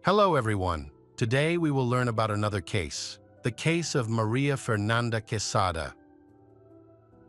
Hello everyone. Today we will learn about another case, the case of Maria Fernanda Quesada.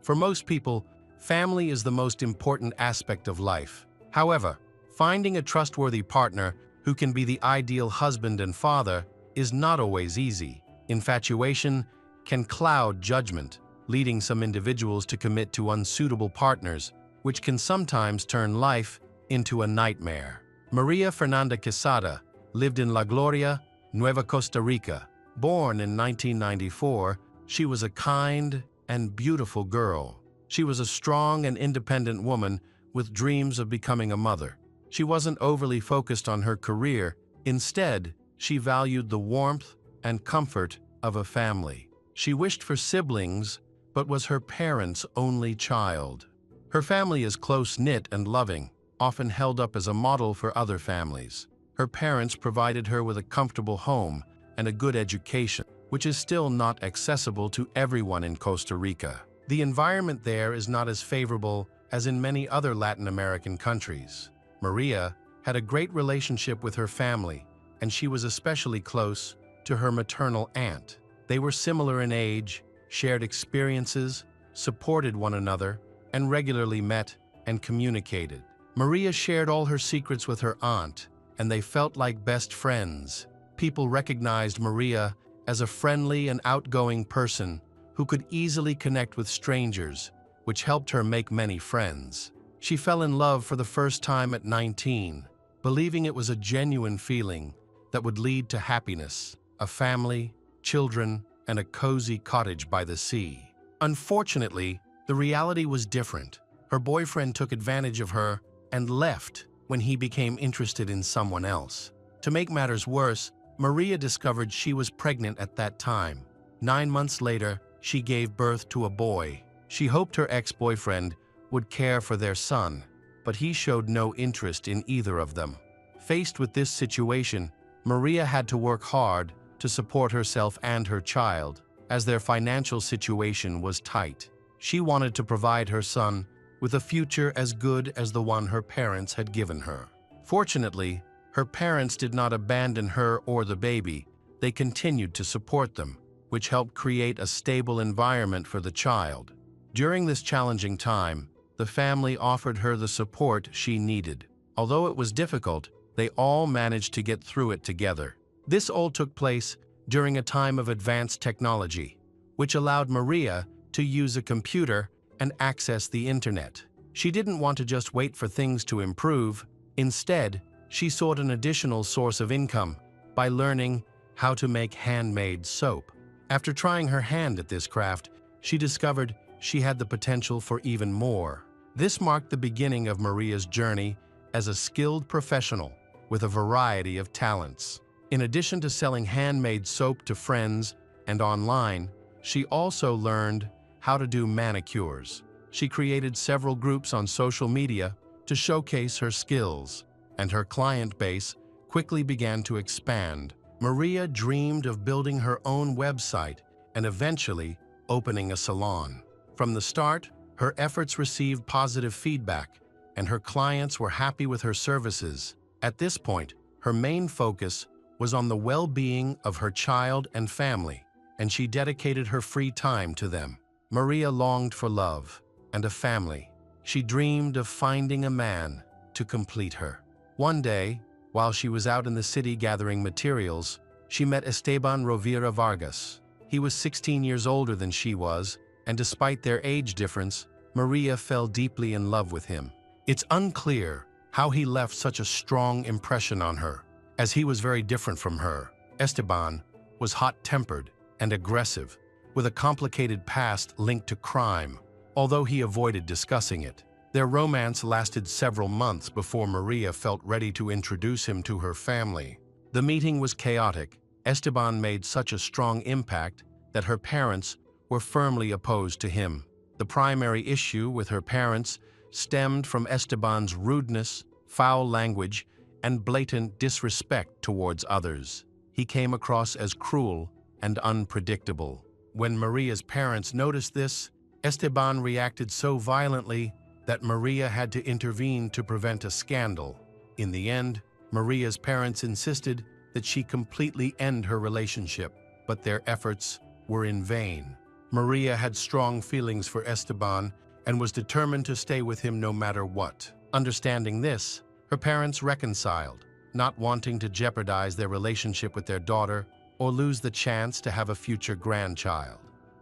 For most people, family is the most important aspect of life. However, finding a trustworthy partner who can be the ideal husband and father is not always easy. Infatuation can cloud judgment, leading some individuals to commit to unsuitable partners, which can sometimes turn life into a nightmare. Maria Fernanda Quesada lived in La Gloria, Nueva Costa Rica. Born in 1994, she was a kind and beautiful girl. She was a strong and independent woman with dreams of becoming a mother. She wasn't overly focused on her career. Instead, she valued the warmth and comfort of a family. She wished for siblings, but was her parents' only child. Her family is close-knit and loving, often held up as a model for other families. Her parents provided her with a comfortable home and a good education, which is still not accessible to everyone in Costa Rica. The environment there is not as favorable as in many other Latin American countries. Maria had a great relationship with her family, and she was especially close to her maternal aunt. They were similar in age, shared experiences, supported one another, and regularly met and communicated. Maria shared all her secrets with her aunt, and they felt like best friends. People recognized Maria as a friendly and outgoing person who could easily connect with strangers, which helped her make many friends. She fell in love for the first time at 19, believing it was a genuine feeling that would lead to happiness, a family, children, and a cozy cottage by the sea. Unfortunately, the reality was different. Her boyfriend took advantage of her and left when he became interested in someone else. To make matters worse, Maria discovered she was pregnant at that time. 9 months later, she gave birth to a boy. She hoped her ex-boyfriend would care for their son, but he showed no interest in either of them. Faced with this situation, Maria had to work hard to support herself and her child, as their financial situation was tight. She wanted to provide her son with a future as good as the one her parents had given her. Fortunately, her parents did not abandon her or the baby. They continued to support them, which helped create a stable environment for the child. During this challenging time, the family offered her the support she needed. Although it was difficult, they all managed to get through it together. This all took place during a time of advanced technology, which allowed Maria to use a computer and access the internet. She didn't want to just wait for things to improve. Instead, she sought an additional source of income by learning how to make handmade soap. After trying her hand at this craft, she discovered she had the potential for even more. This marked the beginning of Maria's journey as a skilled professional with a variety of talents. In addition to selling handmade soap to friends and online, she also learned how to do manicures. She created several groups on social media to showcase her skills, and her client base quickly began to expand. Maria dreamed of building her own website and eventually opening a salon. From the start, her efforts received positive feedback, and her clients were happy with her services. At this point, her main focus was on the well-being of her child and family, and she dedicated her free time to them. Maria longed for love and a family. She dreamed of finding a man to complete her. One day, while she was out in the city gathering materials, she met Esteban Rovira Vargas. He was 16 years older than she was, and despite their age difference, Maria fell deeply in love with him. It's unclear how he left such a strong impression on her, as he was very different from her. Esteban was hot-tempered and aggressive, with a complicated past linked to crime, although he avoided discussing it. Their romance lasted several months before Maria felt ready to introduce him to her family. The meeting was chaotic. Esteban made such a strong impact that her parents were firmly opposed to him. The primary issue with her parents stemmed from Esteban's rudeness, foul language, and blatant disrespect towards others. He came across as cruel and unpredictable. When Maria's parents noticed this, Esteban reacted so violently that Maria had to intervene to prevent a scandal. In the end, Maria's parents insisted that she completely end her relationship, but their efforts were in vain. Maria had strong feelings for Esteban and was determined to stay with him no matter what. Understanding this, her parents reconciled, not wanting to jeopardize their relationship with their daughter or lose the chance to have a future grandchild.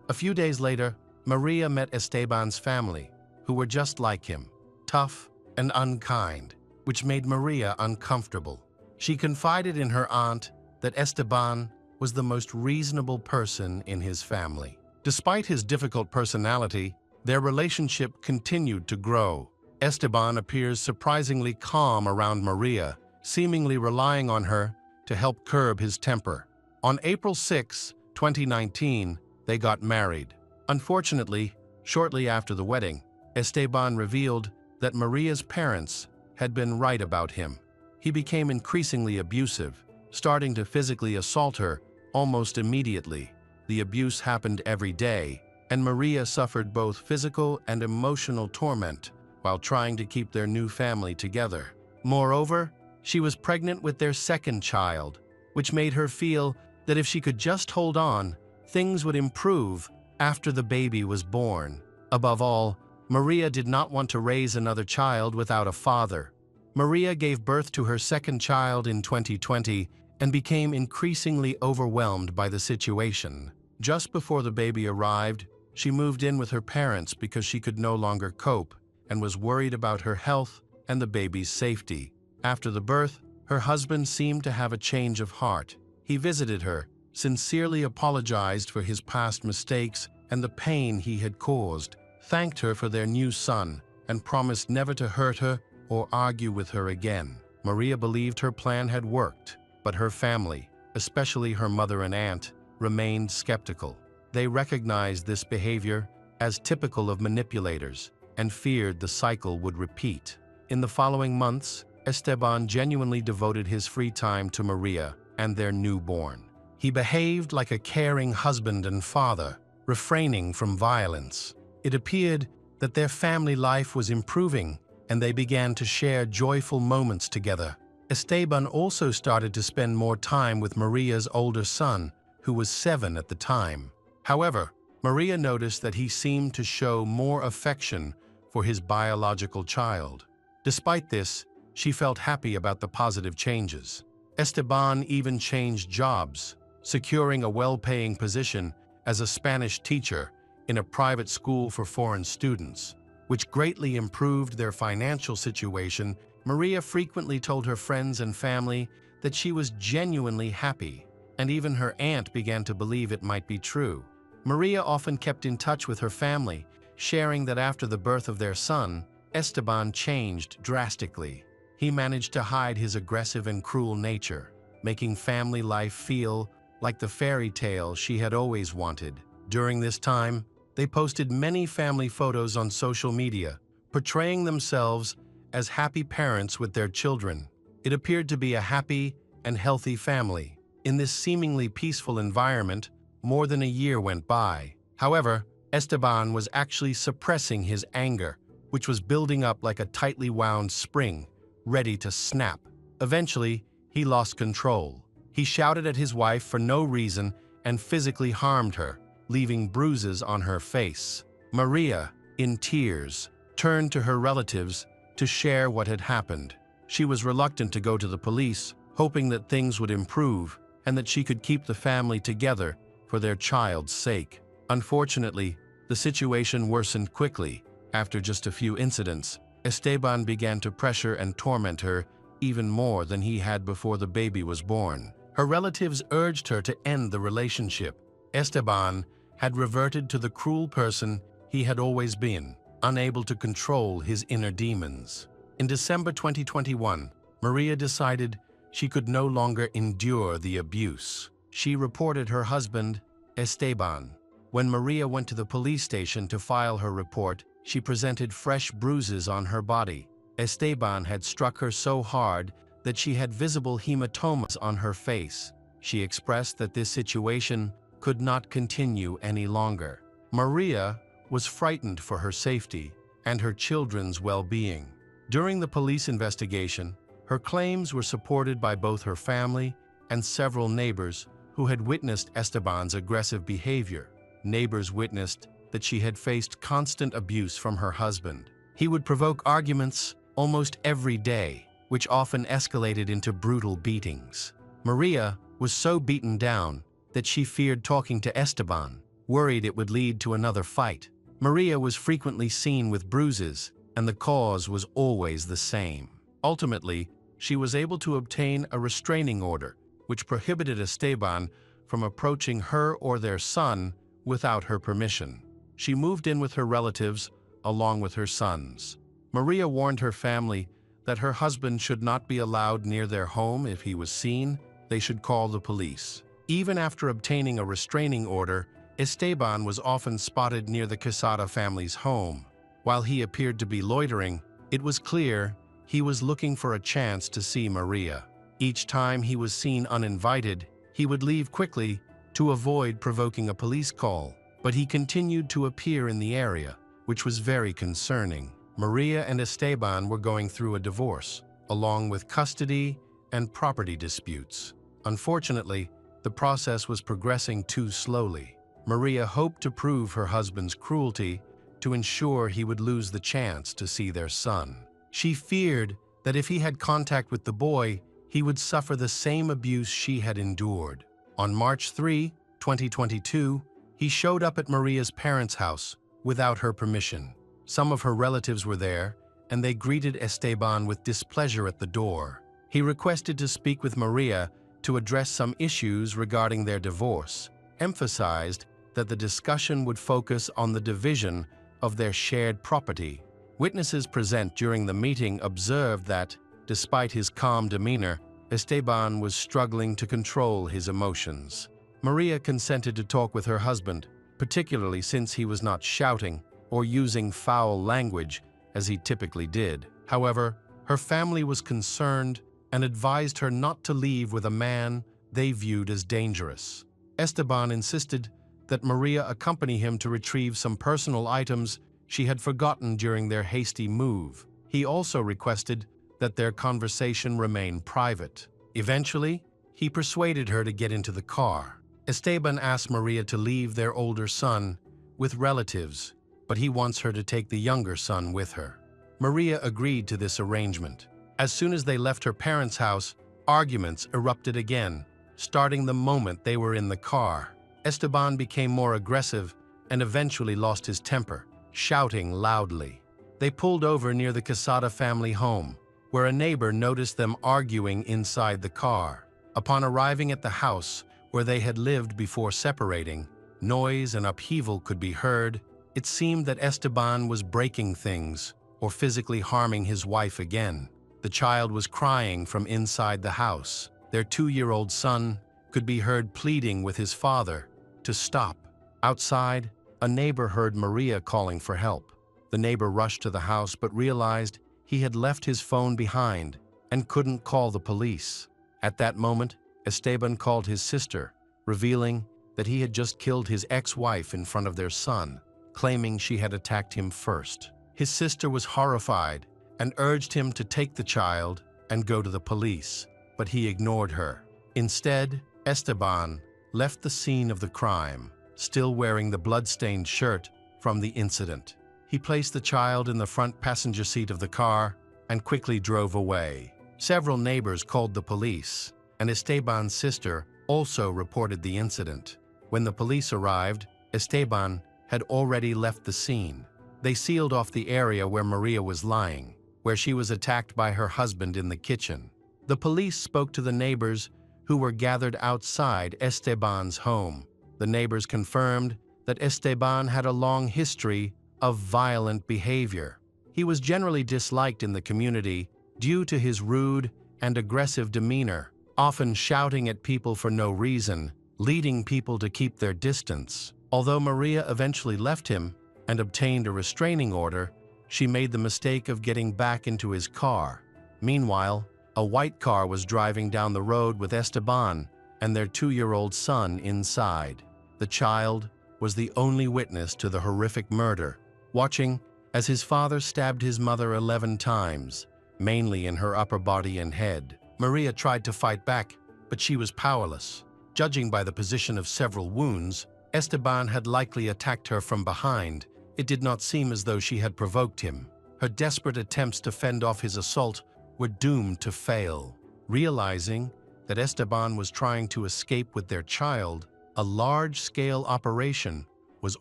A few days later, Maria met Esteban's family, who were just like him, tough and unkind, which made Maria uncomfortable. She confided in her aunt that Esteban was the most reasonable person in his family. Despite his difficult personality, their relationship continued to grow. Esteban appears surprisingly calm around Maria, seemingly relying on her to help curb his temper. On April 6, 2019, they got married. Unfortunately, shortly after the wedding, Esteban revealed that Maria's parents had been right about him. He became increasingly abusive, starting to physically assault her almost immediately. The abuse happened every day, and Maria suffered both physical and emotional torment while trying to keep their new family together. Moreover, she was pregnant with their second child, which made her feel that if she could just hold on, things would improve after the baby was born. Above all, Maria did not want to raise another child without a father. Maria gave birth to her second child in 2020 and became increasingly overwhelmed by the situation. Just before the baby arrived, she moved in with her parents because she could no longer cope and was worried about her health and the baby's safety. After the birth, her husband seemed to have a change of heart. He visited her, sincerely apologized for his past mistakes and the pain he had caused, thanked her for their new son, and promised never to hurt her or argue with her again. Maria believed her plan had worked, but her family, especially her mother and aunt, remained skeptical. They recognized this behavior as typical of manipulators and feared the cycle would repeat. In the following months, Esteban genuinely devoted his free time to Maria and their newborn. He behaved like a caring husband and father, refraining from violence. It appeared that their family life was improving, and they began to share joyful moments together. Esteban also started to spend more time with Maria's older son, who was 7 at the time. However, Maria noticed that he seemed to show more affection for his biological child. Despite this, she felt happy about the positive changes. Esteban even changed jobs, securing a well-paying position as a Spanish teacher in a private school for foreign students, which greatly improved their financial situation. Maria frequently told her friends and family that she was genuinely happy, and even her aunt began to believe it might be true. Maria often kept in touch with her family, sharing that after the birth of their son, Esteban changed drastically. He managed to hide his aggressive and cruel nature, making family life feel like the fairy tale she had always wanted. During this time, they posted many family photos on social media, portraying themselves as happy parents with their children. It appeared to be a happy and healthy family. In this seemingly peaceful environment, more than a year went by. However, Esteban was actually suppressing his anger, which was building up like a tightly wound spring, ready to snap. Eventually, he lost control. He shouted at his wife for no reason and physically harmed her, leaving bruises on her face. Maria, in tears, turned to her relatives to share what had happened. She was reluctant to go to the police, hoping that things would improve and that she could keep the family together for their child's sake. Unfortunately, the situation worsened quickly. After just a few incidents, Esteban began to pressure and torment her even more than he had before the baby was born. Her relatives urged her to end the relationship. Esteban had reverted to the cruel person he had always been, unable to control his inner demons. In December 2021, Maria decided she could no longer endure the abuse. She reported her husband, Esteban. When Maria went to the police station to file her report, she presented fresh bruises on her body. Esteban had struck her so hard that she had visible hematomas on her face. She expressed that this situation could not continue any longer. Maria was frightened for her safety and her children's well-being. During the police investigation, her claims were supported by both her family and several neighbors who had witnessed Esteban's aggressive behavior. Neighbors witnessed that she had faced constant abuse from her husband. He would provoke arguments almost every day, which often escalated into brutal beatings. Maria was so beaten down that she feared talking to Esteban, worried it would lead to another fight. Maria was frequently seen with bruises, and the cause was always the same. Ultimately, she was able to obtain a restraining order, which prohibited Esteban from approaching her or their son without her permission. She moved in with her relatives along with her sons. Maria warned her family that her husband should not be allowed near their home. If he was seen, they should call the police. Even after obtaining a restraining order, Esteban was often spotted near the Quesada family's home. While he appeared to be loitering, it was clear he was looking for a chance to see Maria. Each time he was seen uninvited, he would leave quickly to avoid provoking a police call. But he continued to appear in the area, which was very concerning. Maria and Esteban were going through a divorce, along with custody and property disputes. Unfortunately, the process was progressing too slowly. Maria hoped to prove her husband's cruelty to ensure he would lose the chance to see their son. She feared that if he had contact with the boy, he would suffer the same abuse she had endured. On March 3, 2022, he showed up at Maria's parents' house without her permission. Some of her relatives were there, and they greeted Esteban with displeasure at the door. He requested to speak with Maria to address some issues regarding their divorce, emphasized that the discussion would focus on the division of their shared property. Witnesses present during the meeting observed that, despite his calm demeanor, Esteban was struggling to control his emotions. Maria consented to talk with her husband, particularly since he was not shouting or using foul language as he typically did. However, her family was concerned and advised her not to leave with a man they viewed as dangerous. Esteban insisted that Maria accompany him to retrieve some personal items she had forgotten during their hasty move. He also requested that their conversation remain private. Eventually, he persuaded her to get into the car. Esteban asked Maria to leave their older son with relatives, but he wants her to take the younger son with her. Maria agreed to this arrangement. As soon as they left her parents' house, arguments erupted again, starting the moment they were in the car. Esteban became more aggressive and eventually lost his temper, shouting loudly. They pulled over near the Quesada family home, where a neighbor noticed them arguing inside the car. Upon arriving at the house where they had lived before separating, noise and upheaval could be heard. It seemed that Esteban was breaking things or physically harming his wife again. The child was crying from inside the house. Their 2-year-old son could be heard pleading with his father to stop. Outside, a neighbor heard Maria calling for help. The neighbor rushed to the house but realized he had left his phone behind and couldn't call the police. At that moment, Esteban called his sister, revealing that he had just killed his ex-wife in front of their son, claiming she had attacked him first. His sister was horrified and urged him to take the child and go to the police, but he ignored her. Instead, Esteban left the scene of the crime, still wearing the blood-stained shirt from the incident. He placed the child in the front passenger seat of the car and quickly drove away. Several neighbors called the police, and Esteban's sister also reported the incident. When the police arrived, Esteban had already left the scene. They sealed off the area where Maria was lying, where she was attacked by her husband in the kitchen. The police spoke to the neighbors who were gathered outside Esteban's home. The neighbors confirmed that Esteban had a long history of violent behavior. He was generally disliked in the community due to his rude and aggressive demeanor, often shouting at people for no reason, leading people to keep their distance. Although Maria eventually left him and obtained a restraining order, she made the mistake of getting back into his car. Meanwhile, a white car was driving down the road with Esteban and their 2-year-old son inside. The child was the only witness to the horrific murder, watching as his father stabbed his mother 11 times, mainly in her upper body and head. Maria tried to fight back, but she was powerless. Judging by the position of several wounds, Esteban had likely attacked her from behind. It did not seem as though she had provoked him. Her desperate attempts to fend off his assault were doomed to fail. Realizing that Esteban was trying to escape with their child, a large-scale operation was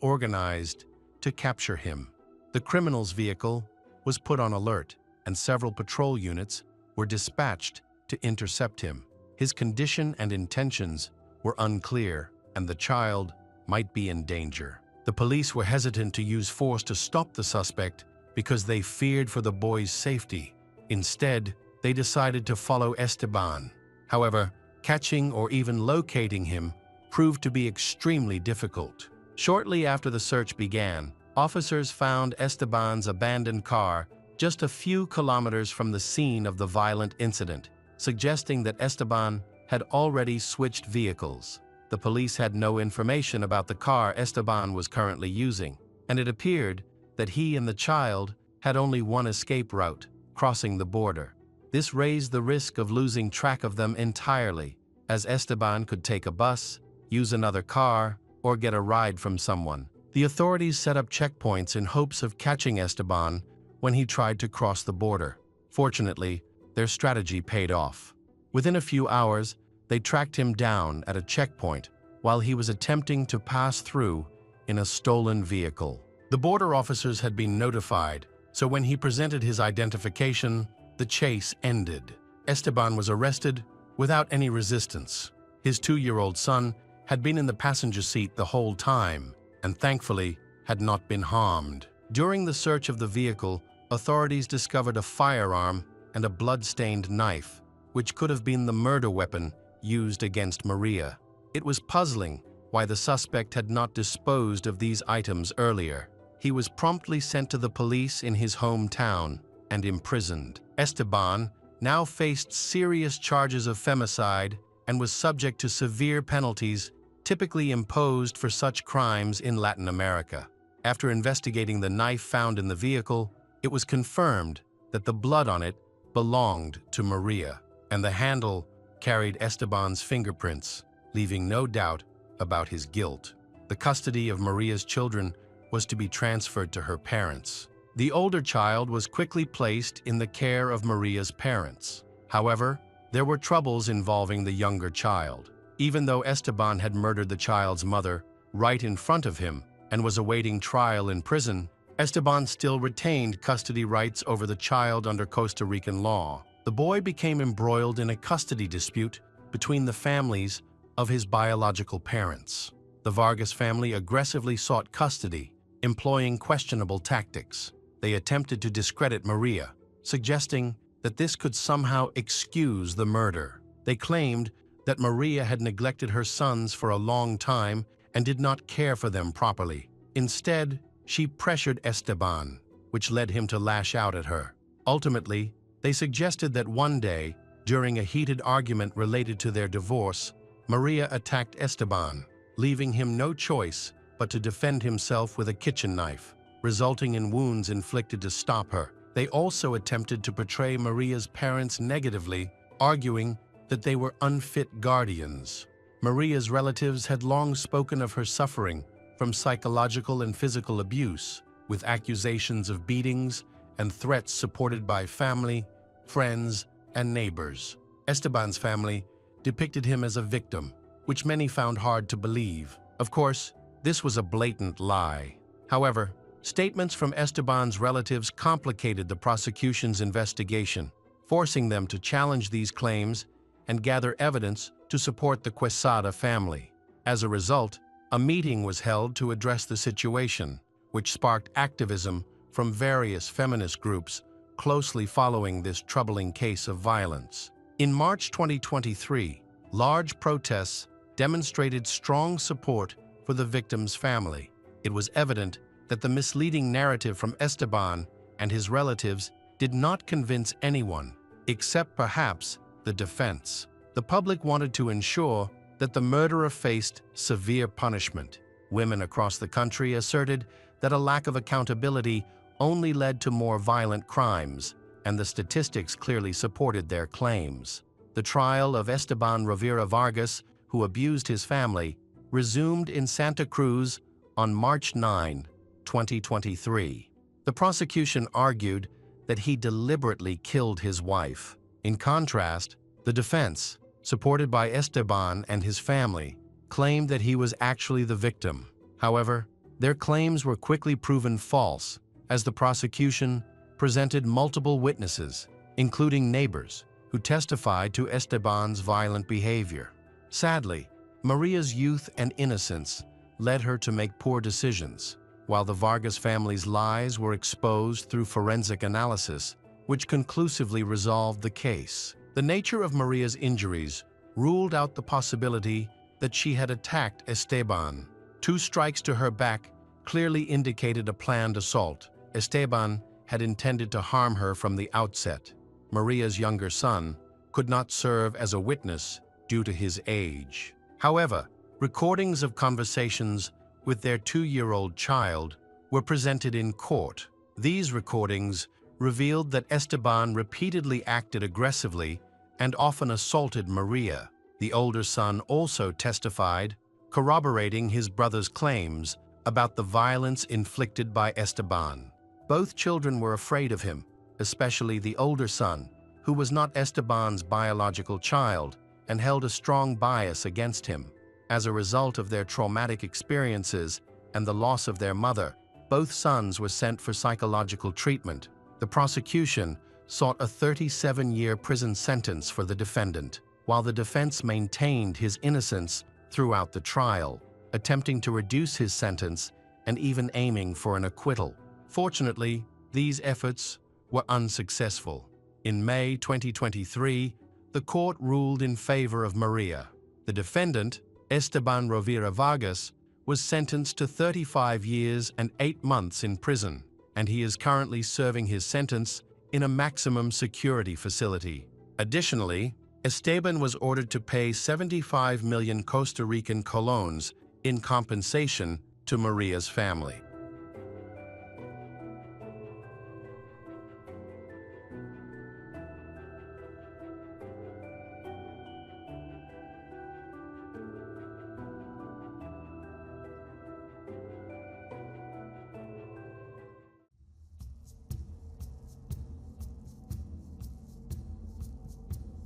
organized to capture him. The criminal's vehicle was put on alert, and several patrol units were dispatched to intercept him. His condition and intentions were unclear, and the child might be in danger. The police were hesitant to use force to stop the suspect because they feared for the boy's safety. Instead, they decided to follow Esteban. However, catching or even locating him proved to be extremely difficult. Shortly after the search began, officers found Esteban's abandoned car just a few kilometers from the scene of the violent incident, suggesting that Esteban had already switched vehicles. The police had no information about the car Esteban was currently using, and it appeared that he and the child had only one escape route, crossing the border. This raised the risk of losing track of them entirely, as Esteban could take a bus, use another car, or get a ride from someone. The authorities set up checkpoints in hopes of catching Esteban when he tried to cross the border. Fortunately, their strategy paid off. Within a few hours, they tracked him down at a checkpoint while he was attempting to pass through in a stolen vehicle. The border officers had been notified, so when he presented his identification, the chase ended. Esteban was arrested without any resistance. His 2-year-old son had been in the passenger seat the whole time and thankfully had not been harmed. During the search of the vehicle, authorities discovered a firearm and a blood-stained knife, which could have been the murder weapon used against Maria. It was puzzling why the suspect had not disposed of these items earlier. He was promptly sent to the police in his hometown and imprisoned. Esteban now faced serious charges of femicide and was subject to severe penalties typically imposed for such crimes in Latin America. After investigating the knife found in the vehicle, it was confirmed that the blood on it belonged to Maria, and the handle carried Esteban's fingerprints, leaving no doubt about his guilt. The custody of Maria's children was to be transferred to her parents. The older child was quickly placed in the care of Maria's parents. However, there were troubles involving the younger child. Even though Esteban had murdered the child's mother right in front of him and was awaiting trial in prison, Esteban still retained custody rights over the child under Costa Rican law. The boy became embroiled in a custody dispute between the families of his biological parents. The Vargas family aggressively sought custody, employing questionable tactics. They attempted to discredit Maria, suggesting that this could somehow excuse the murder. They claimed that Maria had neglected her sons for a long time and did not care for them properly. Instead, she pressured Esteban, which led him to lash out at her. Ultimately, they suggested that one day, during a heated argument related to their divorce, Maria attacked Esteban, leaving him no choice but to defend himself with a kitchen knife, resulting in wounds inflicted to stop her. They also attempted to portray Maria's parents negatively, arguing that they were unfit guardians. Maria's relatives had long spoken of her suffering from psychological and physical abuse, with accusations of beatings and threats supported by family, friends, and neighbors. Esteban's family depicted him as a victim, which many found hard to believe. Of course, this was a blatant lie. However, statements from Esteban's relatives complicated the prosecution's investigation, forcing them to challenge these claims and gather evidence to support the Quesada family. As a result, a meeting was held to address the situation, which sparked activism from various feminist groups closely following this troubling case of violence. In March 2023, large protests demonstrated strong support for the victim's family. It was evident that the misleading narrative from Esteban and his relatives did not convince anyone, except perhaps the defense. The public wanted to ensure that the murderer faced severe punishment. Women across the country asserted that a lack of accountability only led to more violent crimes, and the statistics clearly supported their claims. The trial of Esteban Rivera Vargas, who abused his family, resumed in Santa Cruz on March 9, 2023. The prosecution argued that he deliberately killed his wife. In contrast, the defense, supported by Esteban and his family, claimed that he was actually the victim. However, their claims were quickly proven false, as the prosecution presented multiple witnesses, including neighbors, who testified to Esteban's violent behavior. Sadly, Maria's youth and innocence led her to make poor decisions, while the Vargas family's lies were exposed through forensic analysis, which conclusively resolved the case. The nature of Maria's injuries ruled out the possibility that she had attacked Esteban. 2 strikes to her back clearly indicated a planned assault. Esteban had intended to harm her from the outset. Maria's younger son could not serve as a witness due to his age. However, recordings of conversations with their 2-year-old child were presented in court. These recordings revealed that Esteban repeatedly acted aggressively and often assaulted Maria. The older son also testified, corroborating his brother's claims about the violence inflicted by Esteban. Both children were afraid of him, especially the older son, who was not Esteban's biological child and held a strong bias against him. As a result of their traumatic experiences and the loss of their mother, both sons were sent for psychological treatment. The prosecution sought a 37-year prison sentence for the defendant, while the defense maintained his innocence throughout the trial, attempting to reduce his sentence and even aiming for an acquittal. Fortunately, these efforts were unsuccessful. In May 2023, the court ruled in favor of Maria. The defendant, Esteban Rivera Vargas, was sentenced to 35 years and 8 months in prison, and he is currently serving his sentence in a maximum security facility. Additionally, Esteban was ordered to pay 75 million Costa Rican colones in compensation to Maria's family.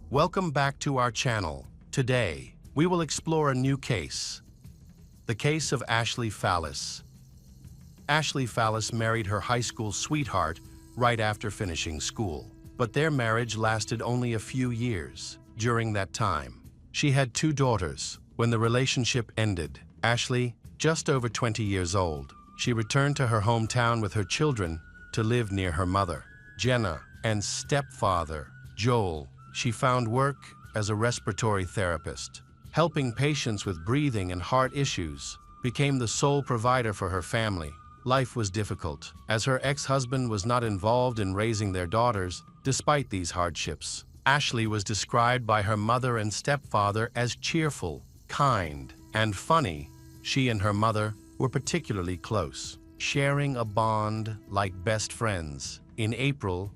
Welcome back to our channel. Today, we will explore a new case. The case of Ashley Fallis. Ashley Fallis married her high school sweetheart right after finishing school, but their marriage lasted only a few years. During that time, she had 2 daughters. When the relationship ended, Ashley, just over 20 years old, she returned to her hometown with her children to live near her mother, Jenna, and stepfather, Joel. She found work as a respiratory therapist. Helping patients with breathing and heart issues became the sole provider for her family. Life was difficult, as her ex-husband was not involved in raising their daughters. Despite these hardships, Ashley was described by her mother and stepfather as cheerful, kind, and funny. She and her mother were particularly close, sharing a bond like best friends. In April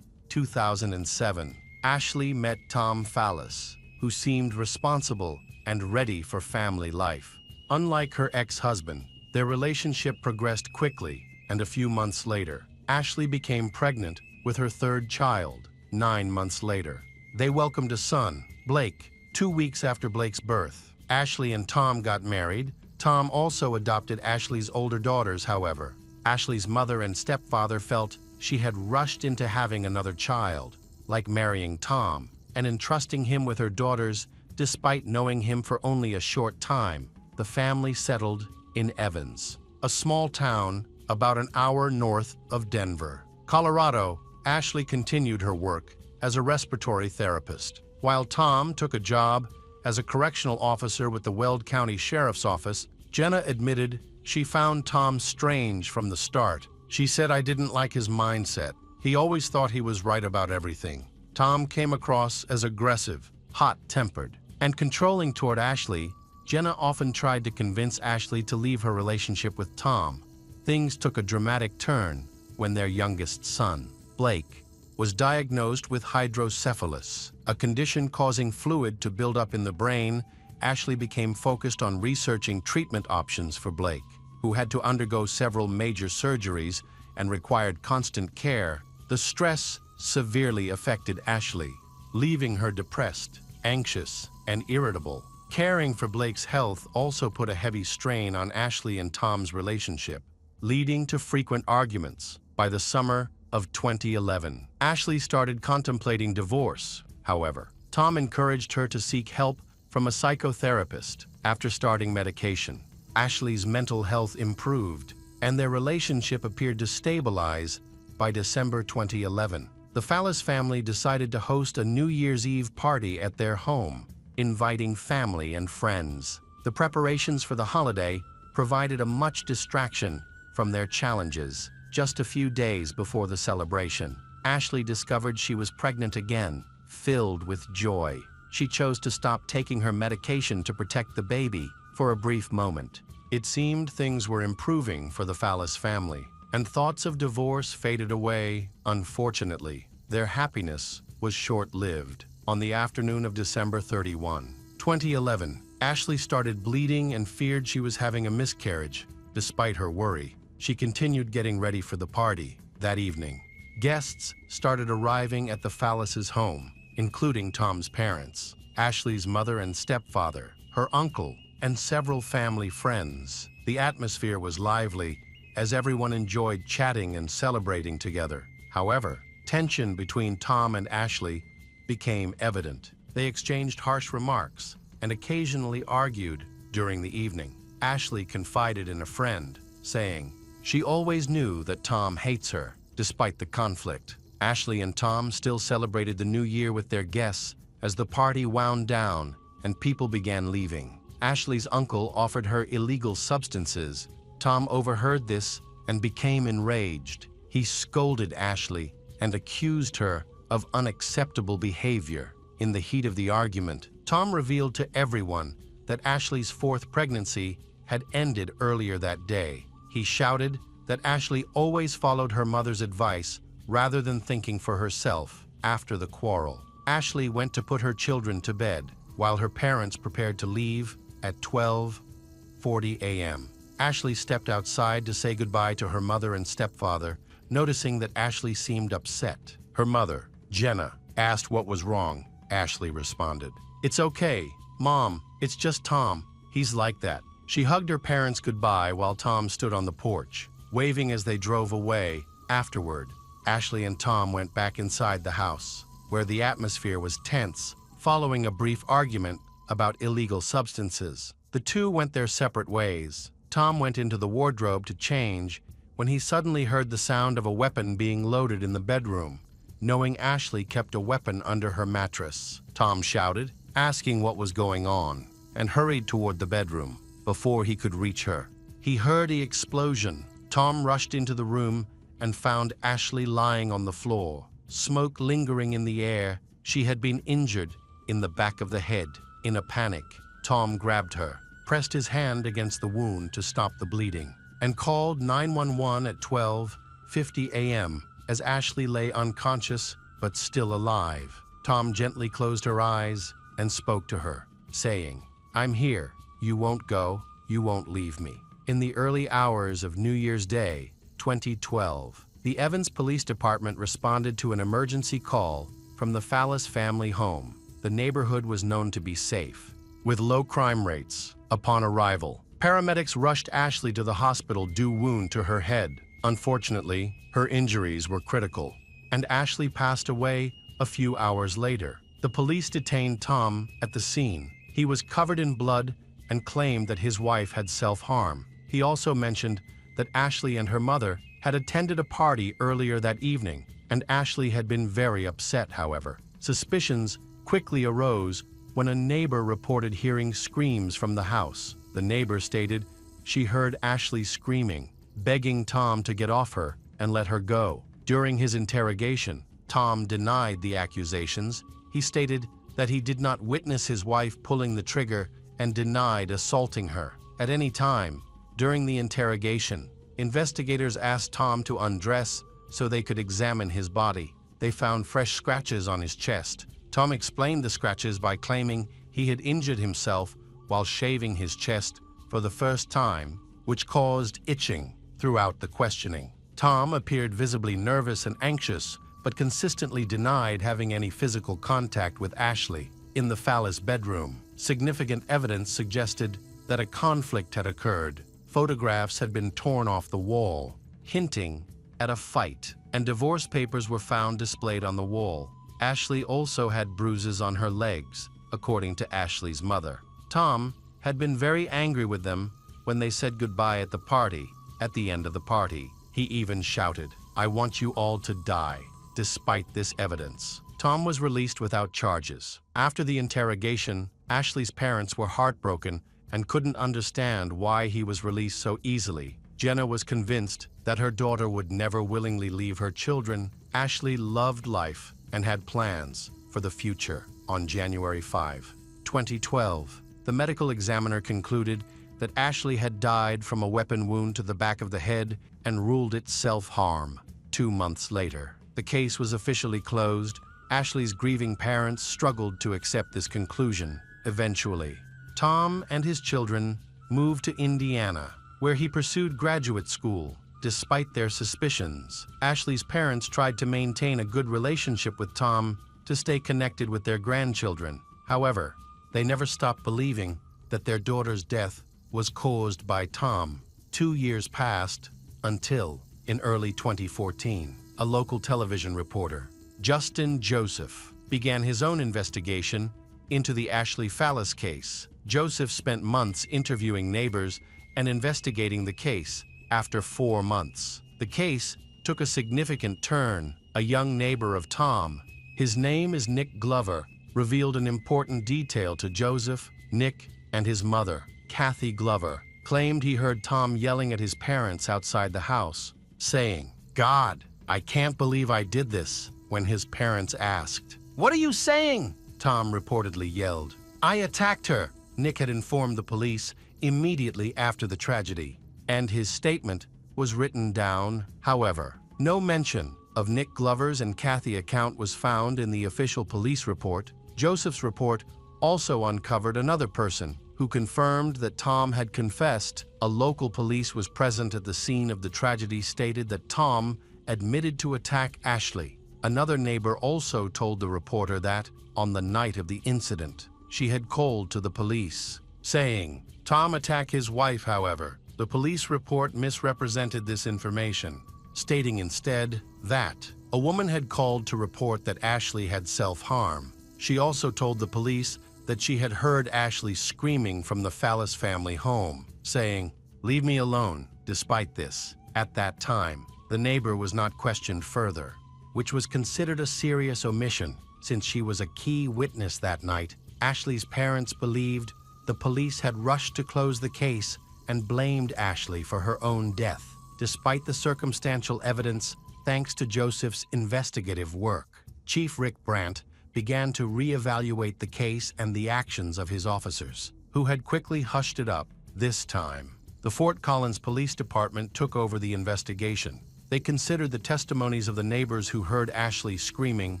2007, Ashley met Tom Fallis, who seemed responsible and ready for family life. Unlike her ex-husband, their relationship progressed quickly, and a few months later, Ashley became pregnant with her 3rd child. 9 months later, they welcomed a son, Blake. 2 weeks after Blake's birth, Ashley and Tom got married. Tom also adopted Ashley's older daughters, however. Ashley's mother and stepfather felt she had rushed into having another child, like marrying Tom and entrusting him with her daughters despite knowing him for only a short time. The family settled in Evans, a small town about an hour north of Denver, Colorado. Ashley continued her work as a respiratory therapist, while Tom took a job as a correctional officer with the Weld County Sheriff's Office. Jenna admitted she found Tom strange from the start. She said, "I didn't like his mindset. He always thought he was right about everything." Tom came across as aggressive, hot-tempered, and controlling toward Ashley. Jenna often tried to convince Ashley to leave her relationship with Tom. Things took a dramatic turn when their youngest son, Blake, was diagnosed with hydrocephalus, a condition causing fluid to build up in the brain. Ashley became focused on researching treatment options for Blake, who had to undergo several major surgeries and required constant care. The stress severely affected Ashley, leaving her depressed, anxious, and irritable. Caring for Blake's health also put a heavy strain on Ashley and Tom's relationship, leading to frequent arguments. By the summer of 2011, Ashley started contemplating divorce. However, Tom encouraged her to seek help from a psychotherapist. After starting medication, Ashley's mental health improved, and their relationship appeared to stabilize. By December 2011, the Fallis family decided to host a New Year's Eve party at their home, inviting family and friends. The preparations for the holiday provided a much distraction from their challenges. Just a few days before the celebration, Ashley discovered she was pregnant again. Filled with joy, she chose to stop taking her medication to protect the baby. For a brief moment, it seemed things were improving for the Fallis family, and thoughts of divorce faded away. Unfortunately, their happiness was short-lived. On the afternoon of December 31, 2011, Ashley started bleeding and feared she was having a miscarriage. Despite her worry, she continued getting ready for the party. That evening, guests started arriving at the Fallis' home, including Tom's parents, Ashley's mother and stepfather, her uncle, and several family friends. The atmosphere was lively as everyone enjoyed chatting and celebrating together. However, tension between Tom and Ashley became evident. They exchanged harsh remarks and occasionally argued during the evening. Ashley confided in a friend, saying she always knew that Tom hates her. Despite the conflict, Ashley and Tom still celebrated the new year with their guests as the party wound down and people began leaving. Ashley's uncle offered her illegal substances. Tom overheard this and became enraged. He scolded Ashley and accused her of unacceptable behavior. In the heat of the argument, Tom revealed to everyone that Ashley's fourth pregnancy had ended earlier that day. He shouted that Ashley always followed her mother's advice rather than thinking for herself. After the quarrel, Ashley went to put her children to bed while her parents prepared to leave at 12:40 a.m. Ashley stepped outside to say goodbye to her mother and stepfather, noticing that Ashley seemed upset. Her mother, Jenna, asked what was wrong. Ashley responded, "It's okay, Mom, it's just Tom. He's like that." She hugged her parents goodbye while Tom stood on the porch, waving as they drove away. Afterward, Ashley and Tom went back inside the house, where the atmosphere was tense, following a brief argument about illegal substances. The two went their separate ways. Tom went into the wardrobe to change when he suddenly heard the sound of a weapon being loaded in the bedroom. Knowing Ashley kept a weapon under her mattress, Tom shouted, asking what was going on, and hurried toward the bedroom. Before he could reach her, he heard the explosion. Tom rushed into the room and found Ashley lying on the floor, smoke lingering in the air. She had been injured in the back of the head. In a panic, Tom grabbed her, pressed his hand against the wound to stop the bleeding, and called 911 at 12:50 a.m. as Ashley lay unconscious but still alive. Tom gently closed her eyes and spoke to her, saying, "I'm here. You won't go. You won't leave me." In the early hours of New Year's Day, 2012, the Evans Police Department responded to an emergency call from the Fallis family home. The neighborhood was known to be safe, with low crime rates. Upon arrival, paramedics rushed Ashley to the hospital due wound to her head. Unfortunately, her injuries were critical, and Ashley passed away a few hours later. The police detained Tom at the scene. He was covered in blood and claimed that his wife had self-harm. He also mentioned that Ashley and her mother had attended a party earlier that evening, and Ashley had been very upset. However, suspicions quickly arose when a neighbor reported hearing screams from the house. The neighbor stated she heard Ashley screaming, begging Tom to get off her and let her go. During his interrogation, Tom denied the accusations. He stated that he did not witness his wife pulling the trigger and denied assaulting her. At any time during the interrogation, investigators asked Tom to undress so they could examine his body. they found fresh scratches on his chest. Tom explained the scratches by claiming he had injured himself while shaving his chest for the first time, which caused itching throughout the questioning. Tom appeared visibly nervous and anxious, but consistently denied having any physical contact with Ashley in the phallus bedroom. Significant evidence suggested that a conflict had occurred. Photographs had been torn off the wall, hinting at a fight, and divorce papers were found displayed on the wall. Ashley also had bruises on her legs, according to Ashley's mother. Tom had been very angry with them when they said goodbye at the party. At the end of the party, he even shouted, "I want you all to die." Despite this evidence, Tom was released without charges. After the interrogation, Ashley's parents were heartbroken and couldn't understand why he was released so easily. Jenna was convinced that her daughter would never willingly leave her children. Ashley loved life and had plans for the future. On January 5, 2012, the medical examiner concluded that Ashley had died from a weapon wound to the back of the head and ruled it self-harm. 2 months later, the case was officially closed. Ashley's grieving parents struggled to accept this conclusion. Eventually, Tom and his children moved to Indiana, where he pursued graduate school. Despite their suspicions, Ashley's parents tried to maintain a good relationship with Tom to stay connected with their grandchildren. However, they never stopped believing that their daughter's death was caused by Tom. 2 years passed until, in early 2014, a local television reporter, Justin Joseph, began his own investigation into the Ashley phallus case. Joseph spent months interviewing neighbors and investigating the case. After 4 months, the case took a significant turn. A young neighbor of Tom, his name is Nick Glover, revealed an important detail to Joseph. Nick and his mother, Kathy Glover, claimed he heard Tom yelling at his parents outside the house, saying, "God, I can't believe I did this," when his parents asked, "What are you saying?" Tom reportedly yelled, "I attacked her." Nick had informed the police immediately after the tragedy, and his statement was written down. However, no mention of Nick Glover's and Kathy account was found in the official police report. Joseph's report also uncovered another person who confirmed that Tom had confessed. A local police was present at the scene of the tragedy stated that Tom admitted to attack Ashley. Another neighbor also told the reporter that, on the night of the incident, she had called to the police, saying Tom attacked his wife. However, the police report misrepresented this information, stating instead that a woman had called to report that Ashley had self-harm. She also told the police that she had heard Ashley screaming from the phallus family home, saying, "Leave me alone." Despite this, at that time, the neighbor was not questioned further, which was considered a serious omission since she was a key witness that night. Ashley's parents believed the police had rushed to close the case and blamed Ashley for her own death. Despite the circumstantial evidence, thanks to Joseph's investigative work, Chief Rick Brandt began to reevaluate the case and the actions of his officers, who had quickly hushed it up. This time, the Fort Collins Police Department took over the investigation. They considered the testimonies of the neighbors who heard Ashley screaming.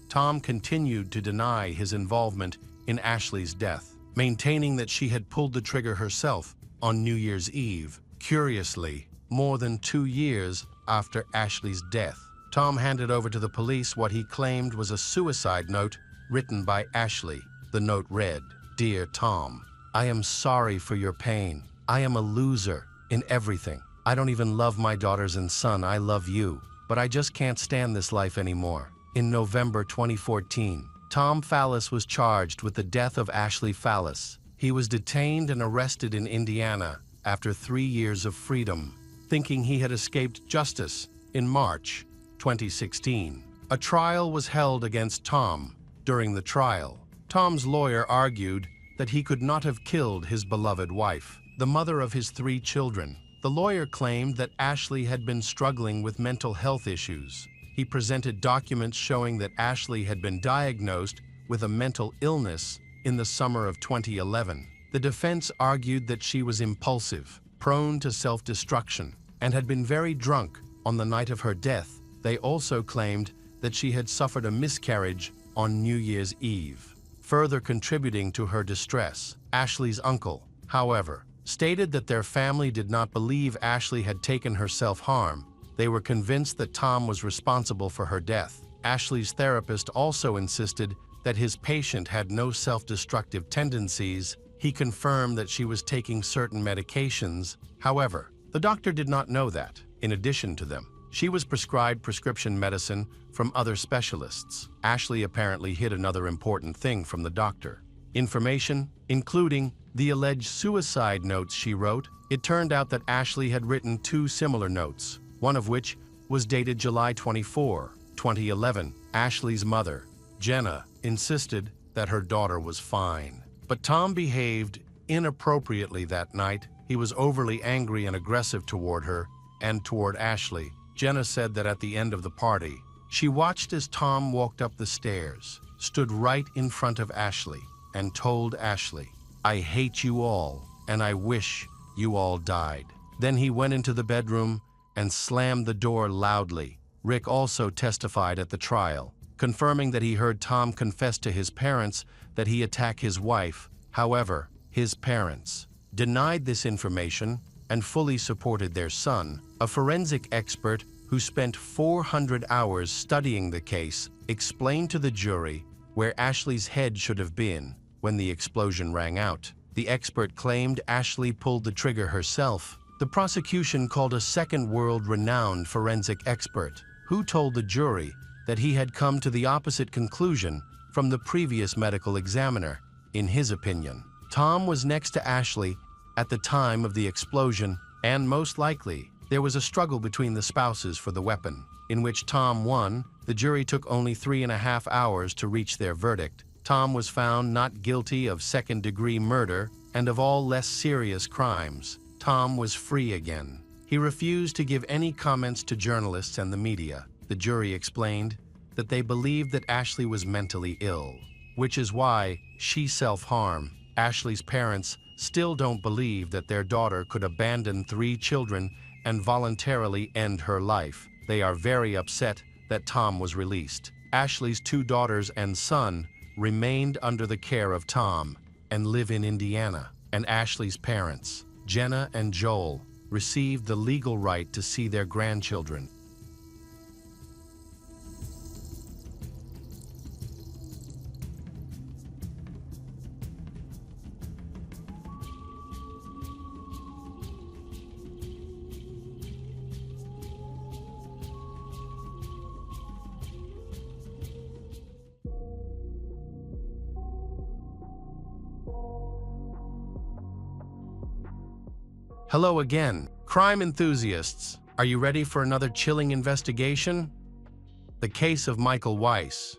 Tom continued to deny his involvement in Ashley's death, maintaining that she had pulled the trigger herself on New Year's Eve. Curiously, more than 2 years after Ashley's death, Tom handed over to the police what he claimed was a suicide note written by Ashley. The note read, "Dear Tom, I am sorry for your pain. I am a loser in everything. I don't even love my daughters and son. I love you, but I just can't stand this life anymore." In November 2014, Tom Phallus was charged with the death of Ashley Phallus. He was detained and arrested in Indiana after 3 years of freedom, thinking he had escaped justice. In March 2016, a trial was held against Tom. During the trial, Tom's lawyer argued that he could not have killed his beloved wife, the mother of his 3 children. The lawyer claimed that Ashley had been struggling with mental health issues. He presented documents showing that Ashley had been diagnosed with a mental illness in the summer of 2011. The defense argued that she was impulsive, prone to self-destruction, and had been very drunk on the night of her death. They also claimed that she had suffered a miscarriage on New Year's Eve, further contributing to her distress. Ashley's uncle, however, stated that their family did not believe Ashley had taken her self-harm. They were convinced that Tom was responsible for her death. Ashley's therapist also insisted that his patient had no self-destructive tendencies. He confirmed that she was taking certain medications. However, the doctor did not know that. In addition to them, she was prescribed prescription medicine from other specialists. Ashley apparently hid another important thing from the doctor: information, including the alleged suicide notes she wrote. It turned out that Ashley had written 2 similar notes, one of which was dated July 24, 2011. Ashley's mother, Jenna, insisted that her daughter was fine. But Tom behaved inappropriately that night. He was overly angry and aggressive toward her and toward Ashley. Jenna said that at the end of the party, she watched as Tom walked up the stairs, stood right in front of Ashley, and told Ashley, "I hate you all, and I wish you all died." Then he went into the bedroom and slammed the door loudly. Rick also testified at the trial, confirming that he heard Tom confess to his parents that he attacked his wife. However, his parents denied this information and fully supported their son. A forensic expert who spent 400 hours studying the case explained to the jury where Ashley's head should have been when the explosion rang out. The expert claimed Ashley pulled the trigger herself. The prosecution called a second world-renowned forensic expert, who told the jury that he had come to the opposite conclusion from the previous medical examiner. In his opinion, Tom was next to Ashley at the time of the explosion, and most likely, there was a struggle between the spouses for the weapon, in which Tom won. The jury took only 3.5 hours to reach their verdict. Tom was found not guilty of second-degree murder and of all less serious crimes. Tom was free again. He refused to give any comments to journalists and the media. The jury explained that they believed that Ashley was mentally ill, which is why she self-harmed. Ashley's parents still don't believe that their daughter could abandon 3 children and voluntarily end her life. They are very upset that Tom was released. Ashley's 2 daughters and son remained under the care of Tom and live in Indiana, and Ashley's parents, Jenna and Joel, received the legal right to see their grandchildren. Hello again, crime enthusiasts. Are you ready for another chilling investigation? The case of Michael Weiss.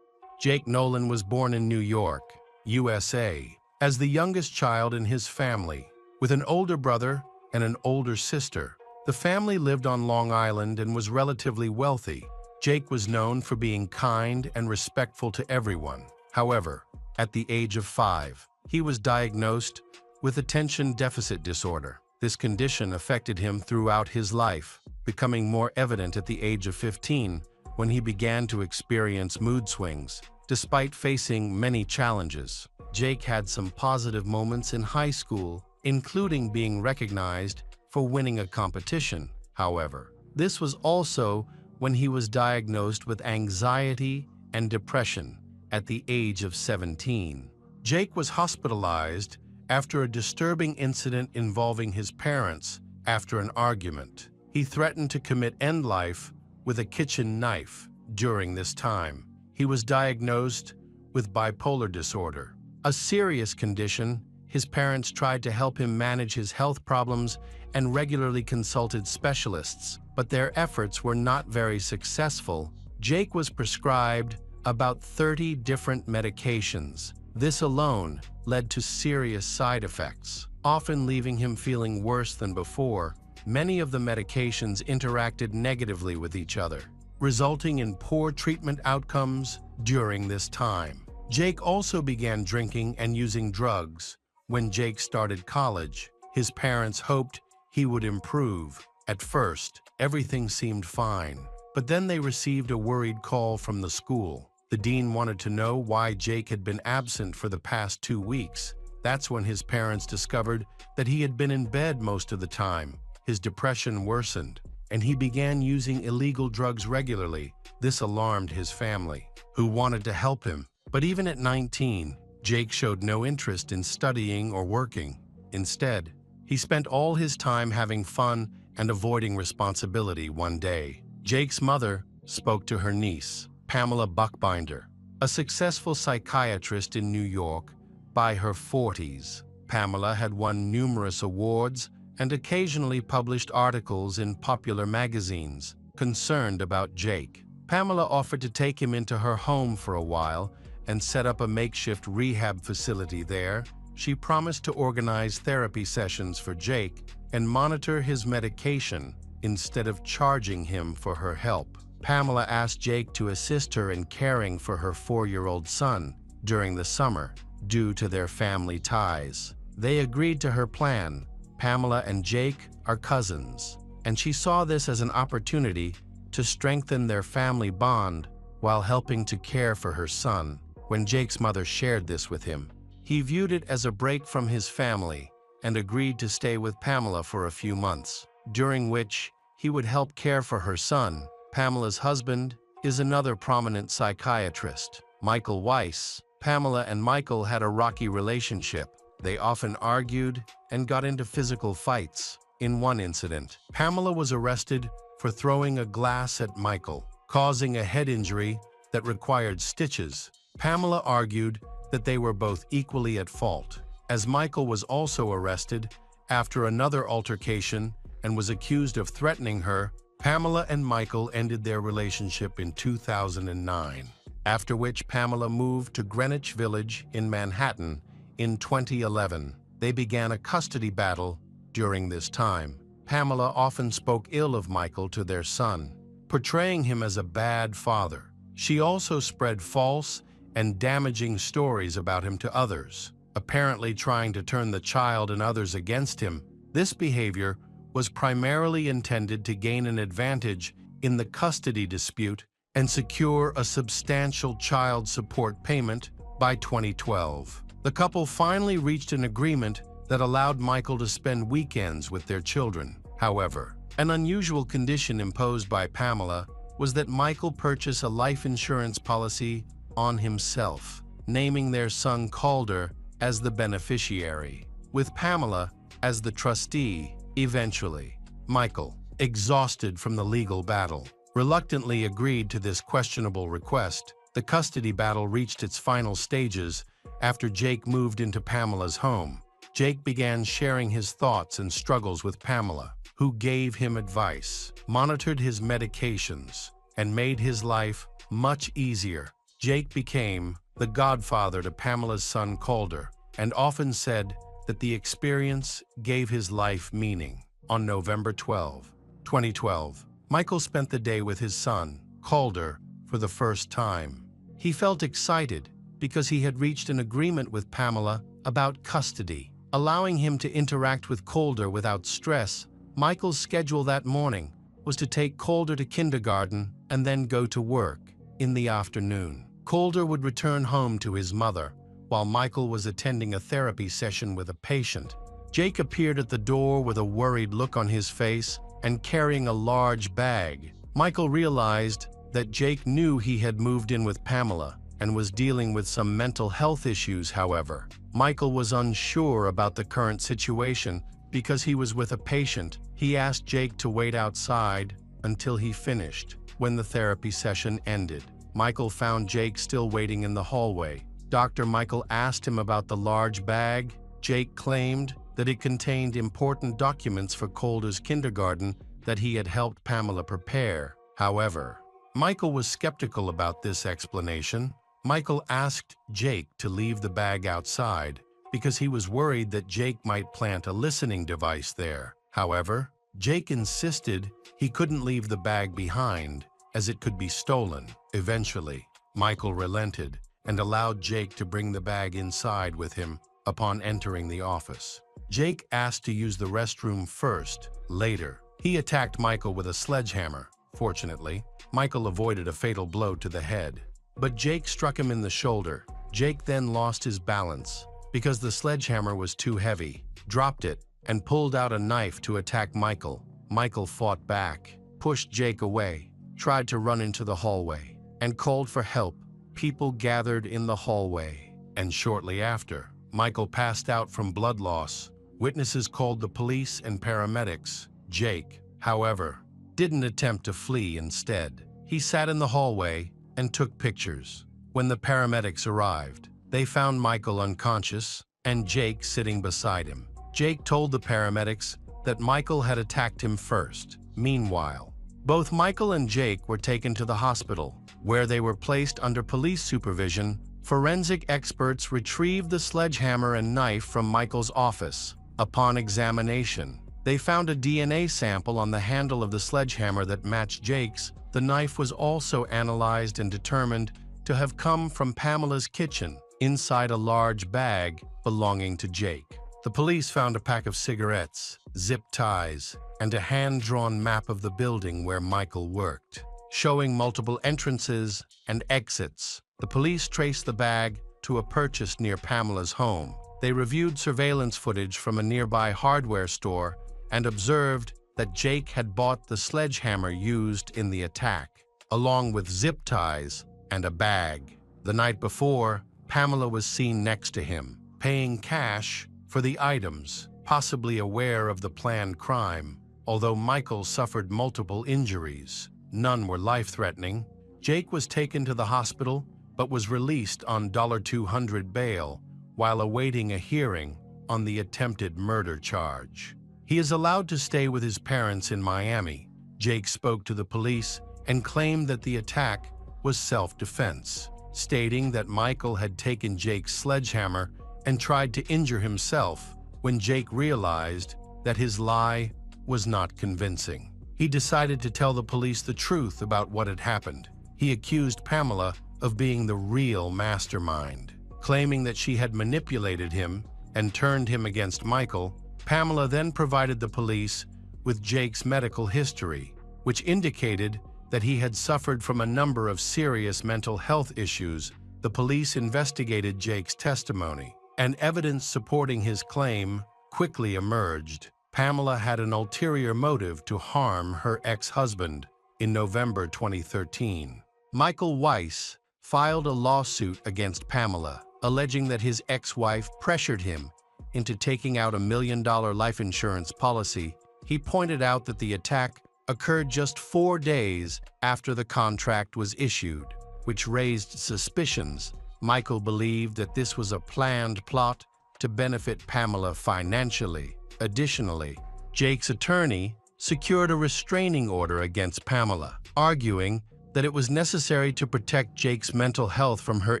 Jake Nolan was born in New York, USA, as the youngest child in his family, with an older brother and an older sister. The family lived on Long Island and was relatively wealthy. Jake was known for being kind and respectful to everyone. However, at the age of 5, he was diagnosed with attention deficit disorder. This condition affected him throughout his life, becoming more evident at the age of 15 when he began to experience mood swings. Despite facing many challenges, Jake had some positive moments in high school, including being recognized for winning a competition. However, this was also when he was diagnosed with anxiety and depression at the age of 17. Jake was hospitalized after a disturbing incident involving his parents. After an argument, he threatened to commit end life with a kitchen knife. During this time, he was diagnosed with bipolar disorder, a serious condition. His parents tried to help him manage his health problems and regularly consulted specialists, but their efforts were not very successful. Jake was prescribed about 30 different medications. This alone led to serious side effects, often leaving him feeling worse than before. Many of the medications interacted negatively with each other, resulting in poor treatment outcomes during this time. Jake also began drinking and using drugs. When Jake started college, his parents hoped he would improve. At first, everything seemed fine, But then they received a worried call from the school. The dean wanted to know why Jake had been absent for the past 2 weeks. That's when his parents discovered that he had been in bed most of the time. His depression worsened, and he began using illegal drugs regularly. This alarmed his family, who wanted to help him. But even at 19, Jake showed no interest in studying or working. Instead, he spent all his time having fun and avoiding responsibility. One day, Jake's mother spoke to her niece, Pamela Buckbinder, a successful psychiatrist in New York by her 40s. Pamela had won numerous awards and occasionally published articles in popular magazines. Concerned about Jake, Pamela offered to take him into her home for a while and set up a makeshift rehab facility there. She promised to organize therapy sessions for Jake and monitor his medication instead of charging him for her help. Pamela asked Jake to assist her in caring for her 4-year-old son during the summer due to their family ties. They agreed to her plan. Pamela and Jake are cousins, and she saw this as an opportunity to strengthen their family bond while helping to care for her son. When Jake's mother shared this with him, he viewed it as a break from his family and agreed to stay with Pamela for a few months, during which he would help care for her son. Pamela's husband is another prominent psychiatrist, Michael Weiss. Pamela and Michael had a rocky relationship. They often argued and got into physical fights. In one incident, Pamela was arrested for throwing a glass at Michael, causing a head injury that required stitches. Pamela argued that they were both equally at fault, as Michael was also arrested after another altercation and was accused of threatening her. Pamela and Michael ended their relationship in 2009, after which Pamela moved to Greenwich Village in Manhattan in 2011. They began a custody battle during this time. Pamela often spoke ill of Michael to their son, portraying him as a bad father. She also spread false and damaging stories about him to others, apparently trying to turn the child and others against him. This behavior was primarily intended to gain an advantage in the custody dispute and secure a substantial child support payment. By 2012, the couple finally reached an agreement that allowed Michael to spend weekends with their children. However, an unusual condition imposed by Pamela was that Michael purchase a life insurance policy on himself, naming their son Calder as the beneficiary, with Pamela as the trustee. Eventually, Michael, exhausted from the legal battle, reluctantly agreed to this questionable request. The custody battle reached its final stages after Jake moved into Pamela's home. Jake began sharing his thoughts and struggles with Pamela, who gave him advice, monitored his medications, and made his life much easier. Jake became the godfather to Pamela's son Calder, and often said that the experience gave his life meaning. On November 12, 2012, Michael spent the day with his son, Calder, for the first time. He felt excited because he had reached an agreement with Pamela about custody, allowing him to interact with Calder without stress. Michael's schedule that morning was to take Calder to kindergarten and then go to work. In the afternoon, Calder would return home to his mother, while Michael was attending a therapy session with a patient. Jake appeared at the door with a worried look on his face and carrying a large bag. Michael realized that Jake knew he had moved in with Pamela and was dealing with some mental health issues. However, Michael was unsure about the current situation because he was with a patient. He asked Jake to wait outside until he finished. When the therapy session ended, Michael found Jake still waiting in the hallway. Dr. Michael asked him about the large bag. Jake claimed that it contained important documents for Calder's kindergarten that he had helped Pamela prepare. However, Michael was skeptical about this explanation. Michael asked Jake to leave the bag outside because he was worried that Jake might plant a listening device there. However, Jake insisted he couldn't leave the bag behind as it could be stolen. Eventually, Michael relented and allowed Jake to bring the bag inside with him upon entering the office. Jake asked to use the restroom first. Later, he attacked Michael with a sledgehammer, Fortunately, Michael avoided a fatal blow to the head. But Jake struck him in the shoulder. Jake then lost his balance because the sledgehammer was too heavy, dropped it, and pulled out a knife to attack Michael. Michael fought back, pushed Jake away, tried to run into the hallway, and called for help. People gathered in the hallway, and shortly after, Michael passed out from blood loss. Witnesses called the police and paramedics. Jake, however, didn't attempt to flee. Instead, he sat in the hallway and took pictures. When the paramedics arrived, they found Michael unconscious and Jake sitting beside him. Jake told the paramedics that Michael had attacked him first. Meanwhile, both Michael and Jake were taken to the hospital, where they were placed under police supervision. Forensic experts retrieved the sledgehammer and knife from Michael's office. Upon examination, they found a DNA sample on the handle of the sledgehammer that matched Jake's. The knife was also analyzed and determined to have come from Pamela's kitchen, inside a large bag belonging to Jake. The police found a pack of cigarettes, zip ties, and a hand-drawn map of the building where Michael worked, showing multiple entrances and exits. The police traced the bag to a purchase near Pamela's home. They reviewed surveillance footage from a nearby hardware store and observed that Jake had bought the sledgehammer used in the attack, along with zip ties and a bag. The night before, Pamela was seen next to him, paying cash for the items, possibly aware of the planned crime. Although Michael suffered multiple injuries, none were life-threatening. Jake was taken to the hospital but was released on $200 bail while awaiting a hearing on the attempted murder charge. He is allowed to stay with his parents in Miami. Jake spoke to the police and claimed that the attack was self-defense, stating that Michael had taken Jake's sledgehammer and tried to injure himself. When Jake realized that his lie was not convincing, he decided to tell the police the truth about what had happened. He accused Pamela of being the real mastermind, claiming that she had manipulated him and turned him against Michael. Pamela then provided the police with Jake's medical history, which indicated that he had suffered from a number of serious mental health issues. The police investigated Jake's testimony, and evidence supporting his claim quickly emerged. Pamela had an ulterior motive to harm her ex-husband. In November 2013, Michael Weiss filed a lawsuit against Pamela, alleging that his ex-wife pressured him into taking out $1 million life insurance policy. He pointed out that the attack occurred just 4 days after the contract was issued, which raised suspicions. Michael believed that this was a planned plot to benefit Pamela financially. Additionally, Jake's attorney secured a restraining order against Pamela, arguing that it was necessary to protect Jake's mental health from her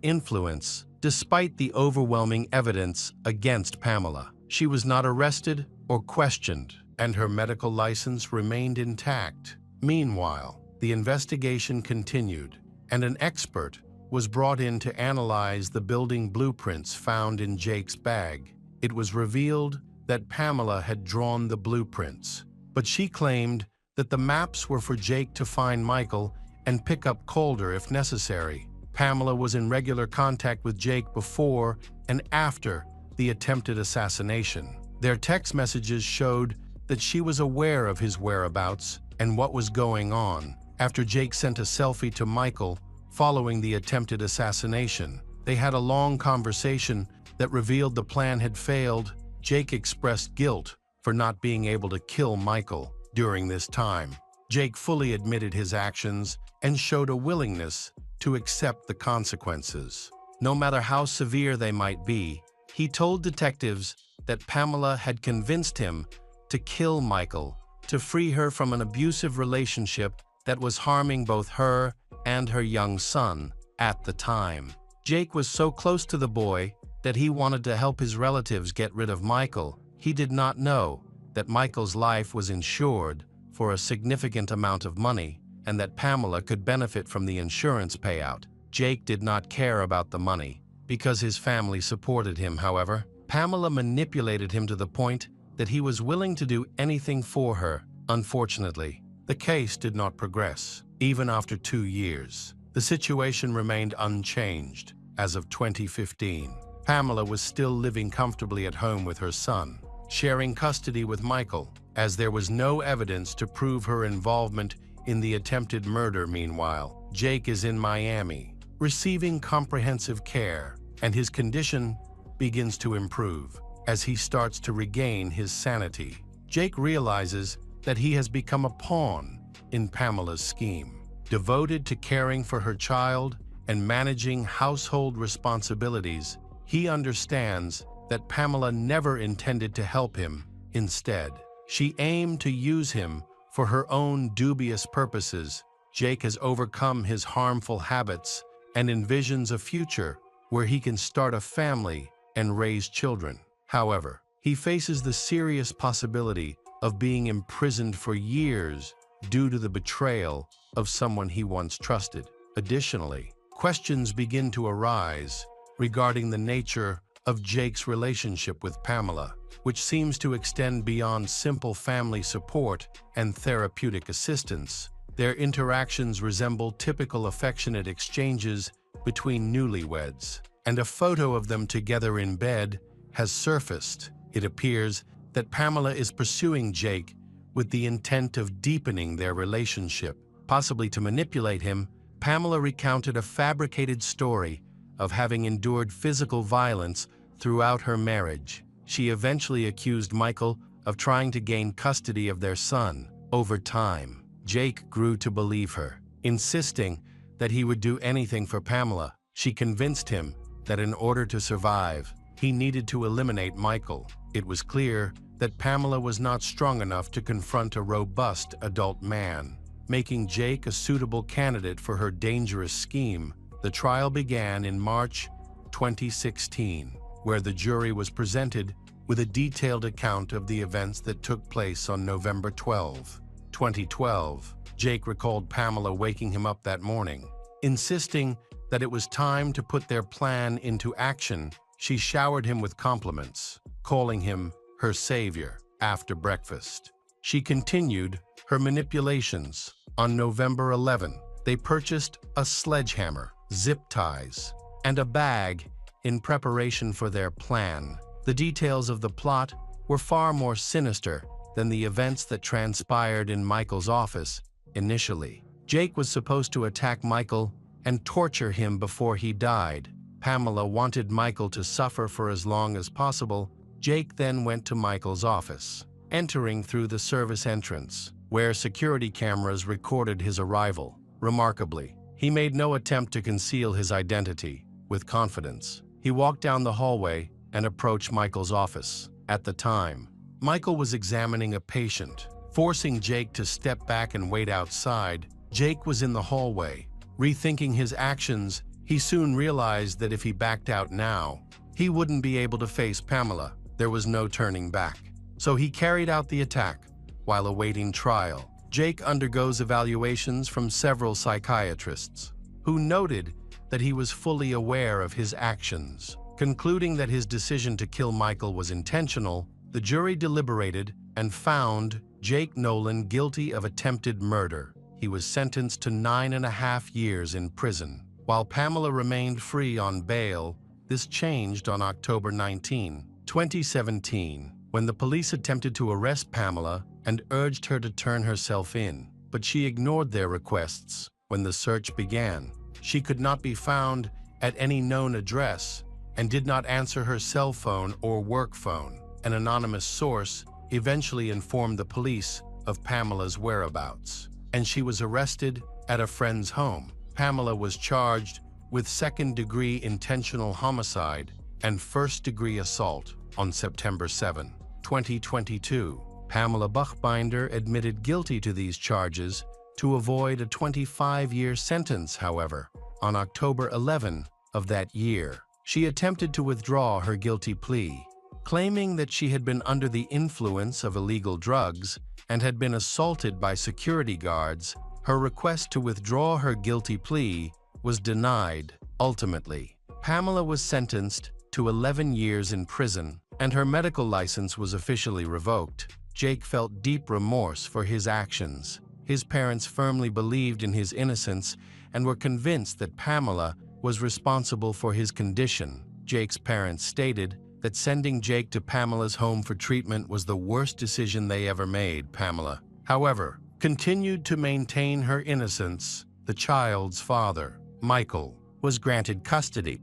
influence. Despite the overwhelming evidence against Pamela, she was not arrested or questioned, and her medical license remained intact. Meanwhile, the investigation continued, and an expert was brought in to analyze the building blueprints found in Jake's bag. It was revealed that Pamela had drawn the blueprints, but she claimed that the maps were for Jake to find Michael and pick up Calder if necessary. Pamela was in regular contact with Jake before and after the attempted assassination. Their text messages showed that she was aware of his whereabouts and what was going on. After Jake sent a selfie to Michael following the attempted assassination, they had a long conversation that revealed the plan had failed. Jake expressed guilt for not being able to kill Michael during this time. Jake fully admitted his actions and showed a willingness to accept the consequences, no matter how severe they might be. He told detectives that Pamela had convinced him to kill Michael to free her from an abusive relationship that was harming both her and her young son at the time. Jake was so close to the boy that he wanted to help his relatives get rid of Michael. He did not know that Michael's life was insured for a significant amount of money and that Pamela could benefit from the insurance payout. Jake did not care about the money because his family supported him. However, Pamela manipulated him to the point that he was willing to do anything for her. Unfortunately, The case did not progress, even after 2 years. The situation remained unchanged. As of 2015, Pamela was still living comfortably at home with her son, sharing custody with Michael, as there was no evidence to prove her involvement in the attempted murder. Meanwhile, Jake is in Miami, receiving comprehensive care, and his condition begins to improve as he starts to regain his sanity. Jake realizes that he has become a pawn in Pamela's scheme. Devoted to caring for her child and managing household responsibilities, he understands that Pamela never intended to help him. Instead, she aimed to use him for her own dubious purposes. Jake has overcome his harmful habits and envisions a future where he can start a family and raise children. However, he faces the serious possibility of being imprisoned for years due to the betrayal of someone he once trusted. Additionally, questions begin to arise regarding the nature of Jake's relationship with Pamela, which seems to extend beyond simple family support and therapeutic assistance. Their interactions resemble typical affectionate exchanges between newlyweds, and a photo of them together in bed has surfaced. It appears that Pamela is pursuing Jake with the intent of deepening their relationship. Possibly to manipulate him, Pamela recounted a fabricated story of having endured physical violence throughout her marriage. She eventually accused Michael of trying to gain custody of their son. Over time, Jake grew to believe her, insisting that he would do anything for Pamela. She convinced him that in order to survive, he needed to eliminate Michael. It was clear that Pamela was not strong enough to confront a robust adult man, making Jake a suitable candidate for her dangerous scheme. The trial began in March 2016, where the jury was presented with a detailed account of the events that took place on November 12, 2012. Jake recalled Pamela waking him up that morning, insisting that it was time to put their plan into action. She showered him with compliments, calling him her savior. After breakfast, she continued her manipulations. On November 11, they purchased a sledgehammer, zip ties, and a bag in preparation for their plan. The details of the plot were far more sinister than the events that transpired in Michael's office. Initially, Jake was supposed to attack Michael and torture him before he died. Pamela wanted Michael to suffer for as long as possible. Jake then went to Michael's office, entering through the service entrance, where security cameras recorded his arrival. Remarkably, he made no attempt to conceal his identity. With confidence, he walked down the hallway and approached Michael's office. At the time, Michael was examining a patient, forcing Jake to step back and wait outside. Jake was in the hallway. Rethinking his actions, he soon realized that if he backed out now, he wouldn't be able to face Pamela. There was no turning back. So he carried out the attack while awaiting trial. Jake undergoes evaluations from several psychiatrists, who noted that he was fully aware of his actions. Concluding that his decision to kill Michael was intentional, the jury deliberated and found Jake Nolan guilty of attempted murder. He was sentenced to 9.5 years in prison, while Pamela remained free on bail. This changed on October 19, 2017, when the police attempted to arrest Pamela and urged her to turn herself in, but she ignored their requests. When the search began, she could not be found at any known address and did not answer her cell phone or work phone. An anonymous source eventually informed the police of Pamela's whereabouts, and she was arrested at a friend's home. Pamela was charged with second-degree intentional homicide and first-degree assault. On September 7, 2022, Pamela Buchbinder admitted guilty to these charges to avoid a 25-year sentence. However, on October 11 of that year, she attempted to withdraw her guilty plea, claiming that she had been under the influence of illegal drugs and had been assaulted by security guards. Her request to withdraw her guilty plea was denied. Ultimately, Pamela was sentenced to 11 years in prison, and her medical license was officially revoked. Jake felt deep remorse for his actions. His parents firmly believed in his innocence and were convinced that Pamela was responsible for his condition. Jake's parents stated that sending Jake to Pamela's home for treatment was the worst decision they ever made. Pamela, however, continued to maintain her innocence. The child's father, Michael, was granted custody.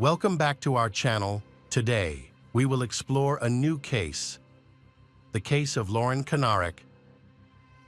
Welcome back to our channel. Today, we will explore a new case, the case of Lauren Kanarek.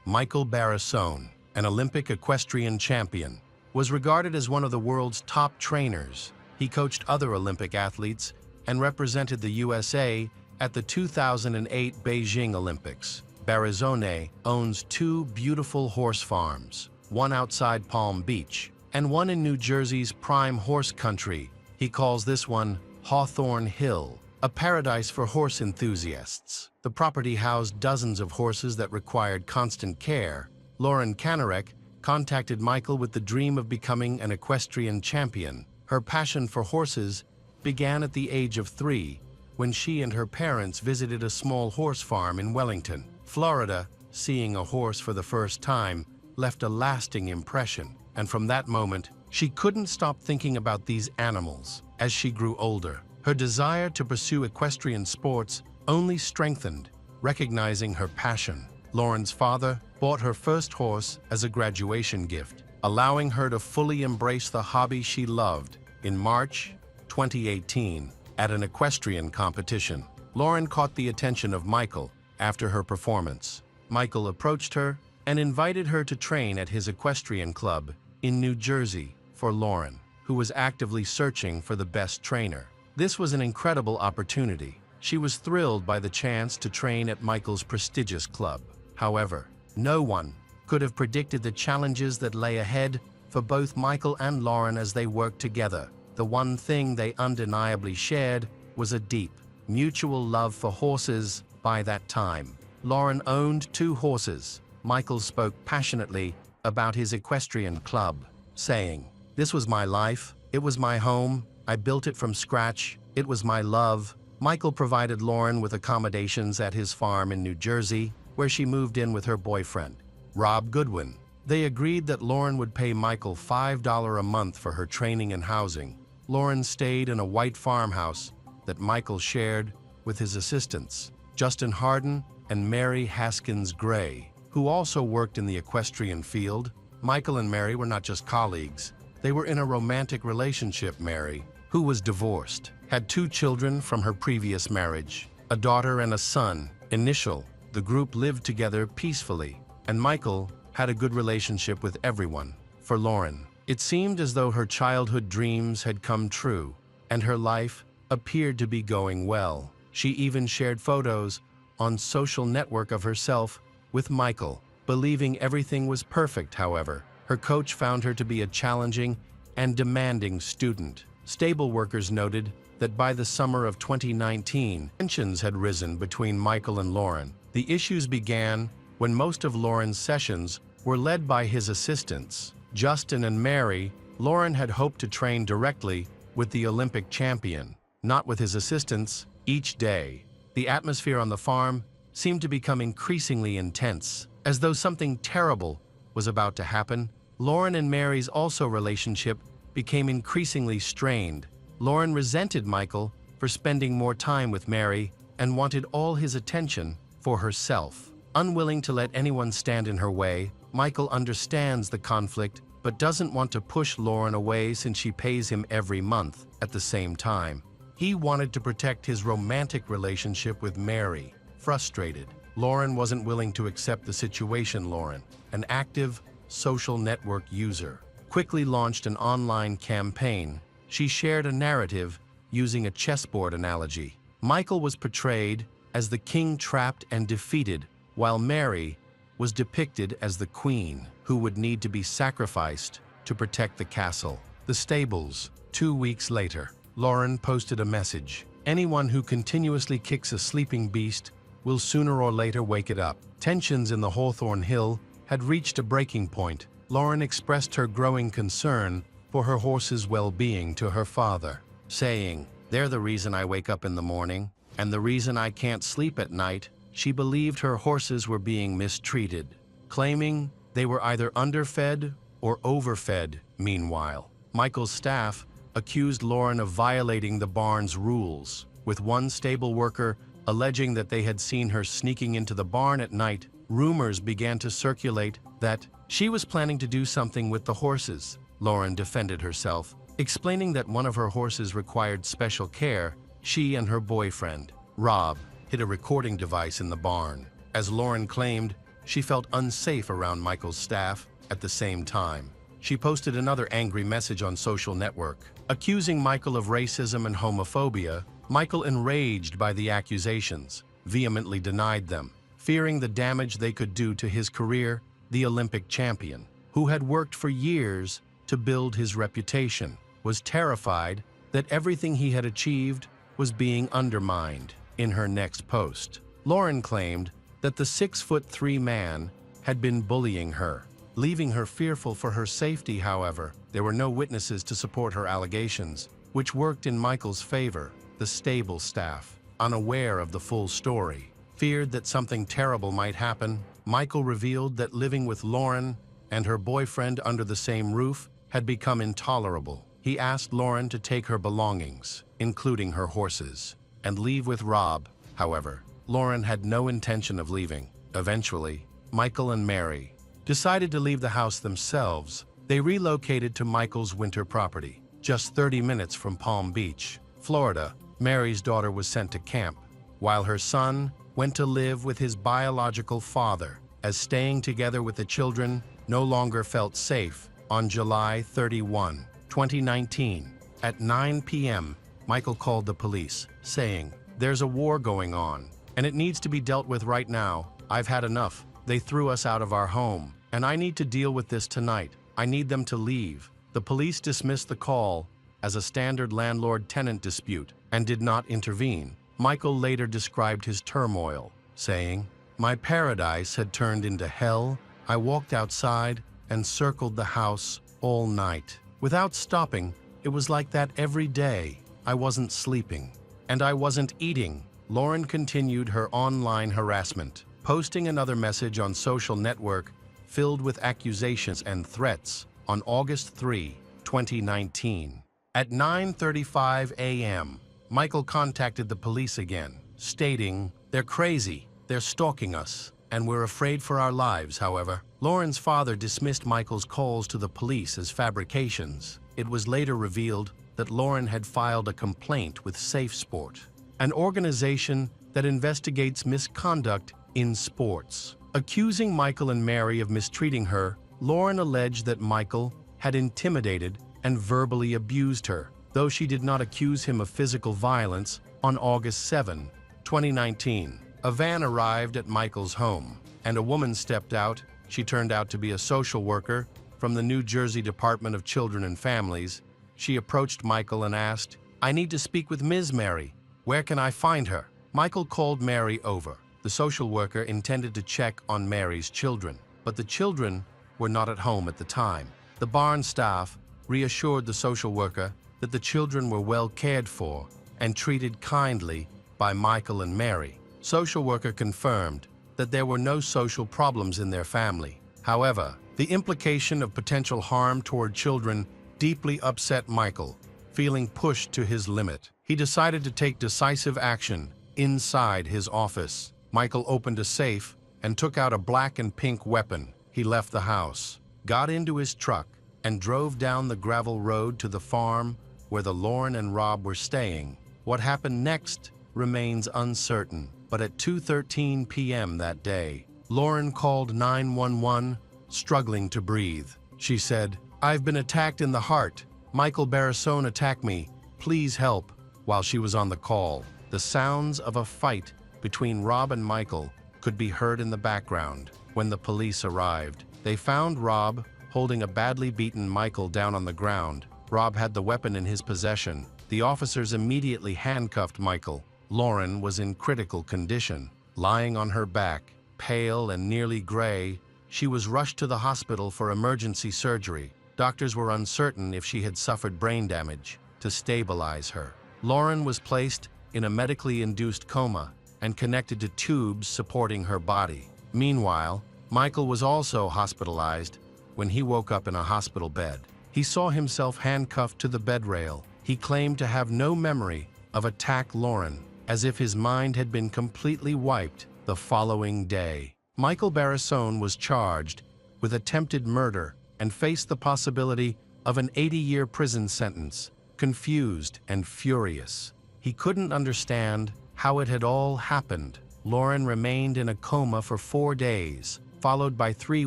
Michael Barrassone, an Olympic equestrian champion, was regarded as one of the world's top trainers. He coached other Olympic athletes and represented the USA at the 2008 Beijing Olympics. Barrassone owns two beautiful horse farms, one outside Palm Beach and one in New Jersey's prime horse country. He calls this one Hawthorne Hill, a paradise for horse enthusiasts. The property housed dozens of horses that required constant care. Lauren Kanarek contacted Michael with the dream of becoming an equestrian champion. Her passion for horses began at the age of 3, when she and her parents visited a small horse farm in Wellington, Florida. Seeing a horse for the first time left a lasting impression, and from that moment, she couldn't stop thinking about these animals. As she grew older, her desire to pursue equestrian sports only strengthened. Recognizing her passion, Lauren's father bought her first horse as a graduation gift, allowing her to fully embrace the hobby she loved. In March 2018, at an equestrian competition, Lauren caught the attention of Michael after her performance. Michael approached her and invited her to train at his equestrian club in New Jersey for Lauren, who was actively searching for the best trainer. This was an incredible opportunity. She was thrilled by the chance to train at Michael's prestigious club. However, no one could have predicted the challenges that lay ahead for both Michael and Lauren as they worked together. The one thing they undeniably shared was a deep, mutual love for horses. By that time, Lauren owned 2 horses. Michael spoke passionately about his equestrian club, saying, "This was my life, it was my home, I built it from scratch, it was my love." Michael provided Lauren with accommodations at his farm in New Jersey, where she moved in with her boyfriend, Rob Goodwin. They agreed that Lauren would pay Michael $5 a month for her training and housing. Lauren stayed in a white farmhouse that Michael shared with his assistants, Justin Harden and Mary Haskins Gray, who also worked in the equestrian field. Michael and Mary were not just colleagues, they were in a romantic relationship. Mary, who was divorced, had 2 children from her previous marriage, a daughter and a son. The group lived together peacefully, and Michael had a good relationship with everyone. For Lauren, it seemed as though her childhood dreams had come true, and her life appeared to be going well. She even shared photos on social network of herself with Michael, believing everything was perfect. However, her coach found her to be a challenging and demanding student. Stable workers noted that by the summer of 2019, tensions had risen between Michael and Lauren. The issues began when most of Lauren's sessions were led by his assistants, Justin and Mary. Lauren had hoped to train directly with the Olympic champion, not with his assistants. Each day, the atmosphere on the farm seemed to become increasingly intense, as though something terrible was about to happen. Lauren and Mary's relationship became increasingly strained. Lauren resented Michael for spending more time with Mary and wanted all his attention for herself. Unwilling to let anyone stand in her way, Michael understands the conflict but doesn't want to push Lauren away since she pays him every month. At the same time, he wanted to protect his romantic relationship with Mary. Frustrated, Lauren wasn't willing to accept the situation. Lauren, an active social network user, quickly launched an online campaign. She shared a narrative using a chessboard analogy. Michael was portrayed as the king trapped and defeated, while Mary was depicted as the queen who would need to be sacrificed to protect the castle. The stables. 2 weeks later, Lauren posted a message. Anyone who continuously kicks a sleeping beast will sooner or later wake it up. Tensions in the Hawthorne Hill had reached a breaking point. Lauren expressed her growing concern for her horse's well-being to her father, saying, "They're the reason I wake up in the morning, and the reason I can't sleep at night." She believed her horses were being mistreated, claiming they were either underfed or overfed. Meanwhile, Michael's staff accused Lauren of violating the barn's rules, with one stable worker alleging that they had seen her sneaking into the barn at night. Rumors began to circulate that she was planning to do something with the horses. Lauren defended herself, explaining that one of her horses required special care. She and her boyfriend, Rob, hid a recording device in the barn. As Lauren claimed, she felt unsafe around Michael's staff. At the same time, she posted another angry message on social network, accusing Michael of racism and homophobia. Michael, enraged by the accusations, vehemently denied them, fearing the damage they could do to his career. The Olympic champion, who had worked for years to build his reputation, was terrified that everything he had achieved was being undermined. In her next post, Lauren claimed that the 6'3" man had been bullying her, leaving her fearful for her safety. However, there were no witnesses to support her allegations, which worked in Michael's favor. The stable staff, unaware of the full story, feared that something terrible might happen. Michael revealed that living with Lauren and her boyfriend under the same roof had become intolerable. He asked Lauren to take her belongings, including her horses, and leave with Rob. However, Lauren had no intention of leaving. Eventually, Michael and Mary decided to leave the house themselves. They relocated to Michael's winter property, just 30 minutes from Palm Beach, Florida. Mary's daughter was sent to camp, while her son went to live with his biological father, as staying together with the children no longer felt safe. On July 31, 2019, at 9 p.m., Michael called the police, saying, "There's a war going on, and it needs to be dealt with right now. I've had enough. They threw us out of our home, and I need to deal with this tonight. I need them to leave." The police dismissed the call as a standard landlord-tenant dispute and did not intervene. Michael later described his turmoil, saying, "My paradise had turned into hell. I walked outside and circled the house all night. Without stopping, it was like that every day. I wasn't sleeping, and I wasn't eating." Lauren continued her online harassment, posting another message on social network filled with accusations and threats. On August 3, 2019, at 9:35 a.m., Michael contacted the police again, stating, "They're crazy, they're stalking us, and we're afraid for our lives." However, Lauren's father dismissed Michael's calls to the police as fabrications. It was later revealed that Lauren had filed a complaint with Safe Sport, an organization that investigates misconduct in sports. Accusing Michael and Mary of mistreating her, Lauren alleged that Michael had intimidated and verbally abused her, though she did not accuse him of physical violence. On August 7, 2019, a van arrived at Michael's home, and a woman stepped out. She turned out to be a social worker from the New Jersey Department of Children and Families. She approached Michael and asked, "I need to speak with Ms. Mary. Where can I find her?" Michael called Mary over. The social worker intended to check on Mary's children, but the children were not at home at the time. The barn staff reassured the social worker that the children were well cared for and treated kindly by Michael and Mary. Social worker confirmed that there were no social problems in their family. However, the implication of potential harm toward children deeply upset Michael. Feeling pushed to his limit, he decided to take decisive action. Inside his office, Michael opened a safe and took out a black and pink weapon. He left the house, got into his truck, and drove down the gravel road to the farm where the Lauren and Rob were staying. What happened next remains uncertain, but at 2:13 p.m. that day, Lauren called 911, struggling to breathe. She said, "I've been attacked in the heart. Michael Barrasone attacked me. Please help." While she was on the call, the sounds of a fight between Rob and Michael could be heard in the background. When the police arrived, they found Rob holding a badly beaten Michael down on the ground. Rob had the weapon in his possession, The officers immediately handcuffed Michael. Lauren was in critical condition. Lying on her back, pale and nearly gray, she was rushed to the hospital for emergency surgery. Doctors were uncertain if she had suffered brain damage. To stabilize her, Lauren was placed in a medically induced coma and connected to tubes supporting her body. Meanwhile, Michael was also hospitalized. When he woke up in a hospital bed, he saw himself handcuffed to the bed rail. He claimed to have no memory of attack Lauren, as if his mind had been completely wiped the following day. Michael Barrassone was charged with attempted murder and faced the possibility of an 80-year prison sentence. Confused and furious, he couldn't understand how it had all happened. Lauren remained in a coma for 4 days, followed by 3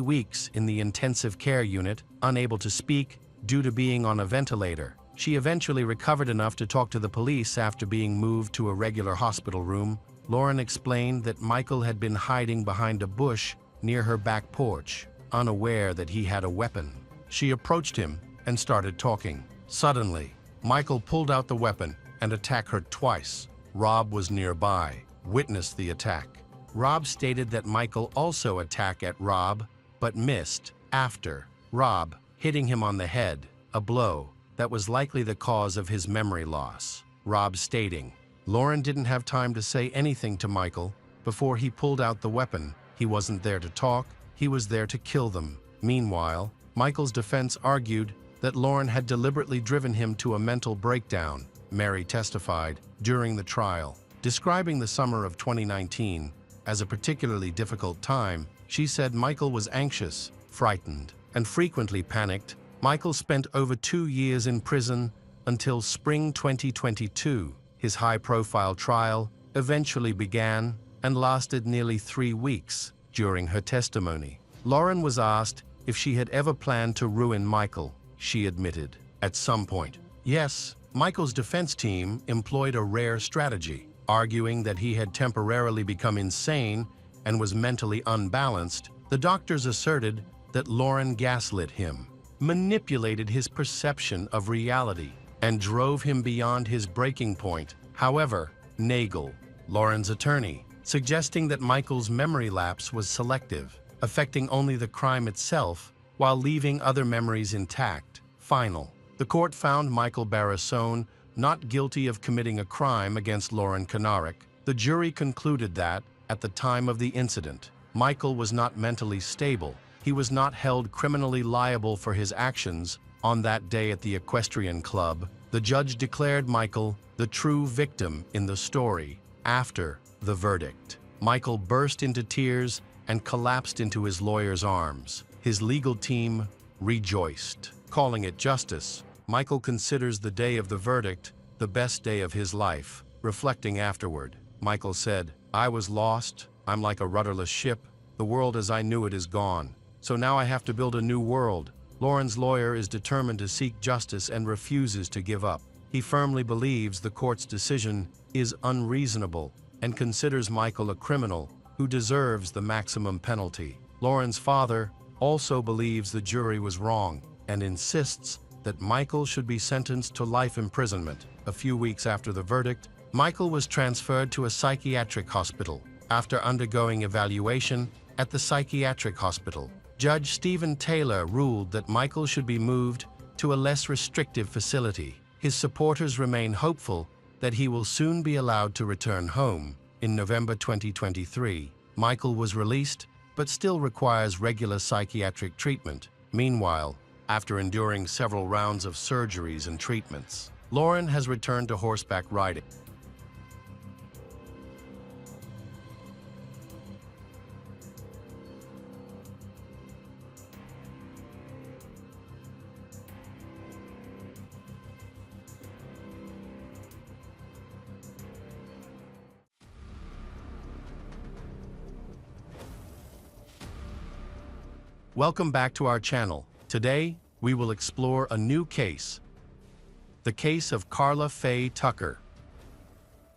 weeks in the intensive care unit, unable to speak due to being on a ventilator. She eventually recovered enough to talk to the police after being moved to a regular hospital room. Lauren explained that Michael had been hiding behind a bush near her back porch, unaware that he had a weapon. She approached him and started talking. Suddenly, Michael pulled out the weapon and attacked her twice. Rob was nearby, witnessed the attack. Rob stated that Michael also attacked at Rob, but missed after Rob hitting him on the head, a blow that was likely the cause of his memory loss. Rob stating, Lauren didn't have time to say anything to Michael before he pulled out the weapon. He wasn't there to talk, he was there to kill them. Meanwhile, Michael's defense argued that Lauren had deliberately driven him to a mental breakdown. Mary testified during the trial. Describing the summer of 2019 as a particularly difficult time, she said Michael was anxious, frightened, and frequently panicked. Michael spent over 2 years in prison until spring 2022. His high-profile trial eventually began and lasted nearly 3 weeks. During her testimony, Lauren was asked if she had ever planned to ruin Michael. She admitted, at some point, yes. Michael's defense team employed a rare strategy, arguing that he had temporarily become insane and was mentally unbalanced. The doctors asserted that Lauren gaslit him, manipulated his perception of reality, and drove him beyond his breaking point. However, Nagel, Lauren's attorney, suggesting that Michael's memory lapse was selective, affecting only the crime itself while leaving other memories intact. Final. The court found Michael Barrassone not guilty of committing a crime against Lauren Kanarek. The jury concluded that, at the time of the incident, Michael was not mentally stable. He was not held criminally liable for his actions on that day at the equestrian club. The judge declared Michael the true victim in the story. After the verdict, Michael burst into tears and collapsed into his lawyer's arms. His legal team rejoiced, calling it justice. Michael considers the day of the verdict the best day of his life. Reflecting afterward, Michael said, I was lost. I'm like a rudderless ship. The world as I knew it is gone. So now I have to build a new world. Lauren's lawyer is determined to seek justice and refuses to give up. He firmly believes the court's decision is unreasonable and considers Michael a criminal who deserves the maximum penalty. Lauren's father also believes the jury was wrong and insists that Michael should be sentenced to life imprisonment. A few weeks after the verdict, Michael was transferred to a psychiatric hospital. After undergoing evaluation at the psychiatric hospital, Judge Stephen Taylor ruled that Michael should be moved to a less restrictive facility. His supporters remain hopeful that he will soon be allowed to return home. In November 2023, Michael was released, but still requires regular psychiatric treatment. Meanwhile, after enduring several rounds of surgeries and treatments, Lauren has returned to horseback riding. Welcome back to our channel. Today, we will explore a new case, the case of Carla Faye Tucker.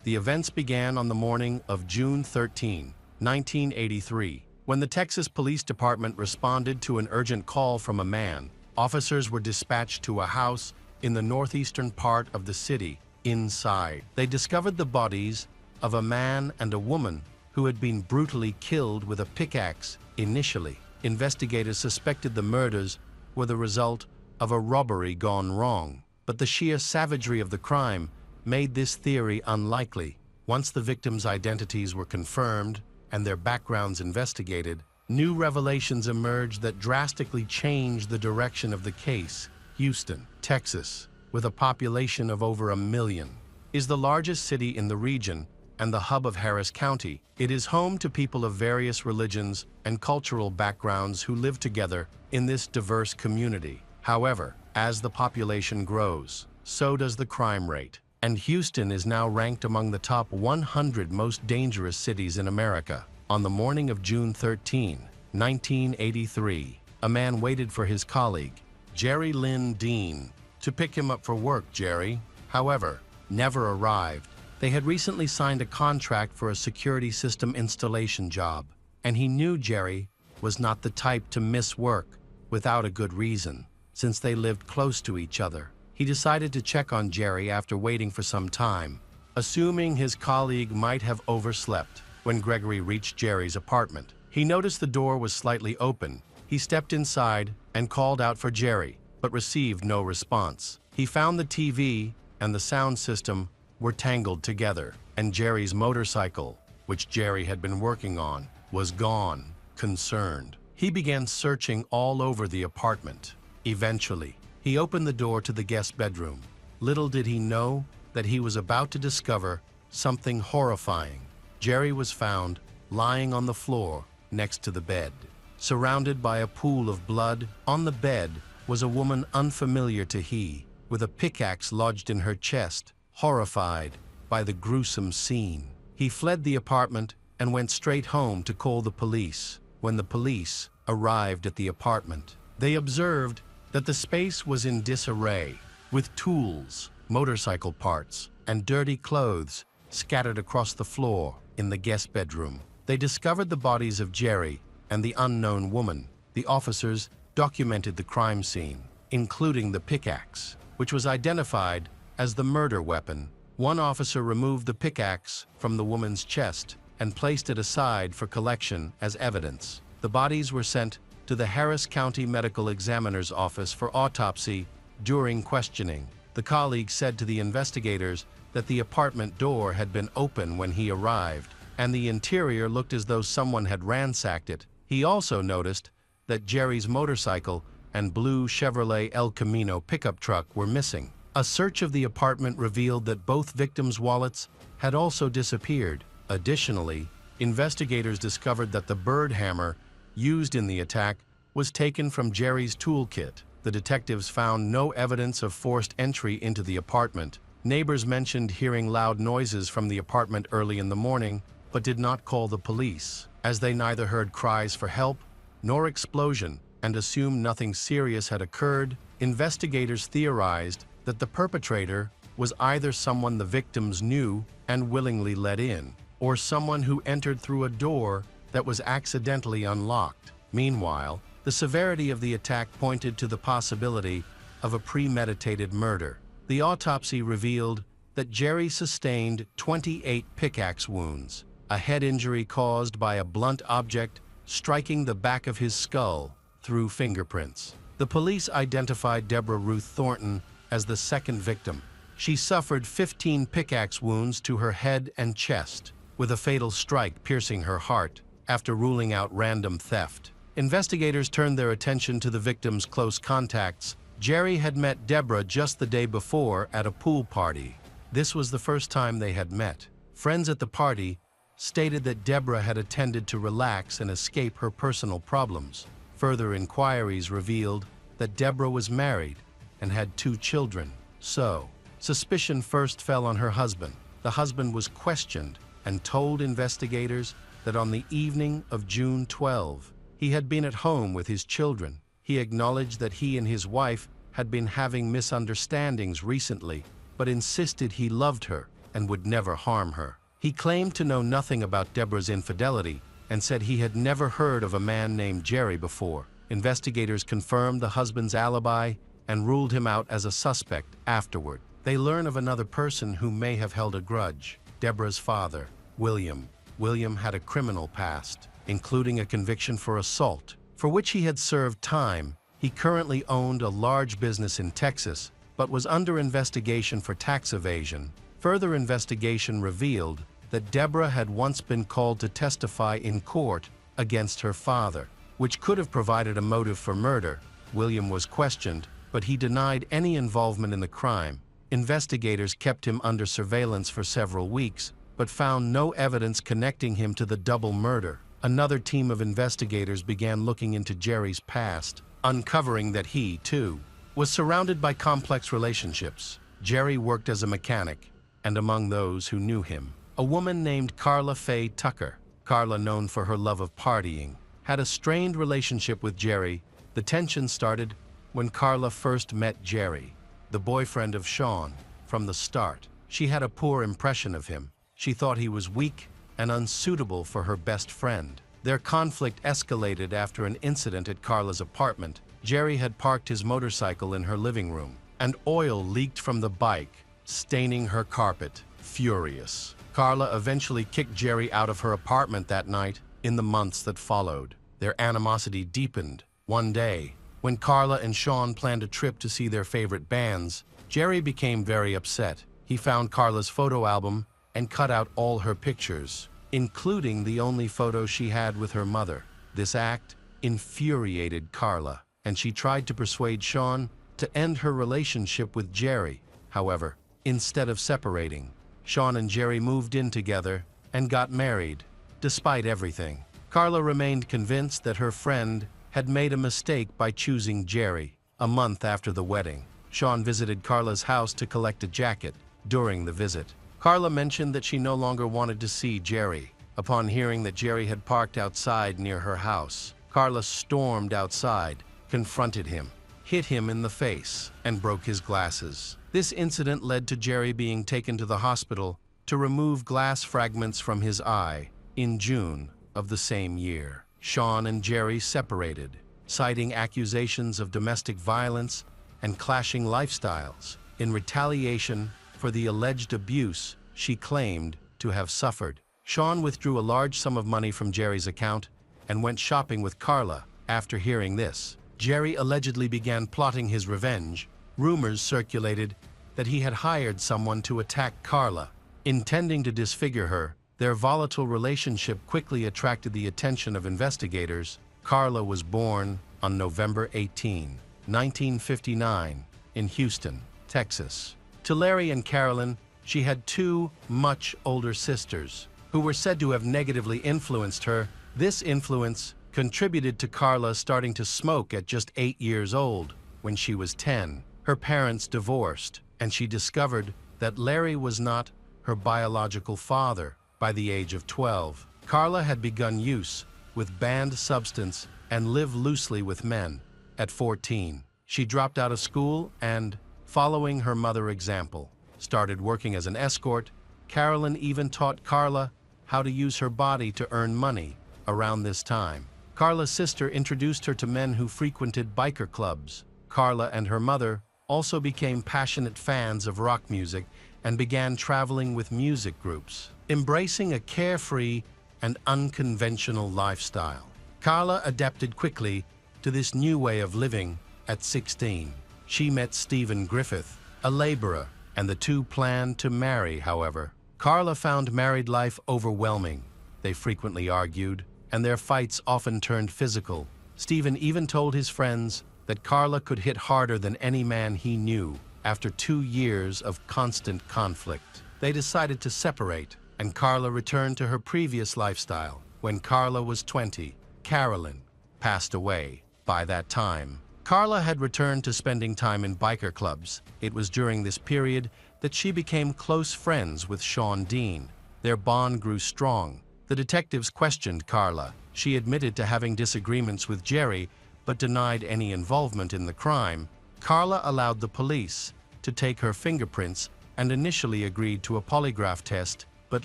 The events began on the morning of June 13, 1983, when the Texas Police Department responded to an urgent call from a man. Officers were dispatched to a house in the northeastern part of the city inside. They discovered the bodies of a man and a woman who had been brutally killed with a pickaxe initially. Investigators suspected the murders were the result of a robbery gone wrong, but the sheer savagery of the crime made this theory unlikely. Once the victims' identities were confirmed and their backgrounds investigated, new revelations emerged that drastically changed the direction of the case. Houston, Texas, with a population of over 1 million, is the largest city in the region and the hub of Harris County. It is home to people of various religions and cultural backgrounds who live together in this diverse community. However, as the population grows, so does the crime rate, and Houston is now ranked among the top 100 most dangerous cities in America. On the morning of June 13, 1983, a man waited for his colleague, Jerry Lynn Dean, to pick him up for work. Jerry, however, never arrived. They had recently signed a contract for a security system installation job, and he knew Jerry was not the type to miss work without a good reason, since they lived close to each other. He decided to check on Jerry after waiting for some time, assuming his colleague might have overslept. When Gregory reached Jerry's apartment, he noticed the door was slightly open. He stepped inside and called out for Jerry, but received no response. He found the TV and the sound system were tangled together, and Jerry's motorcycle, which Jerry had been working on, was gone. Concerned, he began searching all over the apartment. Eventually, he opened the door to the guest bedroom. Little did he know that he was about to discover something horrifying. Jerry was found lying on the floor next to the bed, surrounded by a pool of blood. On the bed was a woman unfamiliar to he, with a pickaxe lodged in her chest. Horrified by the gruesome scene, he fled the apartment and went straight home to call the police. When the police arrived at the apartment, they observed that the space was in disarray, with tools, motorcycle parts, and dirty clothes scattered across the floor. In the guest bedroom, they discovered the bodies of Jerry and the unknown woman. The officers documented the crime scene, including the pickaxe, which was identified as the murder weapon. One officer removed the pickaxe from the woman's chest and placed it aside for collection as evidence. The bodies were sent to the Harris County Medical Examiner's office for autopsy. During questioning, the colleague said to the investigators that the apartment door had been open when he arrived, and the interior looked as though someone had ransacked it. He also noticed that Jerry's motorcycle and blue Chevrolet El Camino pickup truck were missing. A search of the apartment revealed that both victims' wallets had also disappeared. Additionally, investigators discovered that the bird hammer used in the attack was taken from Jerry's toolkit. The detectives found no evidence of forced entry into the apartment. Neighbors mentioned hearing loud noises from the apartment early in the morning, but did not call the police, as they neither heard cries for help nor explosion and assumed nothing serious had occurred. Investigators theorized that the perpetrator was either someone the victims knew and willingly let in, or someone who entered through a door that was accidentally unlocked. Meanwhile, the severity of the attack pointed to the possibility of a premeditated murder. The autopsy revealed that Jerry sustained 28 pickaxe wounds, a head injury caused by a blunt object striking the back of his skull through fingerprints. The police identified Deborah Ruth Thornton as the second victim. She suffered 15 pickaxe wounds to her head and chest, with a fatal strike piercing her heart. After ruling out random theft, investigators turned their attention to the victim's close contacts. Jerry had met Deborah just the day before at a pool party. This was the first time they had met. Friends at the party stated that Deborah had attended to relax and escape her personal problems. Further inquiries revealed that Deborah was married and had 2 children. So, suspicion first fell on her husband. The husband was questioned and told investigators that on the evening of June 12, he had been at home with his children. He acknowledged that he and his wife had been having misunderstandings recently, but insisted he loved her and would never harm her. He claimed to know nothing about Deborah's infidelity and said he had never heard of a man named Jerry before. Investigators confirmed the husband's alibi and ruled him out as a suspect afterward. They learn of another person who may have held a grudge, Deborah's father, William. William had a criminal past, including a conviction for assault, for which he had served time. He currently owned a large business in Texas, but was under investigation for tax evasion. Further investigation revealed that Deborah had once been called to testify in court against her father, which could have provided a motive for murder. William was questioned, but he denied any involvement in the crime. Investigators kept him under surveillance for several weeks, but found no evidence connecting him to the double murder. Another team of investigators began looking into Jerry's past, uncovering that he, too, was surrounded by complex relationships. Jerry worked as a mechanic, and among those who knew him, a woman named Carla Faye Tucker. Carla, known for her love of partying, had a strained relationship with Jerry. The tension started when Carla first met Jerry, the boyfriend of Sean. From the start, she had a poor impression of him. She thought he was weak and unsuitable for her best friend. Their conflict escalated after an incident at Carla's apartment. Jerry had parked his motorcycle in her living room, and oil leaked from the bike, staining her carpet. Furious, Carla eventually kicked Jerry out of her apartment that night. In the months that followed, their animosity deepened. One day, when Carla and Sean planned a trip to see their favorite bands, Jerry became very upset. He found Carla's photo album and cut out all her pictures, including the only photo she had with her mother. This act infuriated Carla, and she tried to persuade Sean to end her relationship with Jerry. However, instead of separating, Sean and Jerry moved in together and got married. Despite everything, Carla remained convinced that her friend had made a mistake by choosing Jerry. A month after the wedding, Sean visited Carla's house to collect a jacket. During the visit, Carla mentioned that she no longer wanted to see Jerry. Upon hearing that Jerry had parked outside near her house, Carla stormed outside, confronted him, hit him in the face, and broke his glasses. This incident led to Jerry being taken to the hospital to remove glass fragments from his eye. In June of the same year, Sean and Jerry separated, citing accusations of domestic violence and clashing lifestyles. In retaliation for the alleged abuse she claimed to have suffered, Sean withdrew a large sum of money from Jerry's account and went shopping with Carla. After hearing this, Jerry allegedly began plotting his revenge. Rumors circulated that he had hired someone to attack Carla, intending to disfigure her. Their volatile relationship quickly attracted the attention of investigators. Carla was born on November 18, 1959, in Houston, Texas. To Larry and Carolyn, she had two much older sisters who were said to have negatively influenced her. This influence contributed to Carla starting to smoke at just 8 years old. When she was 10, her parents divorced, and she discovered that Larry was not her biological father. By the age of 12, Carla had begun use with banned substance and lived loosely with men. At 14, she dropped out of school and, following her mother's example, started working as an escort. Carolyn even taught Carla how to use her body to earn money. Around this time, Carla's sister introduced her to men who frequented biker clubs. Carla and her mother also became passionate fans of rock music and began traveling with music groups, embracing a carefree and unconventional lifestyle. Carla adapted quickly to this new way of living. At 16, she met Stephen Griffith, a laborer, and the two planned to marry. However, Carla found married life overwhelming. They frequently argued, and their fights often turned physical. Stephen even told his friends that Carla could hit harder than any man he knew. After 2 years of constant conflict, they decided to separate, and Carla returned to her previous lifestyle. When Carla was 20, Carolyn passed away. By that time, Carla had returned to spending time in biker clubs. It was during this period that she became close friends with Sean Dean. Their bond grew strong. The detectives questioned Carla. She admitted to having disagreements with Jerry, but denied any involvement in the crime. Carla allowed the police to take her fingerprints and initially agreed to a polygraph test, but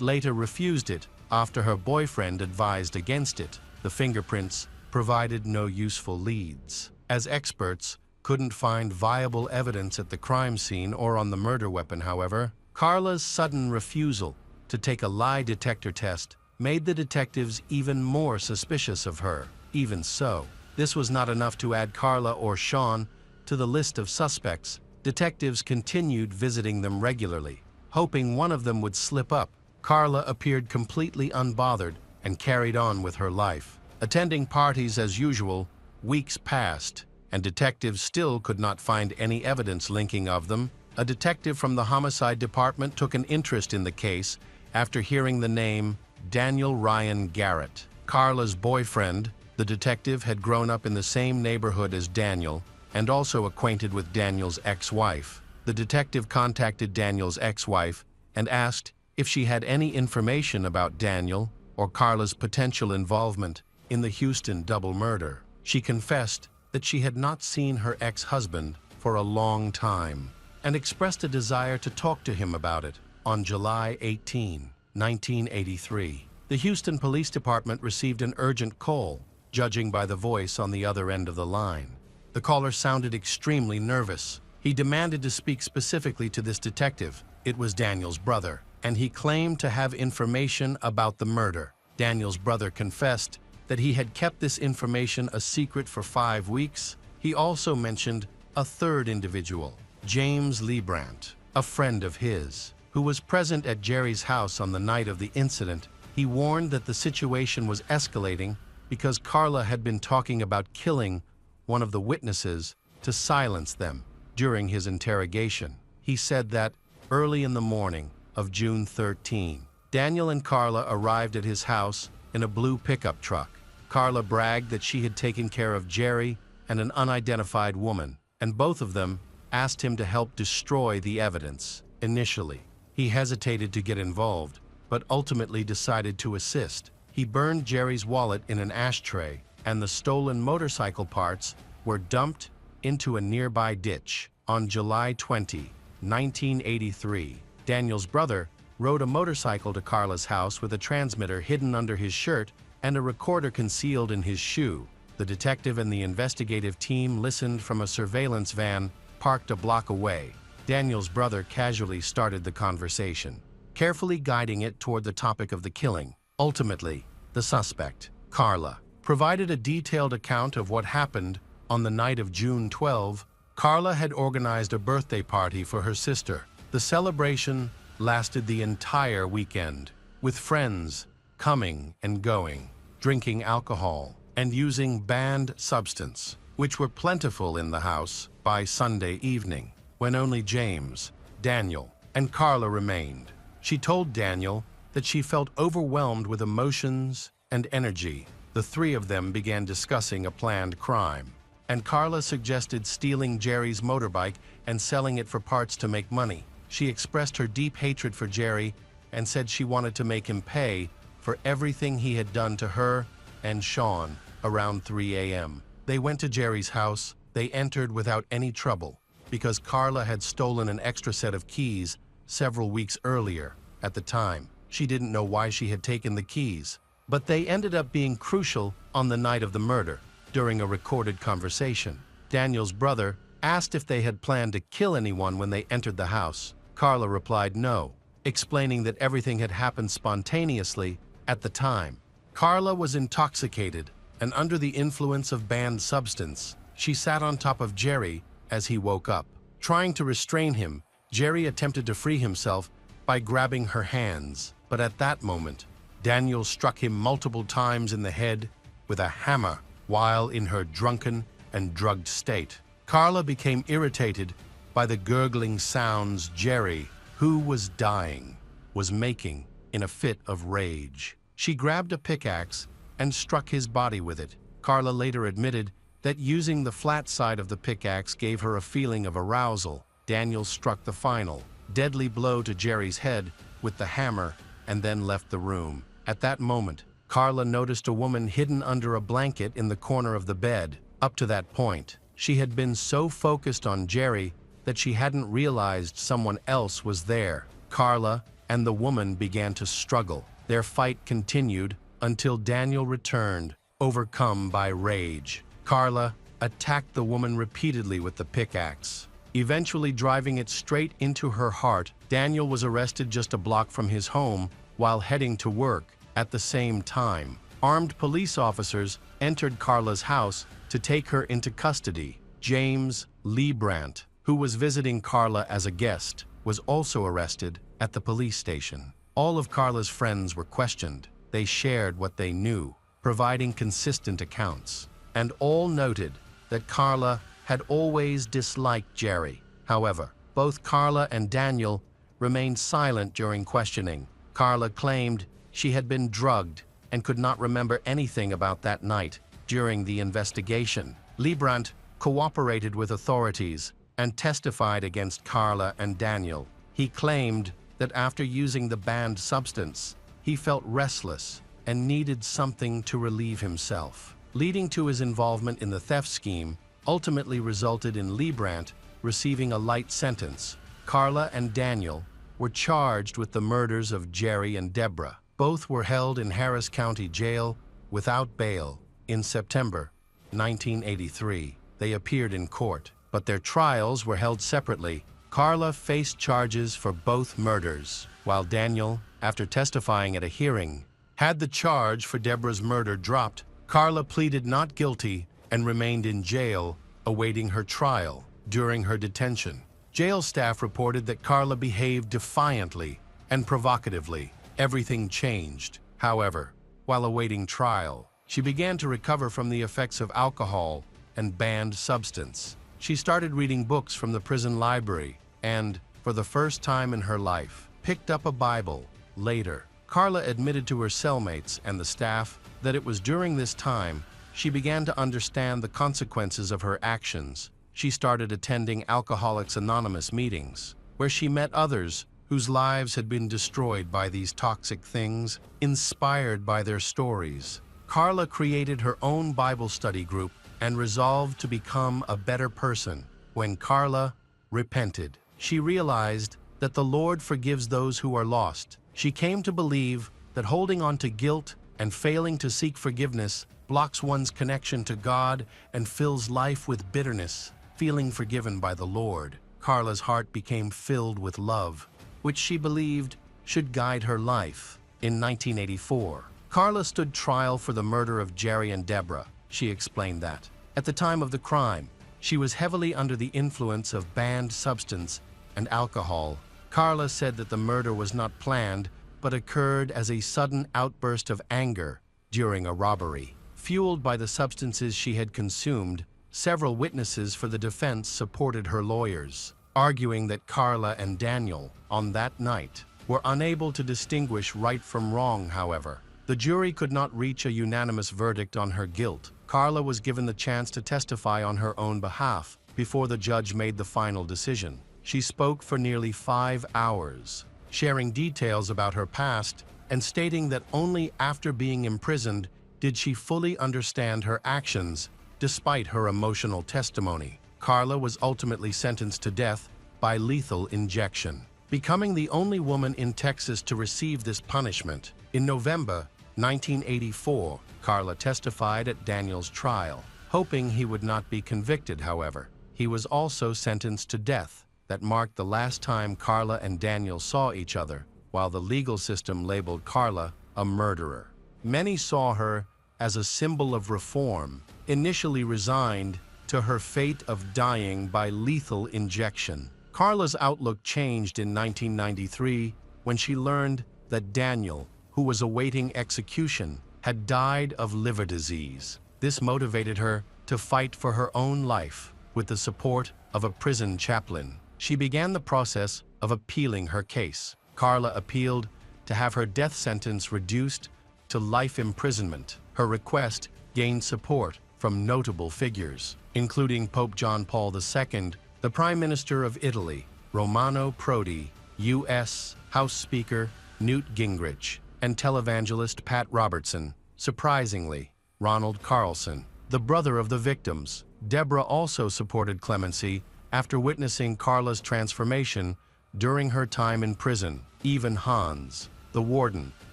later refused it after her boyfriend advised against it. The fingerprints provided no useful leads. As experts, couldn't find viable evidence at the crime scene or on the murder weapon, however. Carla's sudden refusal to take a lie detector test made the detectives even more suspicious of her. Even so, this was not enough to add Carla or Sean to the list of suspects. Detectives continued visiting them regularly, hoping one of them would slip up. Carla appeared completely unbothered and carried on with her life. Attending parties as usual, weeks passed, and detectives still could not find any evidence linking of them. A detective from the homicide department took an interest in the case after hearing the name Daniel Ryan Garrett. Carla's boyfriend, the detective, had grown up in the same neighborhood as Daniel and also acquainted with Daniel's ex-wife. The detective contacted Daniel's ex-wife and asked if she had any information about Daniel or Carla's potential involvement in the Houston double murder. She confessed that she had not seen her ex-husband for a long time and expressed a desire to talk to him about it. On July 18, 1983, the Houston Police Department received an urgent call, judging by the voice on the other end of the line. The caller sounded extremely nervous. He demanded to speak specifically to this detective. It was Daniel's brother, and he claimed to have information about the murder. Daniel's brother confessed that he had kept this information a secret for 5 weeks. He also mentioned a third individual, James Leibrandt, a friend of his, who was present at Jerry's house on the night of the incident. He warned that the situation was escalating because Carla had been talking about killing one of the witnesses to silence them during his interrogation. He said that early in the morning of June 13, Daniel and Carla arrived at his house in a blue pickup truck. Carla bragged that she had taken care of Jerry and an unidentified woman, and both of them asked him to help destroy the evidence. Initially, he hesitated to get involved, but ultimately decided to assist. He burned Jerry's wallet in an ashtray, and the stolen motorcycle parts were dumped into a nearby ditch. On July 20, 1983, Daniel's brother rode a motorcycle to Carla's house with a transmitter hidden under his shirt and a recorder concealed in his shoe. The detective and the investigative team listened from a surveillance van parked a block away. Daniel's brother casually started the conversation, carefully guiding it toward the topic of the killing. Ultimately, the suspect, Carla, provided a detailed account of what happened on the night of June 12. Carla had organized a birthday party for her sister. The celebration lasted the entire weekend, with friends coming and going, drinking alcohol, and using banned substance, which were plentiful in the house. By Sunday evening, when only James, Daniel, and Carla remained, she told Daniel that she felt overwhelmed with emotions and energy. The three of them began discussing a planned crime, and Carla suggested stealing Jerry's motorbike and selling it for parts to make money. She expressed her deep hatred for Jerry and said she wanted to make him pay for everything he had done to her and Sean. Around 3 a.m., they went to Jerry's house. They entered without any trouble because Carla had stolen an extra set of keys several weeks earlier. At the time, she didn't know why she had taken the keys, but they ended up being crucial on the night of the murder. During a recorded conversation, Daniel's brother asked if they had planned to kill anyone when they entered the house. Carla replied no, explaining that everything had happened spontaneously at the time. Carla was intoxicated and under the influence of banned substance. She sat on top of Jerry as he woke up. Trying to restrain him, Jerry attempted to free himself by grabbing her hands, but at that moment, Daniel struck him multiple times in the head with a hammer while in her drunken and drugged state. Carla became irritated by the gurgling sounds Jerry, who was dying, was making in a fit of rage. She grabbed a pickaxe and struck his body with it. Carla later admitted that using the flat side of the pickaxe gave her a feeling of arousal. Daniel struck the final, deadly blow to Jerry's head with the hammer and then left the room. At that moment, Carla noticed a woman hidden under a blanket in the corner of the bed. Up to that point, she had been so focused on Jerry that she hadn't realized someone else was there. Carla and the woman began to struggle. Their fight continued until Daniel returned, overcome by rage. Carla attacked the woman repeatedly with the pickaxe, eventually driving it straight into her heart. Daniel was arrested just a block from his home while heading to work. At the same time, armed police officers entered Carla's house to take her into custody. James Leibrandt, who was visiting Carla as a guest, was also arrested at the police station. All of Carla's friends were questioned. They shared what they knew, providing consistent accounts, and all noted that Carla had always disliked Jerry. However, both Carla and Daniel remained silent during questioning. Carla claimed she had been drugged and could not remember anything about that night during the investigation. Leibrandt cooperated with authorities and testified against Carla and Daniel. He claimed that after using the banned substance, he felt restless and needed something to relieve himself, leading to his involvement in the theft scheme ultimately resulted in Leibrandt receiving a light sentence. Carla and Daniel were charged with the murders of Jerry and Deborah. Both were held in Harris County Jail without bail. In September 1983, they appeared in court, but their trials were held separately. Carla faced charges for both murders, while Daniel, after testifying at a hearing, had the charge for Deborah's murder dropped. Carla pleaded not guilty and remained in jail awaiting her trial. During her detention, jail staff reported that Carla behaved defiantly and provocatively. Everything changed, however, while awaiting trial. She began to recover from the effects of alcohol and banned substance. She started reading books from the prison library and, for the first time in her life, picked up a Bible. Later, Carla admitted to her cellmates and the staff that it was during this time she began to understand the consequences of her actions. She started attending Alcoholics Anonymous meetings, where she met others whose lives had been destroyed by these toxic things. Inspired by their stories, Carla created her own Bible study group and resolved to become a better person. When Carla repented, she realized that the Lord forgives those who are lost. She came to believe that holding on to guilt and failing to seek forgiveness blocks one's connection to God and fills life with bitterness. Feeling forgiven by the Lord, Carla's heart became filled with love, which she believed should guide her life. In 1984, Carla stood trial for the murder of Jerry and Deborah. She explained that, at the time of the crime, she was heavily under the influence of banned substance and alcohol. Carla said that the murder was not planned, but occurred as a sudden outburst of anger during a robbery. Fueled by the substances she had consumed, several witnesses for the defense supported her lawyers, arguing that Carla and Daniel, on that night, were unable to distinguish right from wrong. However, the jury could not reach a unanimous verdict on her guilt. Carla was given the chance to testify on her own behalf before the judge made the final decision. She spoke for nearly 5 hours, sharing details about her past and stating that only after being imprisoned did she fully understand her actions. Despite her emotional testimony, Carla was ultimately sentenced to death by lethal injection, becoming the only woman in Texas to receive this punishment. In November 1984, Carla testified at Daniel's trial, hoping he would not be convicted. However, he was also sentenced to death. That marked the last time Carla and Daniel saw each other, while the legal system labeled Carla a murderer. Many saw her as a symbol of reform, initially resigned to her fate of dying by lethal injection. Carla's outlook changed in 1993 when she learned that Daniel, who was awaiting execution, had died of liver disease. This motivated her to fight for her own life with the support of a prison chaplain. She began the process of appealing her case. Carla appealed to have her death sentence reduced to life imprisonment. Her request gained support from notable figures, including Pope John Paul II, the Prime Minister of Italy, Romano Prodi, U.S. House Speaker Newt Gingrich, and televangelist Pat Robertson. Surprisingly, Ronald Carlson, the brother of the victims, Deborah, also supported clemency after witnessing Carla's transformation during her time in prison. Even Hans, the warden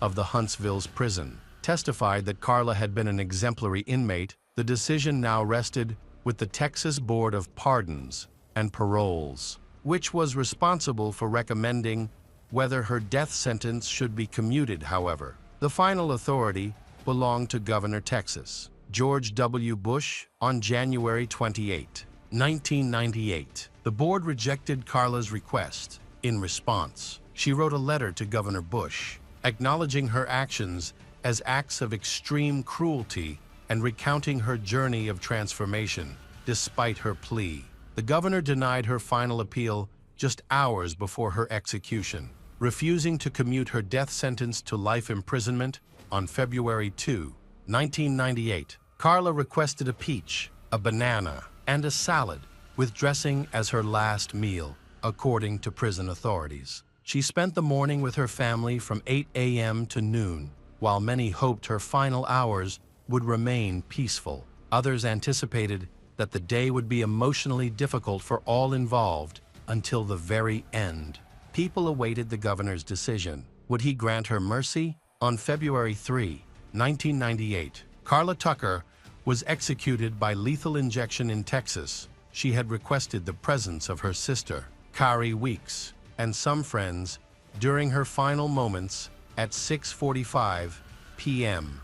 of the Huntsville's prison, testified that Carla had been an exemplary inmate. The decision now rested with the Texas Board of Pardons and Paroles, which was responsible for recommending whether her death sentence should be commuted. However, the final authority belonged to Governor Texas, George W. Bush. On January 28, 1998, the board rejected Carla's request. In response, she wrote a letter to Governor Bush, acknowledging her actions as acts of extreme cruelty and recounting her journey of transformation. Despite her plea, the governor denied her final appeal just hours before her execution, refusing to commute her death sentence to life imprisonment. On February 2, 1998, Carla requested a peach, a banana, and a salad, with dressing as her last meal, according to prison authorities. She spent the morning with her family from 8 a.m. to noon. While many hoped her final hours would remain peaceful, others anticipated that the day would be emotionally difficult for all involved until the very end. People awaited the governor's decision. Would he grant her mercy? On February 3, 1998, Carla Tucker was executed by lethal injection in Texas. She had requested the presence of her sister, Kari Weeks, and some friends during her final moments at 6:45 p.m.,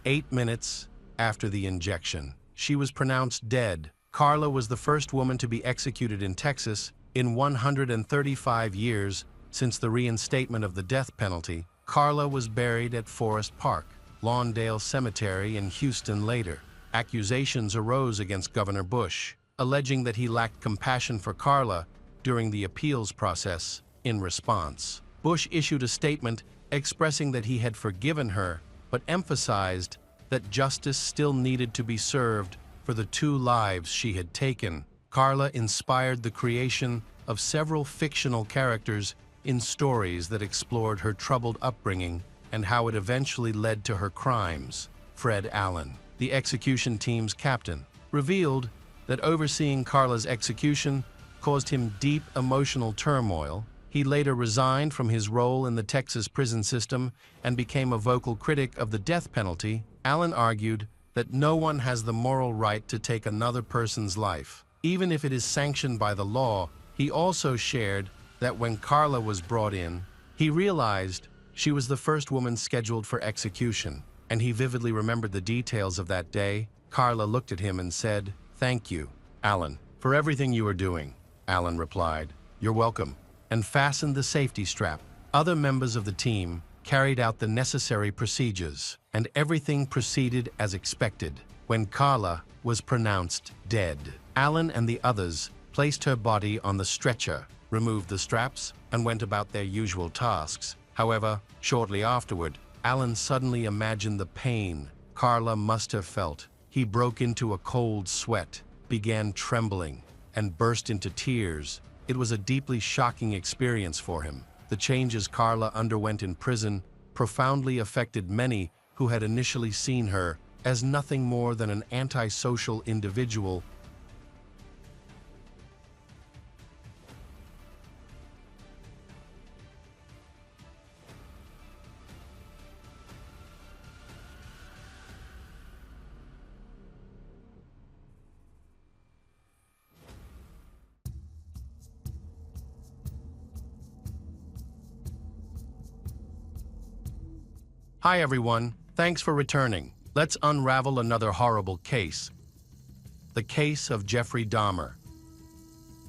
8 minutes after the injection. She was pronounced dead. Carla was the first woman to be executed in Texas in 135 years since the reinstatement of the death penalty. Carla was buried at Forest Park, Lawndale Cemetery in Houston later. Accusations arose against Governor Bush, alleging that he lacked compassion for Carla during the appeals process. In response, Bush issued a statement expressing that he had forgiven her, but emphasized that justice still needed to be served for the 2 lives she had taken. Carla inspired the creation of several fictional characters in stories that explored her troubled upbringing and how it eventually led to her crimes. Fred Allen, the execution team's captain, revealed that overseeing Carla's execution caused him deep emotional turmoil. He later resigned from his role in the Texas prison system and became a vocal critic of the death penalty. Allen argued that no one has the moral right to take another person's life, even if it is sanctioned by the law. He also shared that when Carla was brought in, he realized she was the first woman scheduled for execution, and he vividly remembered the details of that day. Carla looked at him and said, "Thank you, Allen, for everything you are doing." Allen replied, "You're welcome," and fastened the safety strap. Other members of the team carried out the necessary procedures, and everything proceeded as expected. When Carla was pronounced dead, Allen and the others placed her body on the stretcher, removed the straps, and went about their usual tasks. However, shortly afterward, Allen suddenly imagined the pain Carla must have felt. He broke into a cold sweat, began trembling, and burst into tears. It was a deeply shocking experience for him. The changes Carla underwent in prison profoundly affected many who had initially seen her as nothing more than an antisocial individual. Hi everyone, thanks for returning. Let's unravel another horrible case. The case of Jeffrey Dahmer.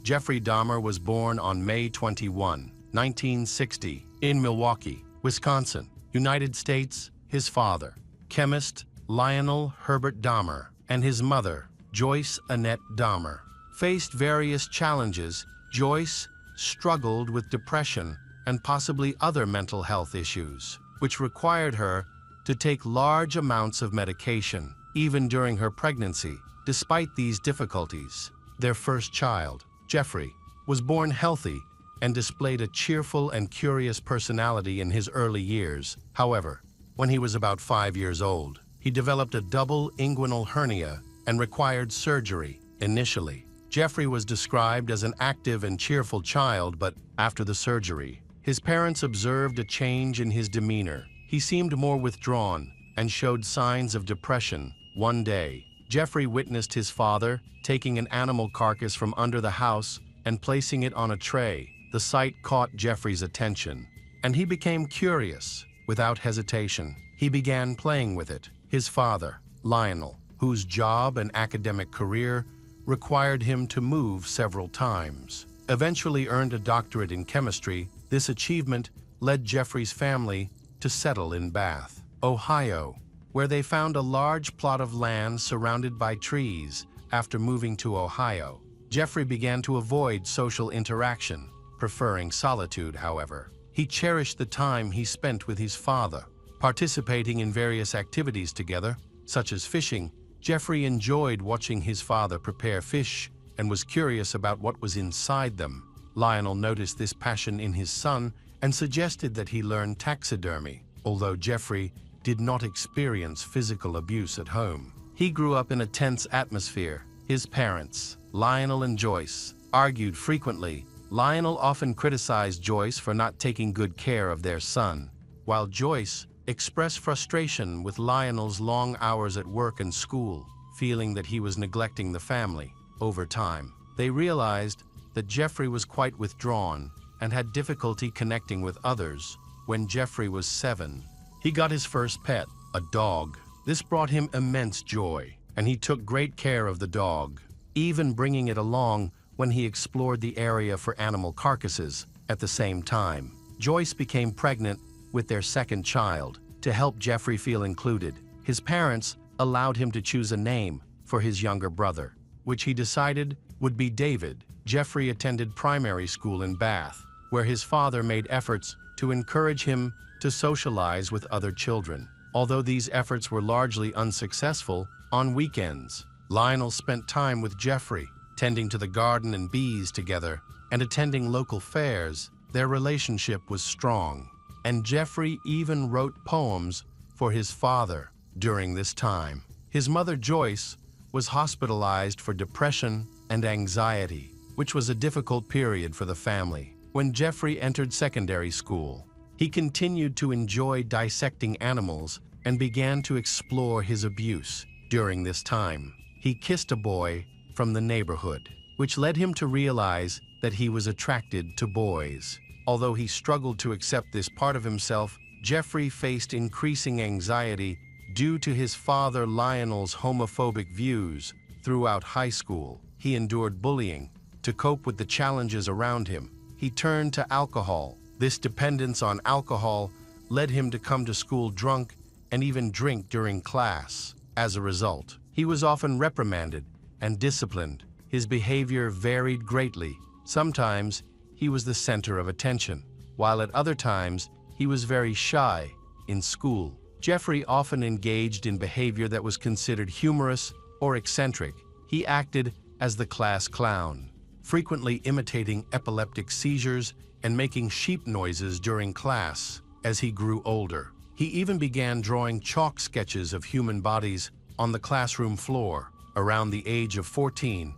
Jeffrey Dahmer was born on May 21, 1960, in Milwaukee, Wisconsin, United States. His father, chemist Lionel Herbert Dahmer, and his mother, Joyce Annette Dahmer, faced various challenges. Joyce struggled with depression and possibly other mental health issues, which required her to take large amounts of medication, even during her pregnancy. Despite these difficulties, their first child, Jeffrey, was born healthy and displayed a cheerful and curious personality in his early years. However, when he was about 5 years old, he developed a double inguinal hernia and required surgery. Initially, Jeffrey was described as an active and cheerful child, but after the surgery, his parents observed a change in his demeanor. He seemed more withdrawn and showed signs of depression. One day, Jeffrey witnessed his father taking an animal carcass from under the house and placing it on a tray. The sight caught Jeffrey's attention, and he became curious. Without hesitation, he began playing with it. His father, Lionel, whose job and academic career required him to move several times, eventually earned a doctorate in chemistry. This achievement led Jeffrey's family to settle in Bath, Ohio, where they found a large plot of land surrounded by trees. After moving to Ohio, Jeffrey began to avoid social interaction, preferring solitude, however. He cherished the time he spent with his father, participating in various activities together, such as fishing. Jeffrey enjoyed watching his father prepare fish and was curious about what was inside them. Lionel noticed this passion in his son and suggested that he learn taxidermy. Although Jeffrey did not experience physical abuse at home, he grew up in a tense atmosphere. His parents, Lionel and Joyce, argued frequently. Lionel often criticized Joyce for not taking good care of their son, while Joyce expressed frustration with Lionel's long hours at work and school, feeling that he was neglecting the family. Over time, they realized that Jeffrey was quite withdrawn and had difficulty connecting with others. When Jeffrey was 7, he got his first pet, a dog. This brought him immense joy, and he took great care of the dog, even bringing it along when he explored the area for animal carcasses. At the same time, Joyce became pregnant with their second child. To help Jeffrey feel included, his parents allowed him to choose a name for his younger brother, which he decided would be David. Jeffrey attended primary school in Bath, where his father made efforts to encourage him to socialize with other children. Although these efforts were largely unsuccessful, on weekends, Lionel spent time with Jeffrey, tending to the garden and bees together, and attending local fairs. Their relationship was strong, and Jeffrey even wrote poems for his father during this time. His mother, Joyce, was hospitalized for depression and anxiety, which was a difficult period for the family. When Jeffrey entered secondary school, he continued to enjoy dissecting animals and began to explore his abuse. During this time, he kissed a boy from the neighborhood, which led him to realize that he was attracted to boys. Although he struggled to accept this part of himself, Jeffrey faced increasing anxiety due to his father Lionel's homophobic views. Throughout high school, he endured bullying. To cope with the challenges around him, he turned to alcohol. This dependence on alcohol led him to come to school drunk and even drink during class. As a result, he was often reprimanded and disciplined. His behavior varied greatly. Sometimes he was the center of attention, while at other times he was very shy in school. Jeffrey often engaged in behavior that was considered humorous or eccentric. He acted as the class clown, frequently imitating epileptic seizures and making sheep noises during class. As he grew older, he even began drawing chalk sketches of human bodies on the classroom floor. Around the age of 14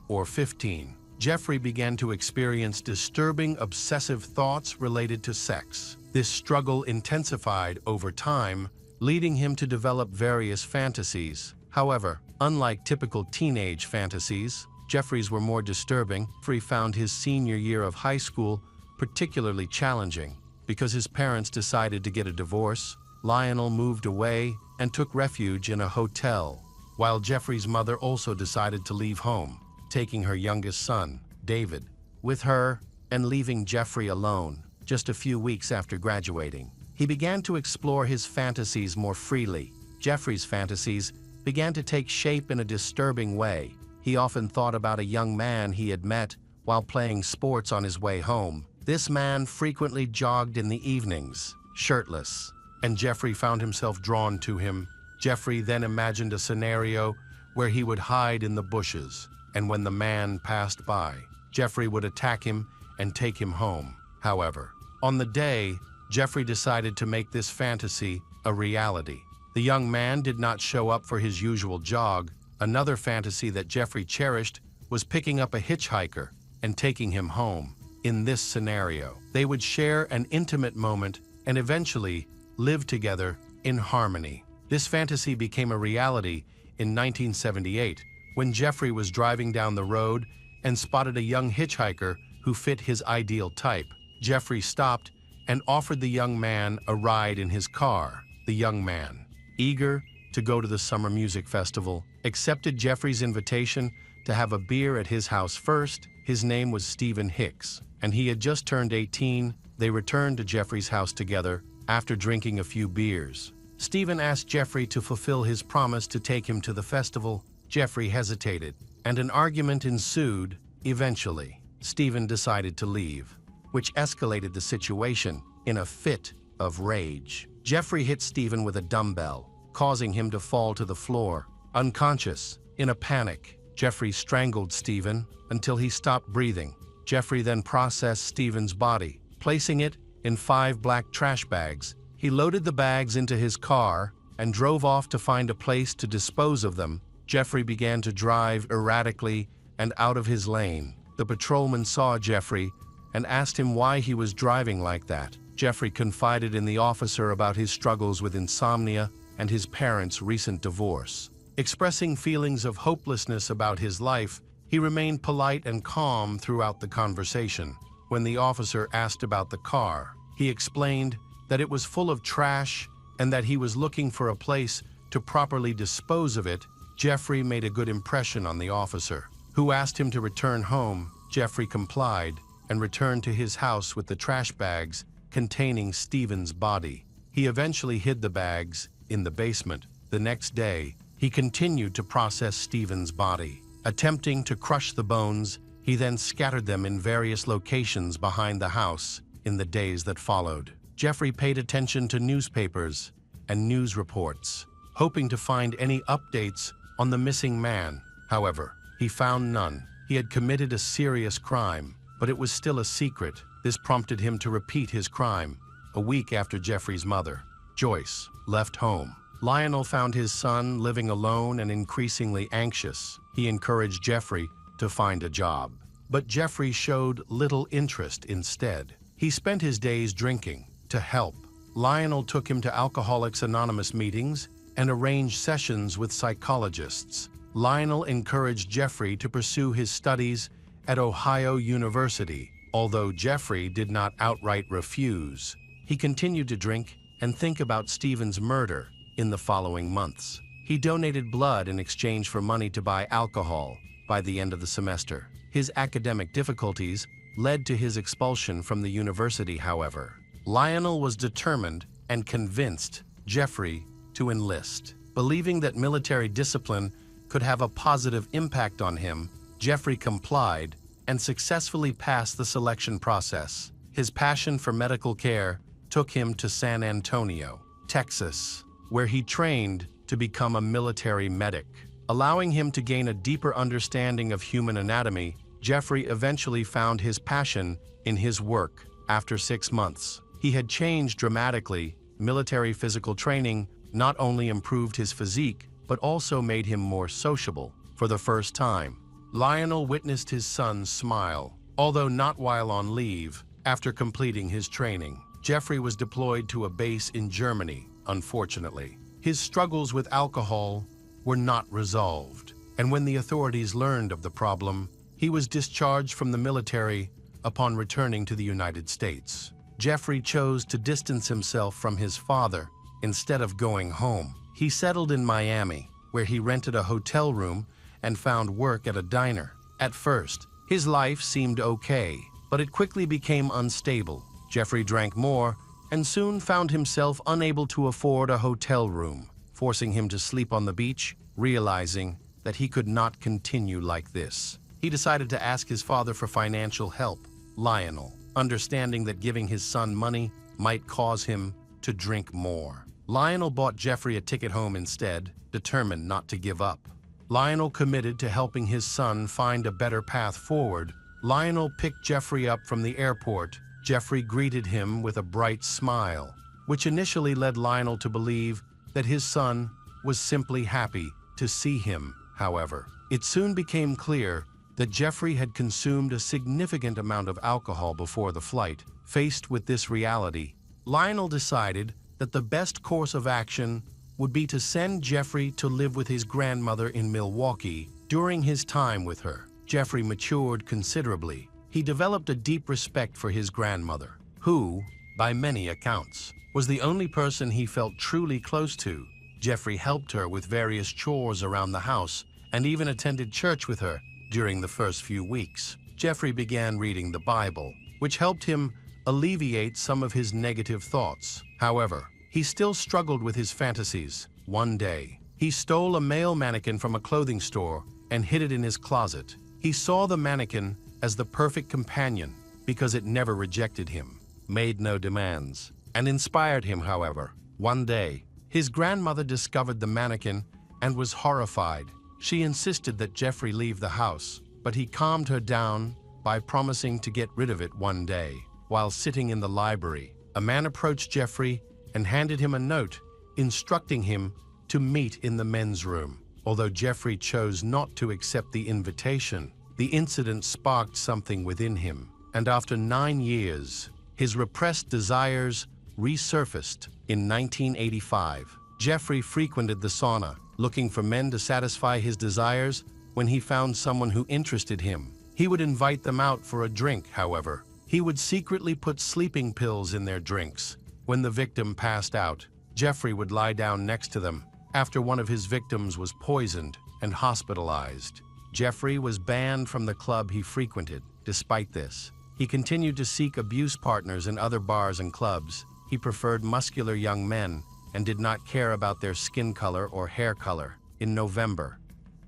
or 15, Jeffrey began to experience disturbing obsessive thoughts related to sex. This struggle intensified over time, leading him to develop various fantasies. However, unlike typical teenage fantasies, Jeffrey's were more disturbing. Jeffrey found his senior year of high school particularly challenging. Because his parents decided to get a divorce, Lionel moved away and took refuge in a hotel, while Jeffrey's mother also decided to leave home, taking her youngest son, David, with her and leaving Jeffrey alone. Just a few weeks after graduating, he began to explore his fantasies more freely. Jeffrey's fantasies began to take shape in a disturbing way. He often thought about a young man he had met while playing sports on his way home. This man frequently jogged in the evenings, shirtless, and Jeffrey found himself drawn to him. Jeffrey then imagined a scenario where he would hide in the bushes, and when the man passed by, Jeffrey would attack him and take him home. However, on the day, Jeffrey decided to make this fantasy a reality. The young man did not show up for his usual jog. Another fantasy that Jeffrey cherished was picking up a hitchhiker and taking him home. In this scenario, they would share an intimate moment and eventually live together in harmony. This fantasy became a reality in 1978 when Jeffrey was driving down the road and spotted a young hitchhiker who fit his ideal type. Jeffrey stopped and offered the young man a ride in his car. The young man, eager to go to the summer music festival, accepted Jeffrey's invitation to have a beer at his house first. His name was Stephen Hicks, and he had just turned 18. They returned to Jeffrey's house together after drinking a few beers. Stephen asked Jeffrey to fulfill his promise to take him to the festival. Jeffrey hesitated, and an argument ensued. Eventually, Stephen decided to leave, which escalated the situation in a fit of rage. Jeffrey hit Stephen with a dumbbell, causing him to fall to the floor, unconscious. In a panic, Jeffrey strangled Stephen until he stopped breathing. Jeffrey then processed Stephen's body, placing it in 5 black trash bags. He loaded the bags into his car and drove off to find a place to dispose of them. Jeffrey began to drive erratically and out of his lane. The patrolman saw Jeffrey and asked him why he was driving like that. Jeffrey confided in the officer about his struggles with insomnia and his parents' recent divorce. Expressing feelings of hopelessness about his life, he remained polite and calm throughout the conversation. When the officer asked about the car, he explained that it was full of trash and that he was looking for a place to properly dispose of it. Jeffrey made a good impression on the officer, who asked him to return home. Jeffrey complied and returned to his house with the trash bags containing Stephen's body. He eventually hid the bags in the basement. The next day, he continued to process Stephen's body. Attempting to crush the bones, he then scattered them in various locations behind the house. In the days that followed, Jeffrey paid attention to newspapers and news reports, hoping to find any updates on the missing man. However, he found none. He had committed a serious crime, but it was still a secret. This prompted him to repeat his crime. A week after Jeffrey's mother, Joyce, left home, Lionel found his son living alone and increasingly anxious. He encouraged Jeffrey to find a job, but Jeffrey showed little interest instead. He spent his days drinking. To help, Lionel took him to Alcoholics Anonymous meetings and arranged sessions with psychologists. Lionel encouraged Jeffrey to pursue his studies at Ohio University. Although Jeffrey did not outright refuse, he continued to drink and think about Stephen's murder. In the following months, he donated blood in exchange for money to buy alcohol. By the end of the semester, his academic difficulties led to his expulsion from the university. However, Lionel was determined and convinced Jeffrey to enlist. Believing that military discipline could have a positive impact on him, Jeffrey complied and successfully passed the selection process. His passion for medical care took him to San Antonio, Texas, where he trained to become a military medic. Allowing him to gain a deeper understanding of human anatomy, Jeffrey eventually found his passion in his work. After 6 months, he had changed dramatically. Military physical training not only improved his physique, but also made him more sociable. For the first time, Lionel witnessed his son smile, although not while on leave. After completing his training, Jeffrey was deployed to a base in Germany. Unfortunately, his struggles with alcohol were not resolved, and when the authorities learned of the problem, he was discharged from the military upon returning to the United States. Jeffrey chose to distance himself from his father instead of going home. He settled in Miami, where he rented a hotel room and found work at a diner. At first, his life seemed okay, but it quickly became unstable. Jeffrey drank more and soon found himself unable to afford a hotel room, forcing him to sleep on the beach. Realizing that he could not continue like this, he decided to ask his father for financial help. Lionel, understanding that giving his son money might cause him to drink more, Lionel bought Jeffrey a ticket home instead, determined not to give up. Lionel committed to helping his son find a better path forward. Lionel picked Jeffrey up from the airport. Jeffrey greeted him with a bright smile, which initially led Lionel to believe that his son was simply happy to see him. However, it soon became clear that Jeffrey had consumed a significant amount of alcohol before the flight. Faced with this reality, Lionel decided that the best course of action would be to send Jeffrey to live with his grandmother in Milwaukee during his time with her. Jeffrey matured considerably. He developed a deep respect for his grandmother, who, by many accounts, was the only person he felt truly close to. Jeffrey helped her with various chores around the house and even attended church with her during the first few weeks. Jeffrey began reading the Bible, which helped him alleviate some of his negative thoughts. However, he still struggled with his fantasies. One day, he stole a male mannequin from a clothing store and hid it in his closet. He saw the mannequin as the perfect companion because it never rejected him, made no demands, and inspired him. However, one day, his grandmother discovered the mannequin and was horrified. She insisted that Jeffrey leave the house, but he calmed her down by promising to get rid of it one day. While sitting in the library, a man approached Jeffrey and handed him a note instructing him to meet in the men's room. Although Jeffrey chose not to accept the invitation, the incident sparked something within him, and after 9 years, his repressed desires resurfaced. In 1985, Jeffrey frequented the sauna, looking for men to satisfy his desires. When he found someone who interested him, he would invite them out for a drink. However, he would secretly put sleeping pills in their drinks. When the victim passed out, Jeffrey would lie down next to them. After one of his victims was poisoned and hospitalized, Jeffrey was banned from the club he frequented. Despite this, he continued to seek abuse partners in other bars and clubs. He preferred muscular young men and did not care about their skin color or hair color. In November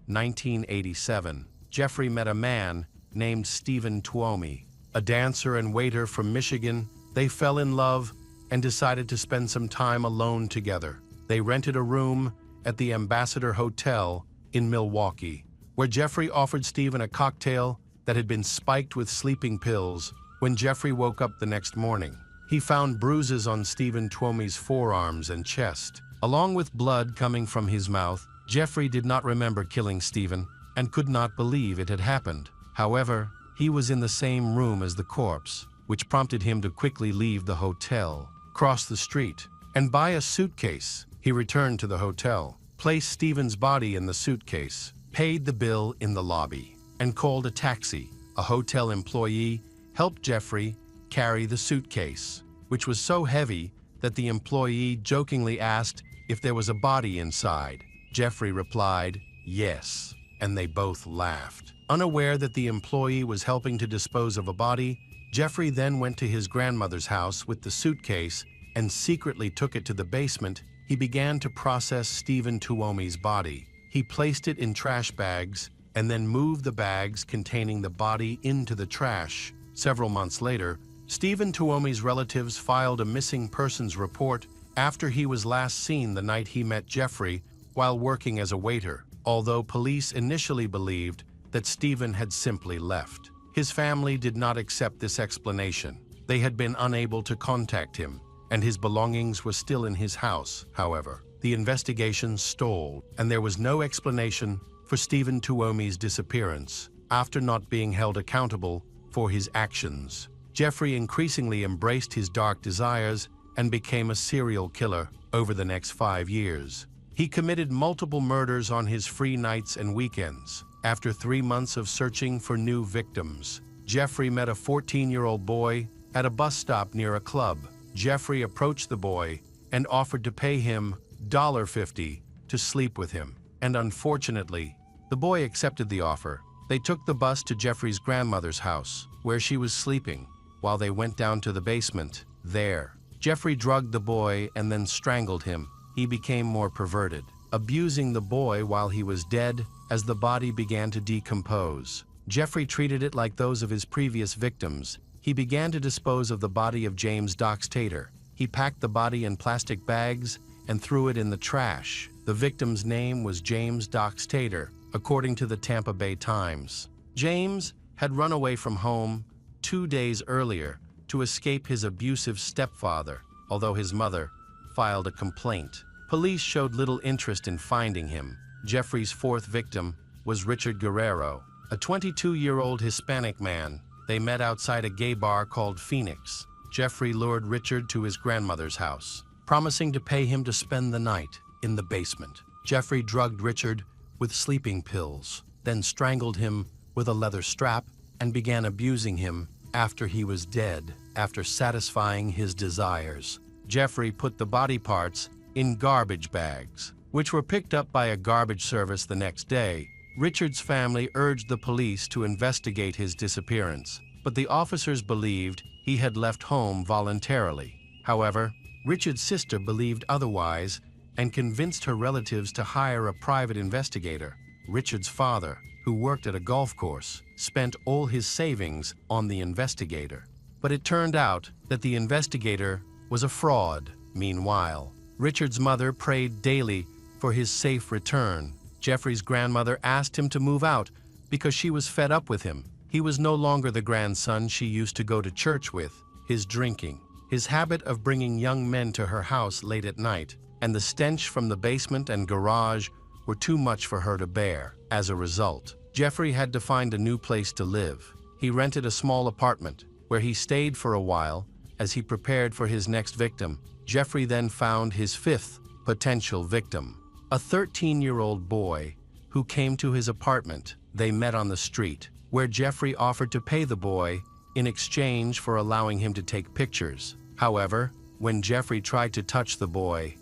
1987, Jeffrey met a man named Stephen Tuomi, a dancer and waiter from Michigan. They fell in love and decided to spend some time alone together. They rented a room at the Ambassador Hotel in Milwaukee, where Jeffrey offered Stephen a cocktail that had been spiked with sleeping pills. When Jeffrey woke up the next morning, he found bruises on Stephen Tuomi's forearms and chest, along with blood coming from his mouth. Jeffrey did not remember killing Stephen and could not believe it had happened. However, he was in the same room as the corpse, which prompted him to quickly leave the hotel, cross the street, and buy a suitcase. He returned to the hotel, placed Stephen's body in the suitcase, paid the bill in the lobby, and called a taxi. A hotel employee helped Jeffrey carry the suitcase, which was so heavy that the employee jokingly asked if there was a body inside. Jeffrey replied, "Yes," and they both laughed. Unaware that the employee was helping to dispose of a body, Jeffrey then went to his grandmother's house with the suitcase and secretly took it to the basement. He began to process Stephen Tuomi's body. He placed it in trash bags and then moved the bags containing the body into the trash. Several months later, Stephen Tuomi's relatives filed a missing persons report after he was last seen the night he met Jeffrey while working as a waiter. Although police initially believed that Stephen had simply left, his family did not accept this explanation. They had been unable to contact him, and his belongings were still in his house. However, the investigation stalled, and there was no explanation for Stephen Tuomi's disappearance. After not being held accountable for his actions, Jeffrey increasingly embraced his dark desires and became a serial killer. Over the next 5 years, he committed multiple murders on his free nights and weekends. After 3 months of searching for new victims, Jeffrey met a 14-year-old boy at a bus stop near a club. Jeffrey approached the boy and offered to pay him $50 to sleep with him, and unfortunately, the boy accepted the offer. They took the bus to Jeffrey's grandmother's house, where she was sleeping. While they went down to the basement, there, Jeffrey drugged the boy and then strangled him. He became more perverted, abusing the boy while he was dead. As the body began to decompose, Jeffrey treated it like those of his previous victims. He began to dispose of the body of James Dox Tater. He packed the body in plastic bags and threw it in the trash. The victim's name was James Dox Tater, according to the Tampa Bay Times. James had run away from home 2 days earlier to escape his abusive stepfather, although his mother filed a complaint. Police showed little interest in finding him. Jeffrey's fourth victim was Richard Guerrero, a 22-year-old Hispanic man. They met outside a gay bar called Phoenix. Jeffrey lured Richard to his grandmother's house, promising to pay him to spend the night. in the basement. Jeffrey drugged Richard with sleeping pills, then strangled him with a leather strap and began abusing him after he was dead. After satisfying his desires, Jeffrey put the body parts in garbage bags, which were picked up by a garbage service the next day. Richard's family urged the police to investigate his disappearance, but the officers believed he had left home voluntarily. However, Richard's sister believed otherwise and convinced her relatives to hire a private investigator. Richard's father, who worked at a golf course, spent all his savings on the investigator. But it turned out that the investigator was a fraud. Meanwhile, Richard's mother prayed daily for his safe return. Jeffrey's grandmother asked him to move out because she was fed up with him. He was no longer the grandson she used to go to church with. His drinking, his habit of bringing young men to her house late at night, and the stench from the basement and garage were too much for her to bear. As a result, Jeffrey had to find a new place to live. He rented a small apartment, where he stayed for a while as he prepared for his next victim. Jeffrey then found his fifth potential victim, a 13-year-old boy who came to his apartment. They met on the street, where Jeffrey offered to pay the boy in exchange for allowing him to take pictures. However, when Jeffrey tried to touch the boy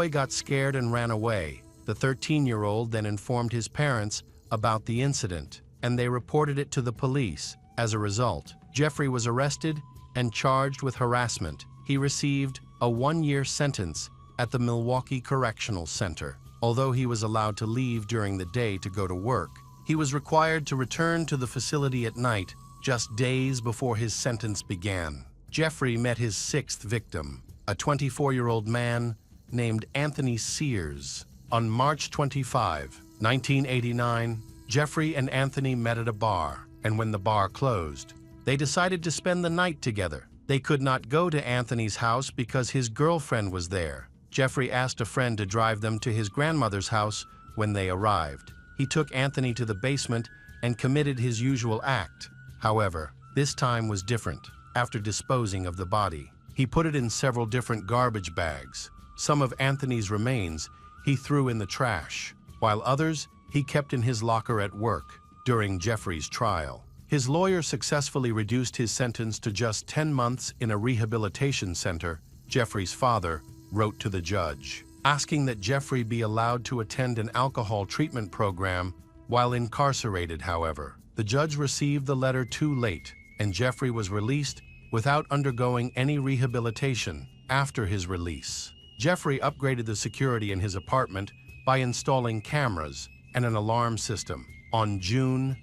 got scared and ran away. The 13-year-old then informed his parents about the incident, and they reported it to the police. As a result, Jeffrey was arrested and charged with harassment. He received a 1-year sentence at the Milwaukee Correctional Center. Although he was allowed to leave during the day to go to work, he was required to return to the facility at night, just days before his sentence began. Jeffrey met his sixth victim, a 24-year-old man named Anthony Sears. On March 25, 1989, Jeffrey and Anthony met at a bar, and when the bar closed, they decided to spend the night together. They could not go to Anthony's house because his girlfriend was there. Jeffrey asked a friend to drive them to his grandmother's house when they arrived. He took Anthony to the basement and committed his usual act. However, this time was different. After disposing of the body, he put it in several different garbage bags. Some of Anthony's remains he threw in the trash, while others he kept in his locker at work. During Jeffrey's trial, his lawyer successfully reduced his sentence to just 10 months in a rehabilitation center. Jeffrey's father wrote to the judge, asking that Jeffrey be allowed to attend an alcohol treatment program while incarcerated. However, the judge received the letter too late, and Jeffrey was released without undergoing any rehabilitation. After his release, Jeffrey upgraded the security in his apartment by installing cameras and an alarm system. On June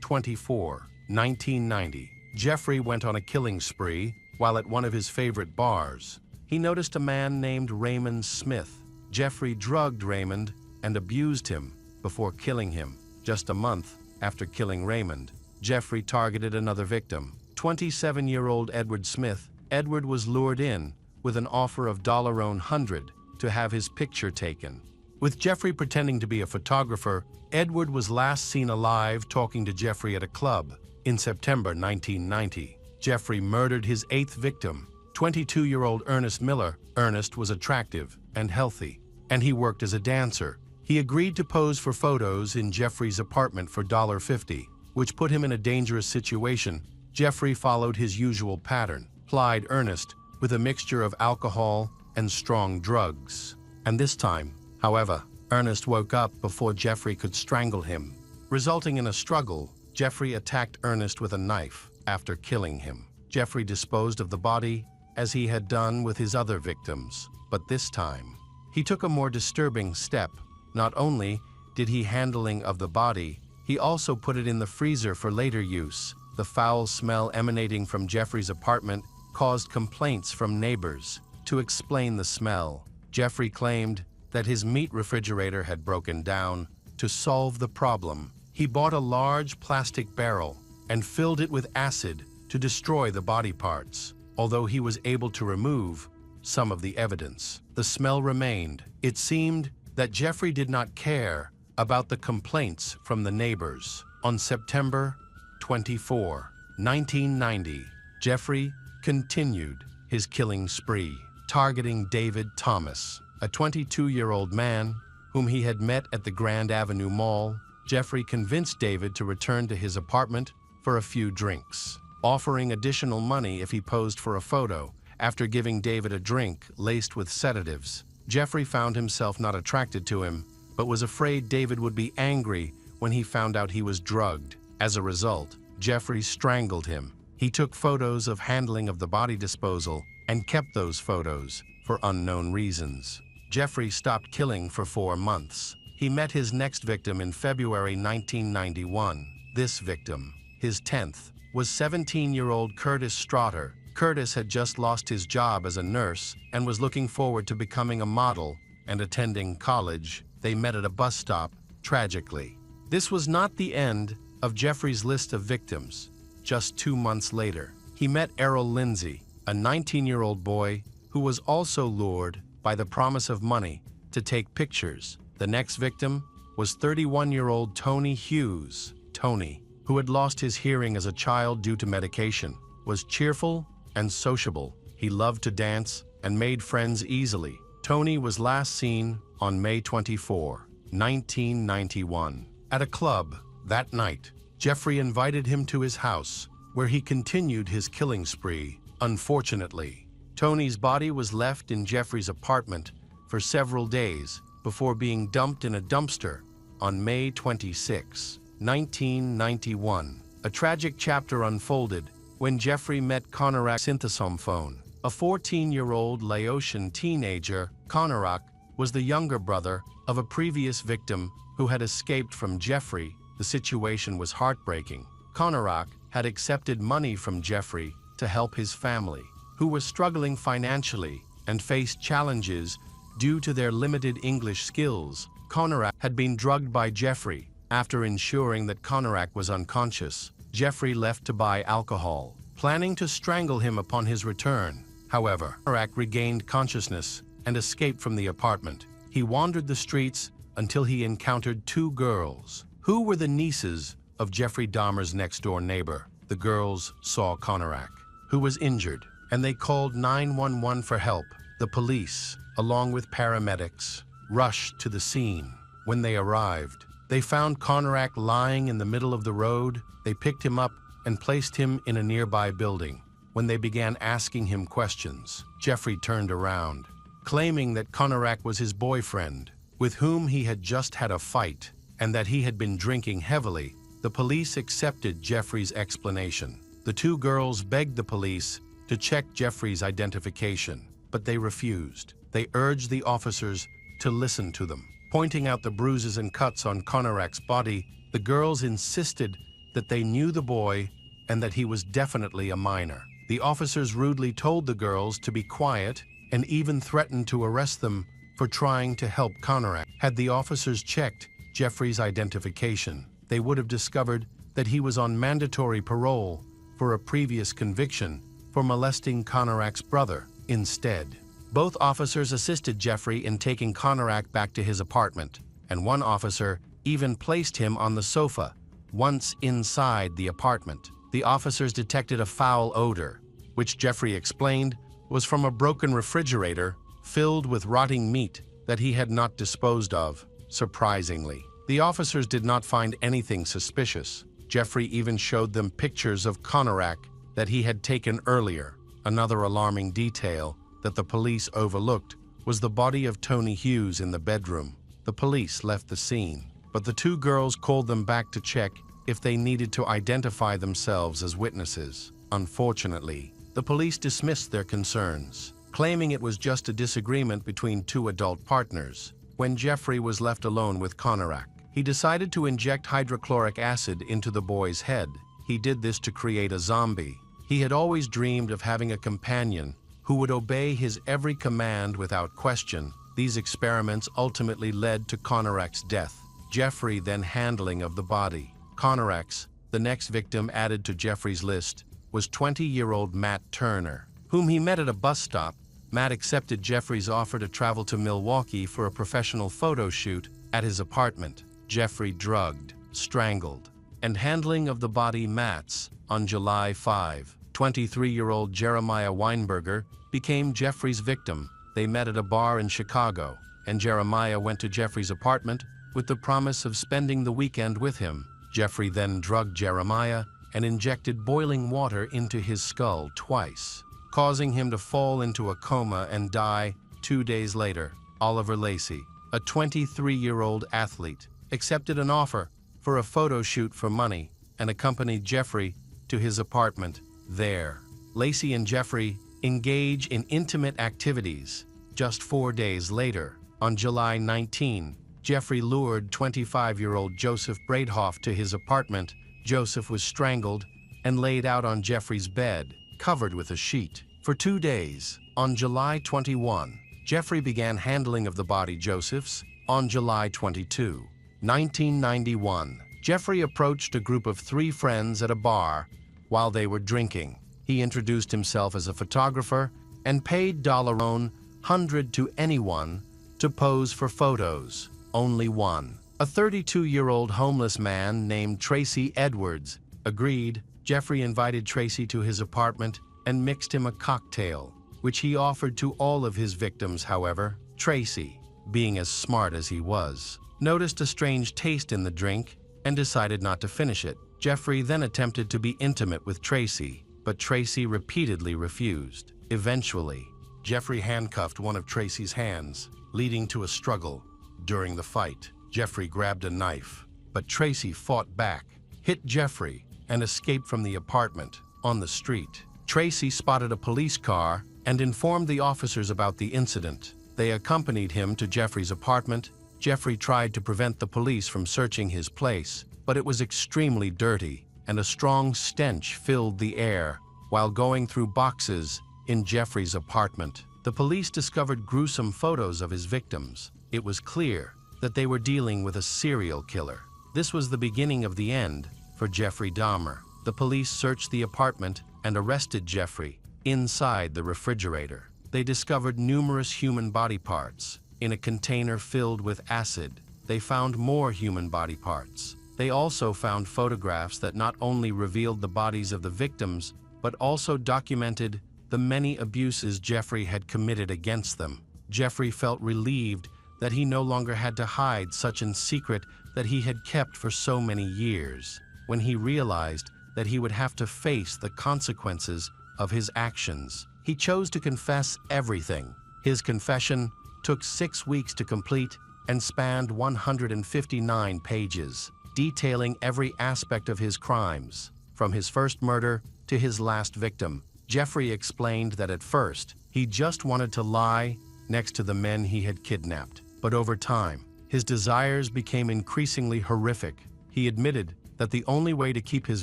24, 1990, Jeffrey went on a killing spree while at one of his favorite bars. He noticed a man named Raymond Smith. Jeffrey drugged Raymond and abused him before killing him. Just a month after killing Raymond, Jeffrey targeted another victim, 27-year-old Edward Smith. Edward was lured in with an offer of $100 to have his picture taken. With Jeffrey pretending to be a photographer, Edward was last seen alive talking to Jeffrey at a club. In September 1990, Jeffrey murdered his eighth victim, 22-year-old Ernest Miller. Ernest was attractive and healthy, and he worked as a dancer. He agreed to pose for photos in Jeffrey's apartment for $50, which put him in a dangerous situation. Jeffrey followed his usual pattern, plied Ernest with a mixture of alcohol and strong drugs. And this time, however, Ernest woke up before Jeffrey could strangle him. Resulting in a struggle, Jeffrey attacked Ernest with a knife. After killing him, Jeffrey disposed of the body as he had done with his other victims. But this time, he took a more disturbing step. Not only did he handling of the body, he also put it in the freezer for later use. The foul smell emanating from Jeffrey's apartment caused complaints from neighbors. To explain the smell, Jeffrey claimed that his meat refrigerator had broken down. To solve the problem, he bought a large plastic barrel and filled it with acid to destroy the body parts. Although he was able to remove some of the evidence, the smell remained. It seemed that Jeffrey did not care about the complaints from the neighbors. On September 24, 1990, Jeffrey continued his killing spree, targeting David Thomas, a 22-year-old man whom he had met at the Grand Avenue Mall. Jeffrey convinced David to return to his apartment for a few drinks, offering additional money if he posed for a photo. After giving David a drink laced with sedatives, Jeffrey found himself not attracted to him, but was afraid David would be angry when he found out he was drugged. As a result, Jeffrey strangled him. He took photos of handling of the body disposal and kept those photos for unknown reasons. Jeffrey stopped killing for 4 months. He met his next victim in February 1991. This victim, his 10th, was 17-year-old Curtis Straughter. Curtis had just lost his job as a nurse and was looking forward to becoming a model and attending college. They met at a bus stop, tragically. This was not the end of Jeffrey's list of victims. Just 2 months later, he met Errol Lindsay, a 19-year-old boy who was also lured by the promise of money to take pictures. The next victim was 31-year-old Tony Hughes. Tony, who had lost his hearing as a child due to medication, was cheerful and sociable. He loved to dance and made friends easily. Tony was last seen on May 24, 1991, at a club. That night, Jeffrey invited him to his house, where he continued his killing spree. Unfortunately, Tony's body was left in Jeffrey's apartment for several days before being dumped in a dumpster on May 26, 1991. A tragic chapter unfolded when Jeffrey met Conorak Synthesophone, a 14-year-old Laotian teenager. Conorak was the younger brother of a previous victim who had escaped from Jeffrey. The situation was heartbreaking. Conorak had accepted money from Jeffrey to help his family, who was struggling financially and faced challenges due to their limited English skills. Conorak had been drugged by Jeffrey. After ensuring that Conorak was unconscious, Jeffrey left to buy alcohol, planning to strangle him upon his return. However, Conorak regained consciousness and escaped from the apartment. He wandered the streets until he encountered 2 girls, who were the nieces of Jeffrey Dahmer's next-door neighbor. The girls saw Conorak, who was injured, and they called 911 for help. The police, along with paramedics, rushed to the scene. When they arrived, they found Conorak lying in the middle of the road. They picked him up and placed him in a nearby building. When they began asking him questions, Jeffrey turned around, claiming that Conorak was his boyfriend, with whom he had just had a fight, and that he had been drinking heavily. The police accepted Jeffrey's explanation. The 2 girls begged the police to check Jeffrey's identification, but they refused. They urged the officers to listen to them. Pointing out the bruises and cuts on Conorak's body, the girls insisted that they knew the boy and that he was definitely a minor. The officers rudely told the girls to be quiet and even threatened to arrest them for trying to help Conorak. Had the officers checked Jeffrey's identification, they would have discovered that he was on mandatory parole for a previous conviction for molesting Conorak's brother. Instead, both officers assisted Jeffrey in taking Conorak back to his apartment, and one officer even placed him on the sofa. Once inside the apartment, the officers detected a foul odor, which Jeffrey explained was from a broken refrigerator filled with rotting meat that he had not disposed of. Surprisingly, the officers did not find anything suspicious. Jeffrey even showed them pictures of Conorak that he had taken earlier. Another alarming detail that the police overlooked was the body of Tony Hughes in the bedroom. The police left the scene, but the 2 girls called them back to check if they needed to identify themselves as witnesses. Unfortunately, the police dismissed their concerns, claiming it was just a disagreement between 2 adult partners. When Jeffrey was left alone with Conorak, he decided to inject hydrochloric acid into the boy's head. He did this to create a zombie. He had always dreamed of having a companion who would obey his every command without question. These experiments ultimately led to Conorak's death. Jeffrey then handling of the body. Conorak's, the next victim added to Jeffrey's list, was 20-year-old Matt Turner, whom he met at a bus stop. Matt accepted Jeffrey's offer to travel to Milwaukee for a professional photo shoot at his apartment. Jeffrey drugged, strangled, and handling of the body Matt's. On July 5, 23-year-old Jeremiah Weinberger became Jeffrey's victim. They met at a bar in Chicago, and Jeremiah went to Jeffrey's apartment with the promise of spending the weekend with him. Jeffrey then drugged Jeremiah and injected boiling water into his skull twice, causing him to fall into a coma and die 2 days later. Oliver Lacey, a 23-year-old athlete, accepted an offer for a photo shoot for money and accompanied Jeffrey to his apartment there. Lacey and Jeffrey engage in intimate activities. Just 4 days later, on July 19, Jeffrey lured 25-year-old Joseph Bradehoff to his apartment. Joseph was strangled and laid out on Jeffrey's bed, covered with a sheet. For 2 days, on July 21, Jeffrey began handling of the body. Joseph's. On July 22, 1991, Jeffrey approached a group of 3 friends at a bar while they were drinking. He introduced himself as a photographer and paid $100 to anyone to pose for photos. Only one, a 32-year-old homeless man named Tracy Edwards, agreed. Jeffrey invited Tracy to his apartment and mixed him a cocktail, which he offered to all of his victims. However, Tracy, being as smart as he was, noticed a strange taste in the drink and decided not to finish it. Jeffrey then attempted to be intimate with Tracy, but Tracy repeatedly refused. Eventually, Jeffrey handcuffed one of Tracy's hands, leading to a struggle. During the fight, Jeffrey grabbed a knife, but Tracy fought back, hit Jeffrey, and escaped from the apartment. On the street, Tracy spotted a police car and informed the officers about the incident. They accompanied him to Jeffrey's apartment. Jeffrey tried to prevent the police from searching his place, but it was extremely dirty, and a strong stench filled the air. While going through boxes in Jeffrey's apartment, the police discovered gruesome photos of his victims. It was clear that they were dealing with a serial killer. This was the beginning of the end for Jeffrey Dahmer. The police searched the apartment and arrested Jeffrey. Inside the refrigerator, they discovered numerous human body parts. In a container filled with acid, they found more human body parts. They also found photographs that not only revealed the bodies of the victims, but also documented the many abuses Jeffrey had committed against them. Jeffrey felt relieved that he no longer had to hide such a secret that he had kept for so many years. When he realized that he would have to face the consequences of his actions, he chose to confess everything. His confession took 6 weeks to complete and spanned 159 pages, detailing every aspect of his crimes, from his first murder to his last victim. Jeffrey explained that at first, he just wanted to lie next to the men he had kidnapped. But over time, his desires became increasingly horrific. He admitted that the only way to keep his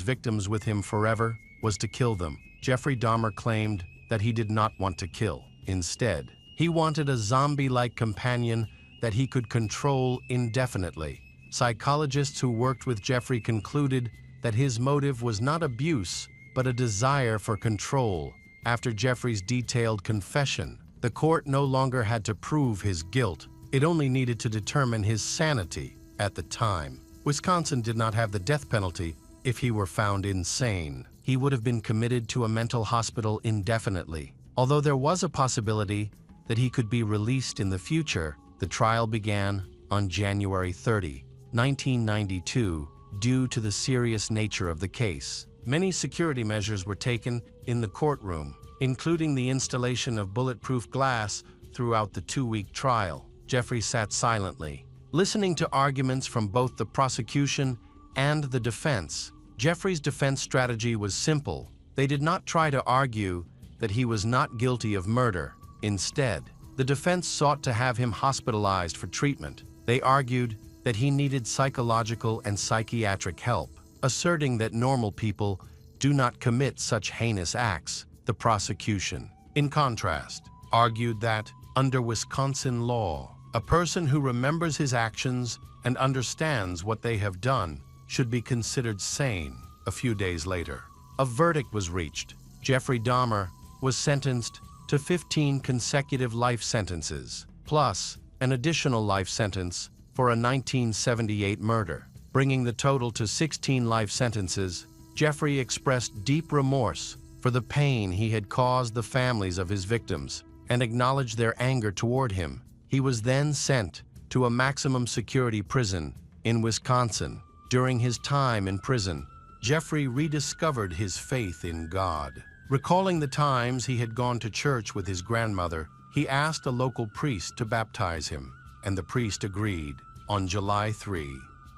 victims with him forever was to kill them. Jeffrey Dahmer claimed that he did not want to kill. Instead, he wanted a zombie-like companion that he could control indefinitely. Psychologists who worked with Jeffrey concluded that his motive was not abuse, but a desire for control. After Jeffrey's detailed confession, the court no longer had to prove his guilt. It only needed to determine his sanity. At the time, Wisconsin did not have the death penalty. If he were found insane, he would have been committed to a mental hospital indefinitely. Although there was a possibility that he could be released in the future, the trial began on January 30, 1992, due to the serious nature of the case. Many security measures were taken in the courtroom, including the installation of bulletproof glass throughout the 2-week trial. Jeffrey sat silently, listening to arguments from both the prosecution and the defense. Jeffrey's defense strategy was simple. They did not try to argue that he was not guilty of murder. Instead, the defense sought to have him hospitalized for treatment. They argued that he needed psychological and psychiatric help, asserting that normal people do not commit such heinous acts. The prosecution, in contrast, argued that, under Wisconsin law, a person who remembers his actions and understands what they have done should be considered sane. A few days later, a verdict was reached. Jeffrey Dahmer was sentenced to 15 consecutive life sentences, plus an additional life sentence for a 1978 murder, bringing the total to 16 life sentences. Jeffrey expressed deep remorse for the pain he had caused the families of his victims and acknowledged their anger toward him. He was then sent to a maximum security prison in Wisconsin. During his time in prison, Jeffrey rediscovered his faith in God. Recalling the times he had gone to church with his grandmother, he asked a local priest to baptize him, and the priest agreed. On July 3,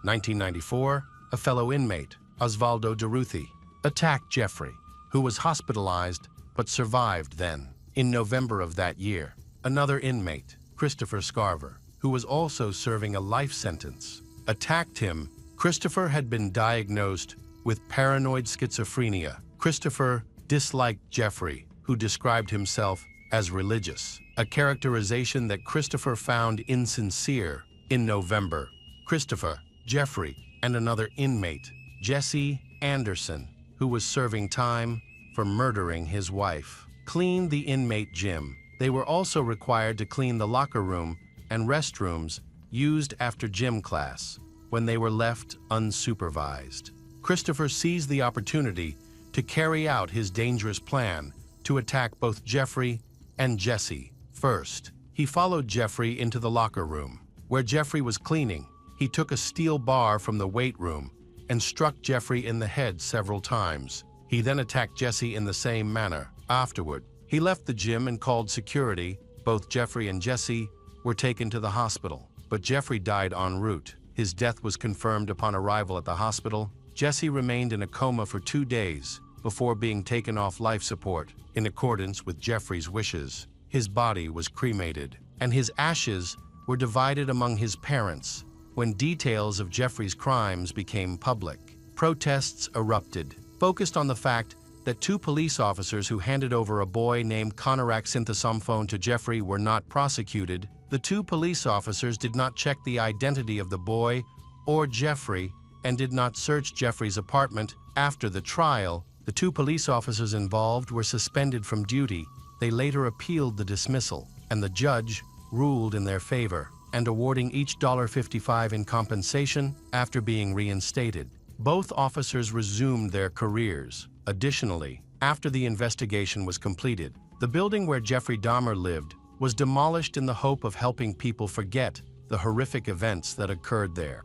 1994, a fellow inmate, Osvaldo Durruti, attacked Jeffrey, who was hospitalized but survived then. In November of that year, another inmate, Christopher Scarver, who was also serving a life sentence, attacked him. Christopher had been diagnosed with paranoid schizophrenia. Christopher disliked Jeffrey, who described himself as religious, a characterization that Christopher found insincere. In November, Christopher, Jeffrey, and another inmate, Jesse Anderson, who was serving time for murdering his wife, cleaned the inmate gym. They were also required to clean the locker room and restrooms used after gym class when they were left unsupervised. Christopher seized the opportunity to carry out his dangerous plan to attack both Jeffrey and Jesse. First, he followed Jeffrey into the locker room. Where Jeffrey was cleaning, he took a steel bar from the weight room and struck Jeffrey in the head several times. He then attacked Jesse in the same manner. Afterward, he left the gym and called security. Both Jeffrey and Jesse were taken to the hospital, but Jeffrey died en route. His death was confirmed upon arrival at the hospital. Jesse remained in a coma for 2 days before being taken off life support. In accordance with Jeffrey's wishes, his body was cremated, and his ashes were divided among his parents. When details of Jeffrey's crimes became public, protests erupted, focused on the fact that 2 police officers who handed over a boy named Konarak Synthesomphone to Jeffrey were not prosecuted. The 2 police officers did not check the identity of the boy or Jeffrey and did not search Jeffrey's apartment. After the trial, the 2 police officers involved were suspended from duty. They later appealed the dismissal, and the judge ruled in their favor, and awarding each $55 in compensation after being reinstated. Both officers resumed their careers. Additionally, after the investigation was completed, the building where Jeffrey Dahmer lived was demolished in the hope of helping people forget the horrific events that occurred there.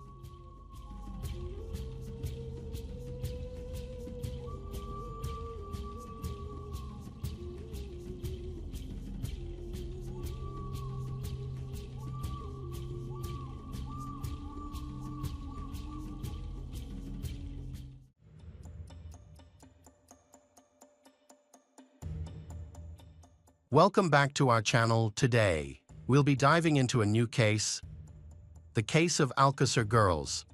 Welcome back to our channel. Today, we'll be diving into a new case, the case of Alcácer girls.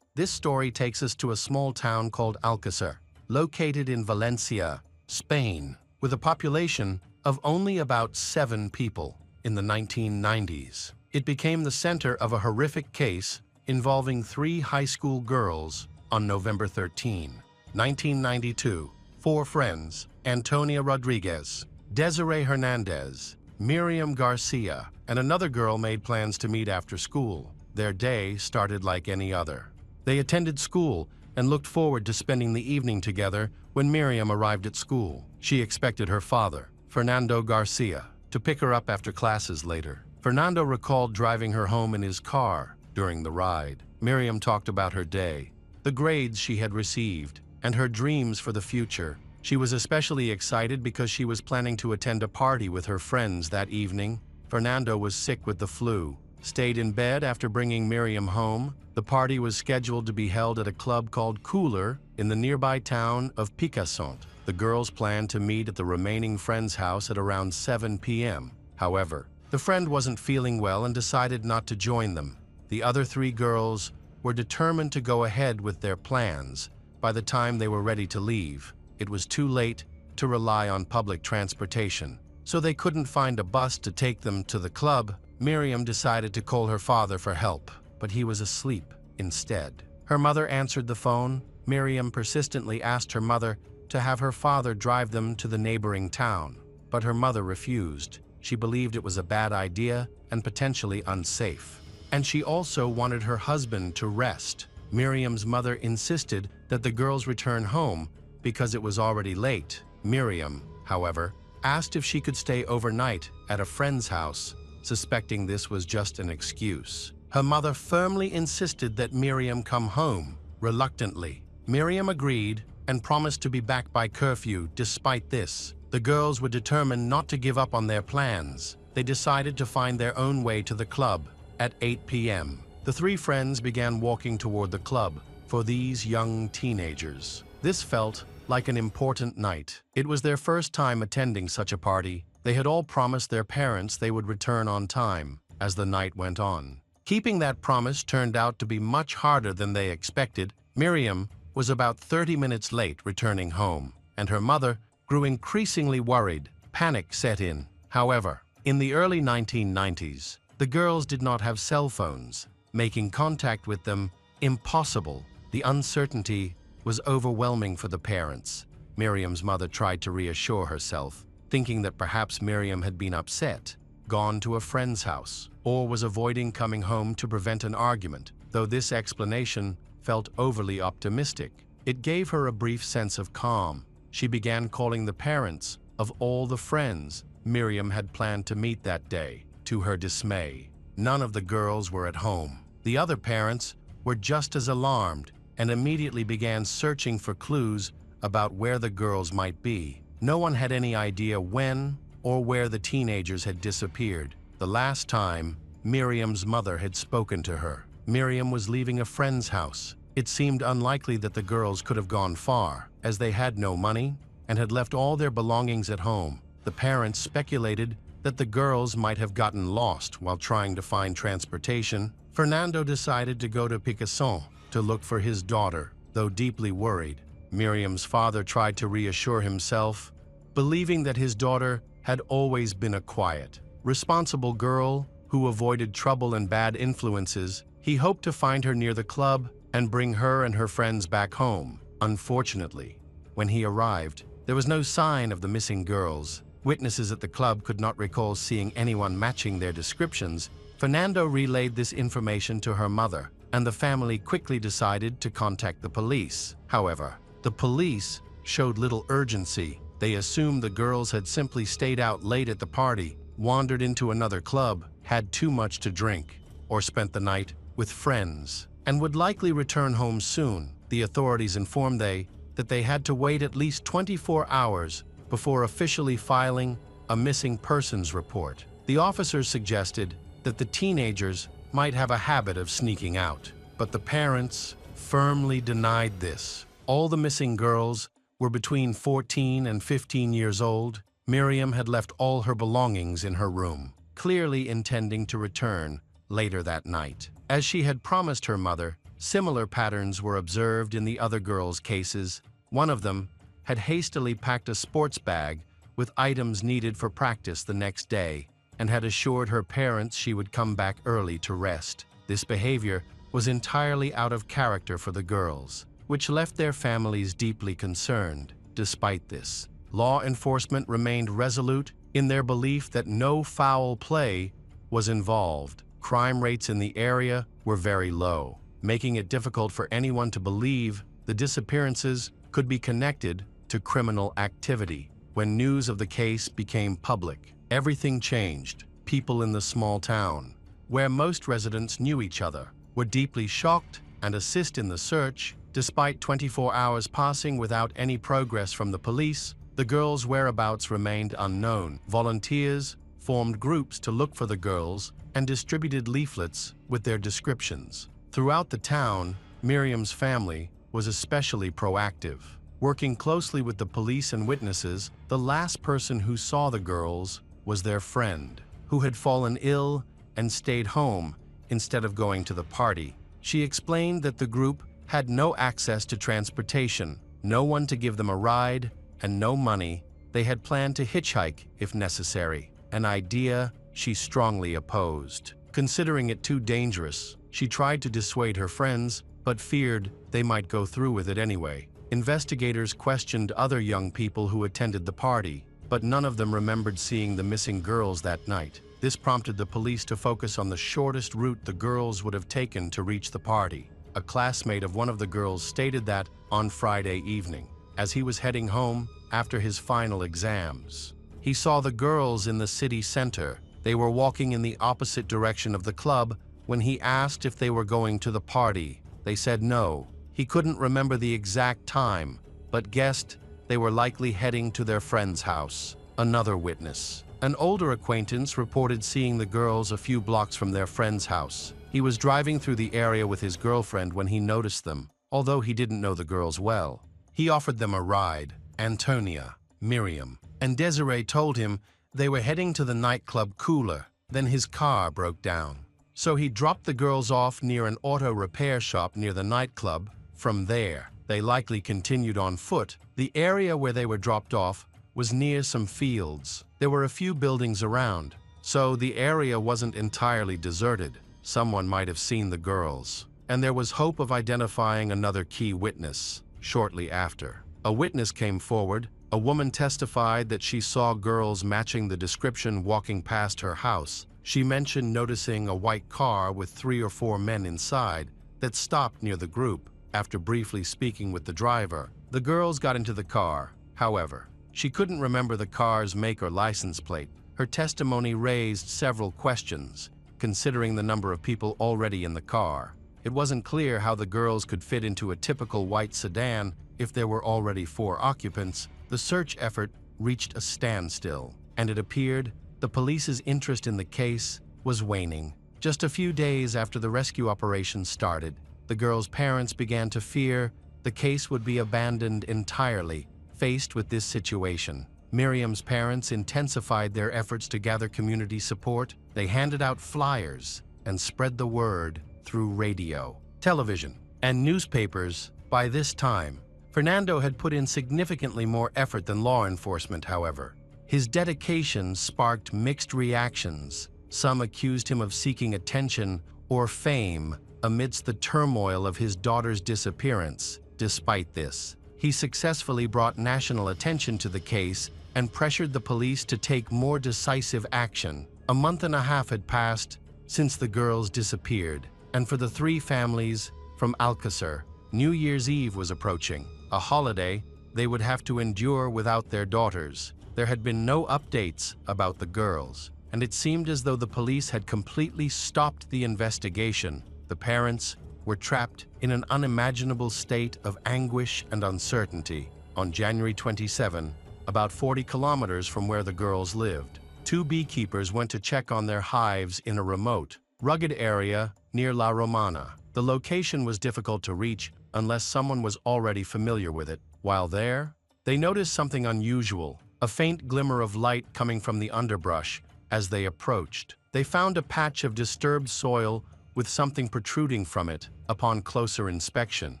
This story takes us to a small town called Alcácer, located in Valencia, Spain, with a population of only about 7 people. In the 1990s, it became the center of a horrific case involving 3 high school girls. On November 13, 1992, 4 friends, Antonia Rodriguez, Desiree Hernandez, Miriam Garcia, and another girl made plans to meet after school. Their day started like any other. They attended school and looked forward to spending the evening together. When Miriam arrived at school, she expected her father, Fernando Garcia, to pick her up after classes later. Fernando recalled driving her home in his car. During the ride, Miriam talked about her day, the grades she had received, and her dreams for the future. She was especially excited because she was planning to attend a party with her friends that evening. Fernando was sick with the flu, stayed in bed after bringing Miriam home. The party was scheduled to be held at a club called Cooler in the nearby town of Picassent. The girls planned to meet at the remaining friend's house at around 7 p.m. However, the friend wasn't feeling well and decided not to join them. The other 3 girls were determined to go ahead with their plans. By the time they were ready to leave, it was too late to rely on public transportation, so they couldn't find a bus to take them to the club. Miriam decided to call her father for help, but he was asleep instead. Her mother answered the phone. Miriam persistently asked her mother to have her father drive them to the neighboring town, but her mother refused. She believed it was a bad idea and potentially unsafe, and she also wanted her husband to rest. Miriam's mother insisted that the girls return home because it was already late. Miriam, however, asked if she could stay overnight at a friend's house, suspecting this was just an excuse. Her mother firmly insisted that Miriam come home. Reluctantly, Miriam agreed and promised to be back by curfew. Despite this, the girls were determined not to give up on their plans. They decided to find their own way to the club. At 8 p.m., the three friends began walking toward the club. For these young teenagers, this felt like an important night. It was their first time attending such a party. They had all promised their parents they would return on time. As the night went on, keeping that promise turned out to be much harder than they expected. Miriam was about 30 minutes late returning home, and her mother grew increasingly worried. Panic set in. However, in the early 1990s, the girls did not have cell phones, making contact with them impossible. The uncertainty was overwhelming for the parents. Miriam's mother tried to reassure herself, thinking that perhaps Miriam had been upset, gone to a friend's house, or was avoiding coming home to prevent an argument. Though this explanation felt overly optimistic, it gave her a brief sense of calm. She began calling the parents of all the friends Miriam had planned to meet that day. To her dismay, none of the girls were at home. The other parents were just as alarmed and immediately began searching for clues about where the girls might be. No one had any idea when or where the teenagers had disappeared. The last time Miriam's mother had spoken to her, Miriam was leaving a friend's house. It seemed unlikely that the girls could have gone far, as they had no money and had left all their belongings at home. The parents speculated that the girls might have gotten lost while trying to find transportation. Fernando decided to go to Picasso to look for his daughter. Though deeply worried, Miriam's father tried to reassure himself, believing that his daughter had always been a quiet, responsible girl who avoided trouble and bad influences. He hoped to find her near the club and bring her and her friends back home. Unfortunately, when he arrived, there was no sign of the missing girls. Witnesses at the club could not recall seeing anyone matching their descriptions. Fernando relayed this information to her mother, and the family quickly decided to contact the police. However, the police showed little urgency. They assumed the girls had simply stayed out late at the party, wandered into another club, had too much to drink, or spent the night with friends, and would likely return home soon. The authorities informed that they had to wait at least 24 hours before officially filing a missing persons report. The officers suggested that the teenagers might have a habit of sneaking out, but the parents firmly denied this. All the missing girls were between 14 and 15 years old. Miriam had left all her belongings in her room, clearly intending to return later that night. As she had promised her mother, similar patterns were observed in the other girls' cases. One of them had hastily packed a sports bag with items needed for practice the next day and had assured her parents she would come back early to rest. This behavior was entirely out of character for the girls, which left their families deeply concerned. Despite this, law enforcement remained resolute in their belief that no foul play was involved. Crime rates in the area were very low, making it difficult for anyone to believe the disappearances could be connected to criminal activity. When news of the case became public, everything changed. People in the small town, where most residents knew each other, were deeply shocked and assist in the search. Despite 24 hours passing without any progress from the police, the girls' whereabouts remained unknown. Volunteers formed groups to look for the girls and distributed leaflets with their descriptions. Throughout the town, Miriam's family was especially proactive. Working closely with the police and witnesses, the last person who saw the girls was their friend, who had fallen ill and stayed home instead of going to the party. She explained that the group had no access to transportation, no one to give them a ride, and no money. They had planned to hitchhike if necessary, an idea she strongly opposed. Considering it too dangerous, she tried to dissuade her friends, but feared they might go through with it anyway. Investigators questioned other young people who attended the party, but none of them remembered seeing the missing girls that night. This prompted the police to focus on the shortest route the girls would have taken to reach the party. A classmate of one of the girls stated that on Friday evening, as he was heading home after his final exams, He saw the girls in the city center. They were walking in the opposite direction of the club when he asked if they were going to the party. They said no. He couldn't remember the exact time, but guessed they were likely heading to their friend's house. Another witness. An older acquaintance reported seeing the girls a few blocks from their friend's house. He was driving through the area with his girlfriend when he noticed them, although he didn't know the girls well. He offered them a ride. Antonia, Miriam, and Desiree told him they were heading to the nightclub Cooler. Then his car broke down. So he dropped the girls off near an auto repair shop near the nightclub. From there, they likely continued on foot. The area where they were dropped off was near some fields. There were a few buildings around, so the area wasn't entirely deserted. Someone might have seen the girls, and there was hope of identifying another key witness. Shortly after, a witness came forward. A woman testified that she saw girls matching the description walking past her house. She mentioned noticing a white car with 3 or 4 men inside that stopped near the group. After briefly speaking with the driver, the girls got into the car. However, she couldn't remember the car's make or license plate. Her testimony raised several questions, considering the number of people already in the car. It wasn't clear how the girls could fit into a typical white sedan if there were already 4 occupants. The search effort reached a standstill, and it appeared the police's interest in the case was waning. Just a few days after the rescue operation started, the girls' parents began to fear the case would be abandoned entirely. Faced with this situation, Miriam's parents intensified their efforts to gather community support. They handed out flyers and spread the word through radio, television, and newspapers. By this time, Fernando had put in significantly more effort than law enforcement, however. His dedication sparked mixed reactions. Some accused him of seeking attention or fame amidst the turmoil of his daughter's disappearance. Despite this, he successfully brought national attention to the case and pressured the police to take more decisive action. A month and a half had passed since the girls disappeared, and for the 3 families from Alcácer, New Year's Eve was approaching, a holiday they would have to endure without their daughters. There had been no updates about the girls, and it seemed as though the police had completely stopped the investigation. The parents were trapped in an unimaginable state of anguish and uncertainty. On January 27, about 40 kilometers from where the girls lived, 2 beekeepers went to check on their hives in a remote, rugged area near La Romana. The location was difficult to reach unless someone was already familiar with it. While there, they noticed something unusual, a faint glimmer of light coming from the underbrush. As they approached, they found a patch of disturbed soil with something protruding from it. Upon closer inspection,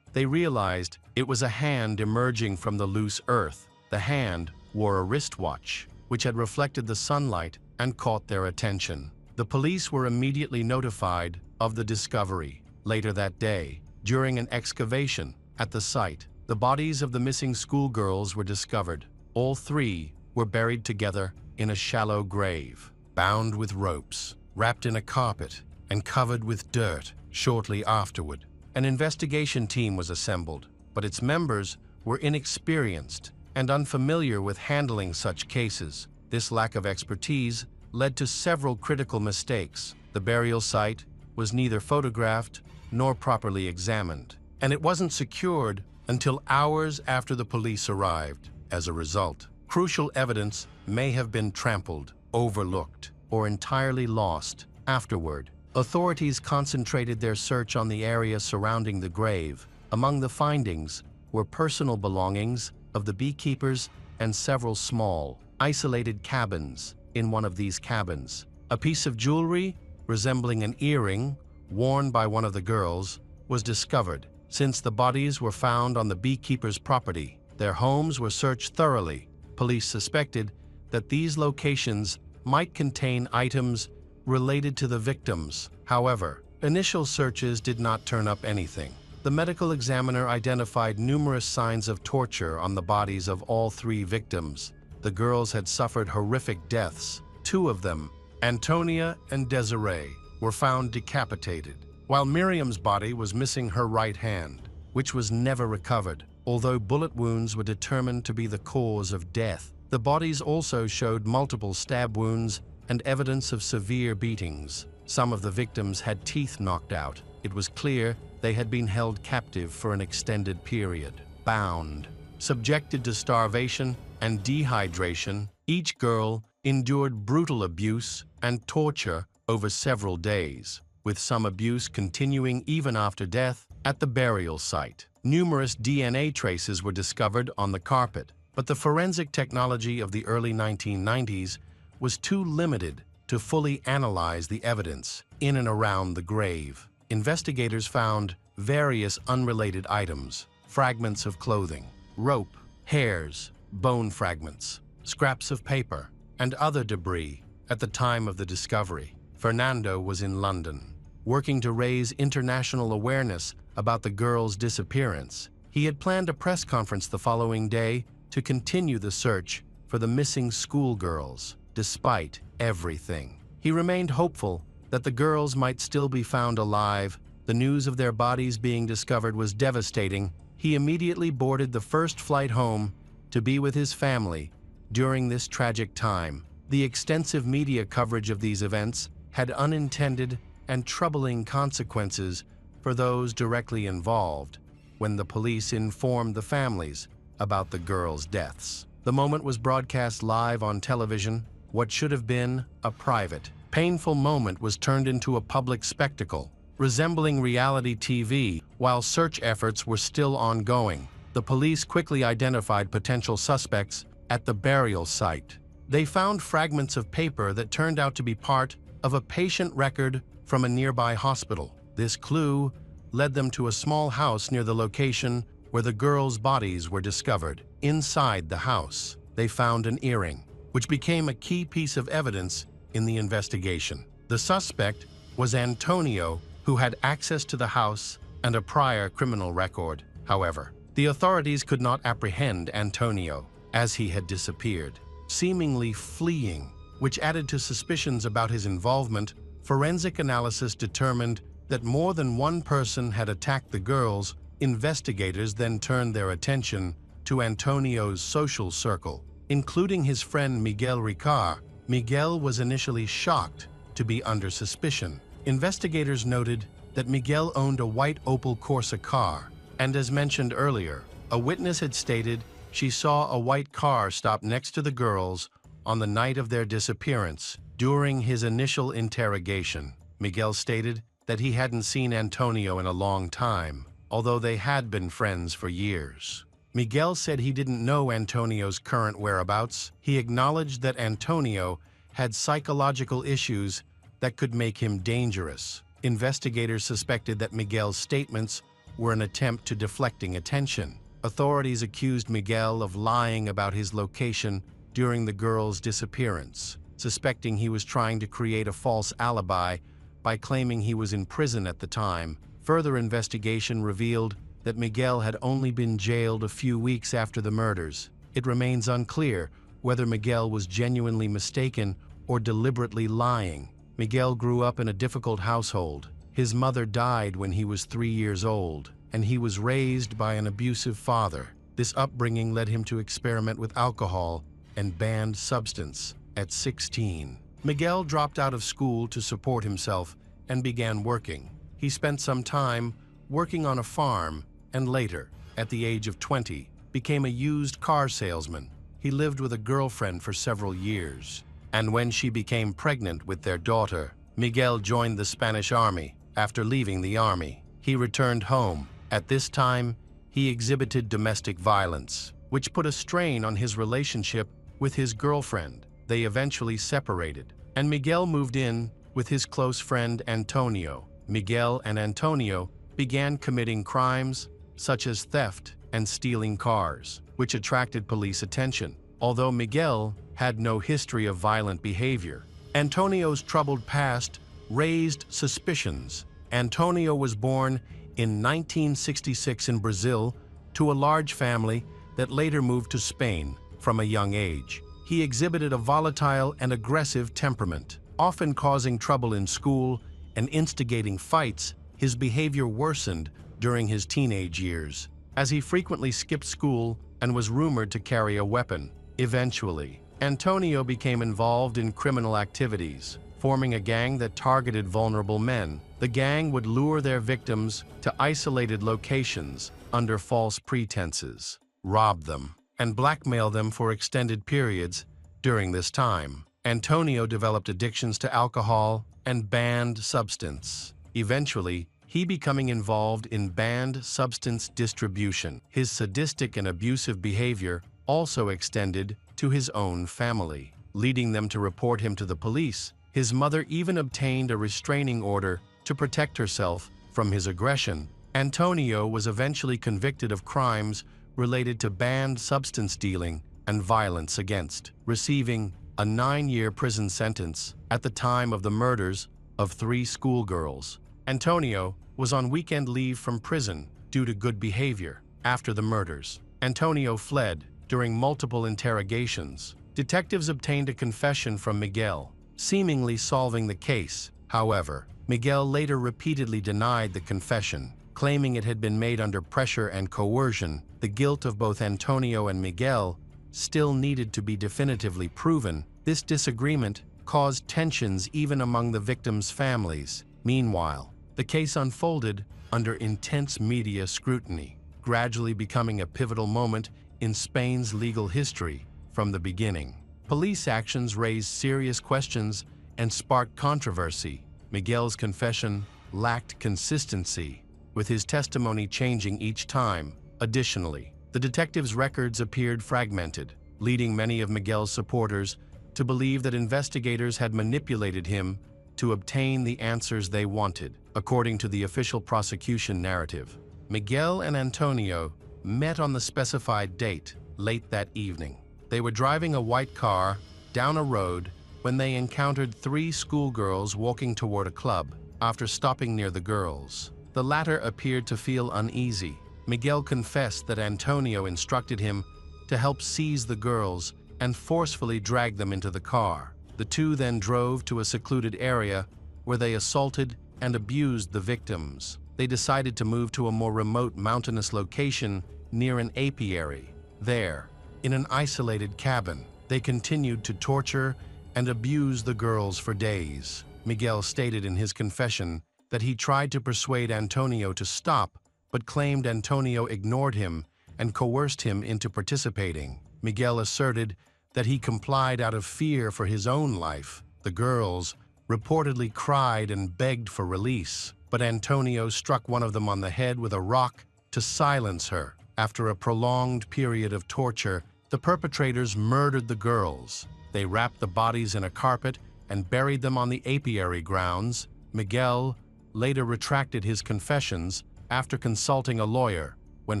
they realized it was a hand emerging from the loose earth. The hand wore a wristwatch, which had reflected the sunlight and caught their attention. The police were immediately notified of the discovery. Later that day, during an excavation at the site, the bodies of the missing schoolgirls were discovered. All 3 were buried together in a shallow grave, bound with ropes, wrapped in a carpet, and covered with dirt. Shortly afterward, an investigation team was assembled, but its members were inexperienced and unfamiliar with handling such cases. This lack of expertise led to several critical mistakes. The burial site was neither photographed nor properly examined, and it wasn't secured until hours after the police arrived. As a result, crucial evidence may have been trampled, overlooked, or entirely lost. Afterward, authorities concentrated their search on the area surrounding the grave. Among the findings were personal belongings of the beekeepers and several small, isolated cabins. In one of these cabins, a piece of jewelry resembling an earring worn by one of the girls was discovered. Since the bodies were found on the beekeepers' property, their homes were searched thoroughly. Police suspected that these locations might contain items related to the victims. However, initial searches did not turn up anything. The medical examiner identified numerous signs of torture on the bodies of all 3 victims. The girls had suffered horrific deaths. 2 of them, Antonia and Desiree, were found decapitated, while Miriam's body was missing her right hand, which was never recovered, although bullet wounds were determined to be the cause of death. The bodies also showed multiple stab wounds and evidence of severe beatings. Some of the victims had teeth knocked out. It was clear they had been held captive for an extended period. Bound, subjected to starvation and dehydration, each girl endured brutal abuse and torture over several days, with some abuse continuing even after death. At the burial site, numerous DNA traces were discovered on the carpet, but the forensic technology of the early 1990s was too limited to fully analyze the evidence in and around the grave. Investigators found various unrelated items, fragments of clothing, rope, hairs, bone fragments, scraps of paper, and other debris at the time of the discovery. Fernando was in London, working to raise international awareness about the girl's disappearance. He had planned a press conference the following day to continue the search for the missing schoolgirls. Despite everything, he remained hopeful that the girls might still be found alive. The news of their bodies being discovered was devastating. He immediately boarded the first flight home to be with his family during this tragic time. The extensive media coverage of these events had unintended and troubling consequences for those directly involved when the police informed the families about the girls' deaths. The moment was broadcast live on television. What should have been a private, painful moment was turned into a public spectacle, resembling reality TV. While search efforts were still ongoing, the police quickly identified potential suspects at the burial site. They found fragments of paper that turned out to be part of a patient record from a nearby hospital. This clue led them to a small house near the location where the girls' bodies were discovered. Inside the house, they found an earring, which became a key piece of evidence in the investigation. The suspect was Antonio, who had access to the house and a prior criminal record. However, the authorities could not apprehend Antonio, as he had disappeared, seemingly fleeing, which added to suspicions about his involvement. Forensic analysis determined that more than one person had attacked the girls. Investigators then turned their attention to Antonio's social circle, including his friend Miguel Ricard. Miguel was initially shocked to be under suspicion. Investigators noted that Miguel owned a white Opel Corsa car, and as mentioned earlier, a witness had stated she saw a white car stop next to the girls on the night of their disappearance. During his initial interrogation, Miguel stated that he hadn't seen Antonio in a long time, although they had been friends for years. Miguel said he didn't know Antonio's current whereabouts. He acknowledged that Antonio had psychological issues that could make him dangerous. Investigators suspected that Miguel's statements were an attempt to deflecting attention. Authorities accused Miguel of lying about his location during the girls' disappearance, suspecting he was trying to create a false alibi by claiming he was in prison at the time. Further investigation revealed that Miguel had only been jailed a few weeks after the murders. It remains unclear whether Miguel was genuinely mistaken or deliberately lying. Miguel grew up in a difficult household. His mother died when he was 3 years old, and he was raised by an abusive father. This upbringing led him to experiment with alcohol and banned substance. At 16, Miguel dropped out of school to support himself and began working. He spent some time working on a farm and later, at the age of 20, became a used car salesman. He lived with a girlfriend for several years, and when she became pregnant with their daughter, Miguel joined the Spanish army. After leaving the army, he returned home. At this time, he exhibited domestic violence, which put a strain on his relationship with his girlfriend. They eventually separated, and Miguel moved in with his close friend Antonio. Miguel and Antonio began committing crimes such as theft and stealing cars, which attracted police attention. Although Miguel had no history of violent behavior, Antonio's troubled past raised suspicions. Antonio was born in 1966 in Brazil to a large family that later moved to Spain from a young age. He exhibited a volatile and aggressive temperament, often causing trouble in school and instigating fights. His behavior worsened during his teenage years, as he frequently skipped school and was rumored to carry a weapon. Eventually, Antonio became involved in criminal activities, forming a gang that targeted vulnerable men. The gang would lure their victims to isolated locations under false pretenses, rob them, and blackmail them for extended periods. During this time, Antonio developed addictions to alcohol and banned substance, eventually he becoming involved in banned substance distribution. His sadistic and abusive behavior also extended to his own family, leading them to report him to the police. His mother even obtained a restraining order to protect herself from his aggression. Antonio was eventually convicted of crimes related to banned substance dealing and violence against, receiving a 9-year prison sentence at the time of the murders of 3 schoolgirls. Antonio was on weekend leave from prison due to good behavior. After the murders, Antonio fled. During multiple interrogations, detectives obtained a confession from Miguel, seemingly solving the case. However, Miguel later repeatedly denied the confession, claiming it had been made under pressure and coercion. The guilt of both Antonio and Miguel still needed to be definitively proven. This disagreement caused tensions even among the victims' families. Meanwhile, the case unfolded under intense media scrutiny, gradually becoming a pivotal moment in Spain's legal history. From the beginning, police actions raised serious questions and sparked controversy. Miguel's confession lacked consistency, with his testimony changing each time. Additionally, the detectives' records appeared fragmented, leading many of Miguel's supporters to believe that investigators had manipulated him to obtain the answers they wanted. According to the official prosecution narrative, Miguel and Antonio met on the specified date late that evening. They were driving a white car down a road when they encountered 3 schoolgirls walking toward a club. After stopping near the girls, the latter appeared to feel uneasy. Miguel confessed that Antonio instructed him to help seize the girls and forcefully drag them into the car. The two then drove to a secluded area where they assaulted and abused the victims. They decided to move to a more remote mountainous location near an apiary. There, in an isolated cabin, they continued to torture and abuse the girls for days. Miguel stated in his confession that he tried to persuade Antonio to stop, but claimed Antonio ignored him and coerced him into participating. Miguel asserted that he complied out of fear for his own life. The girls reportedly cried and begged for release, but Antonio struck one of them on the head with a rock to silence her. After a prolonged period of torture, the perpetrators murdered the girls. They wrapped the bodies in a carpet and buried them on the apiary grounds. Miguel later retracted his confessions after consulting a lawyer. When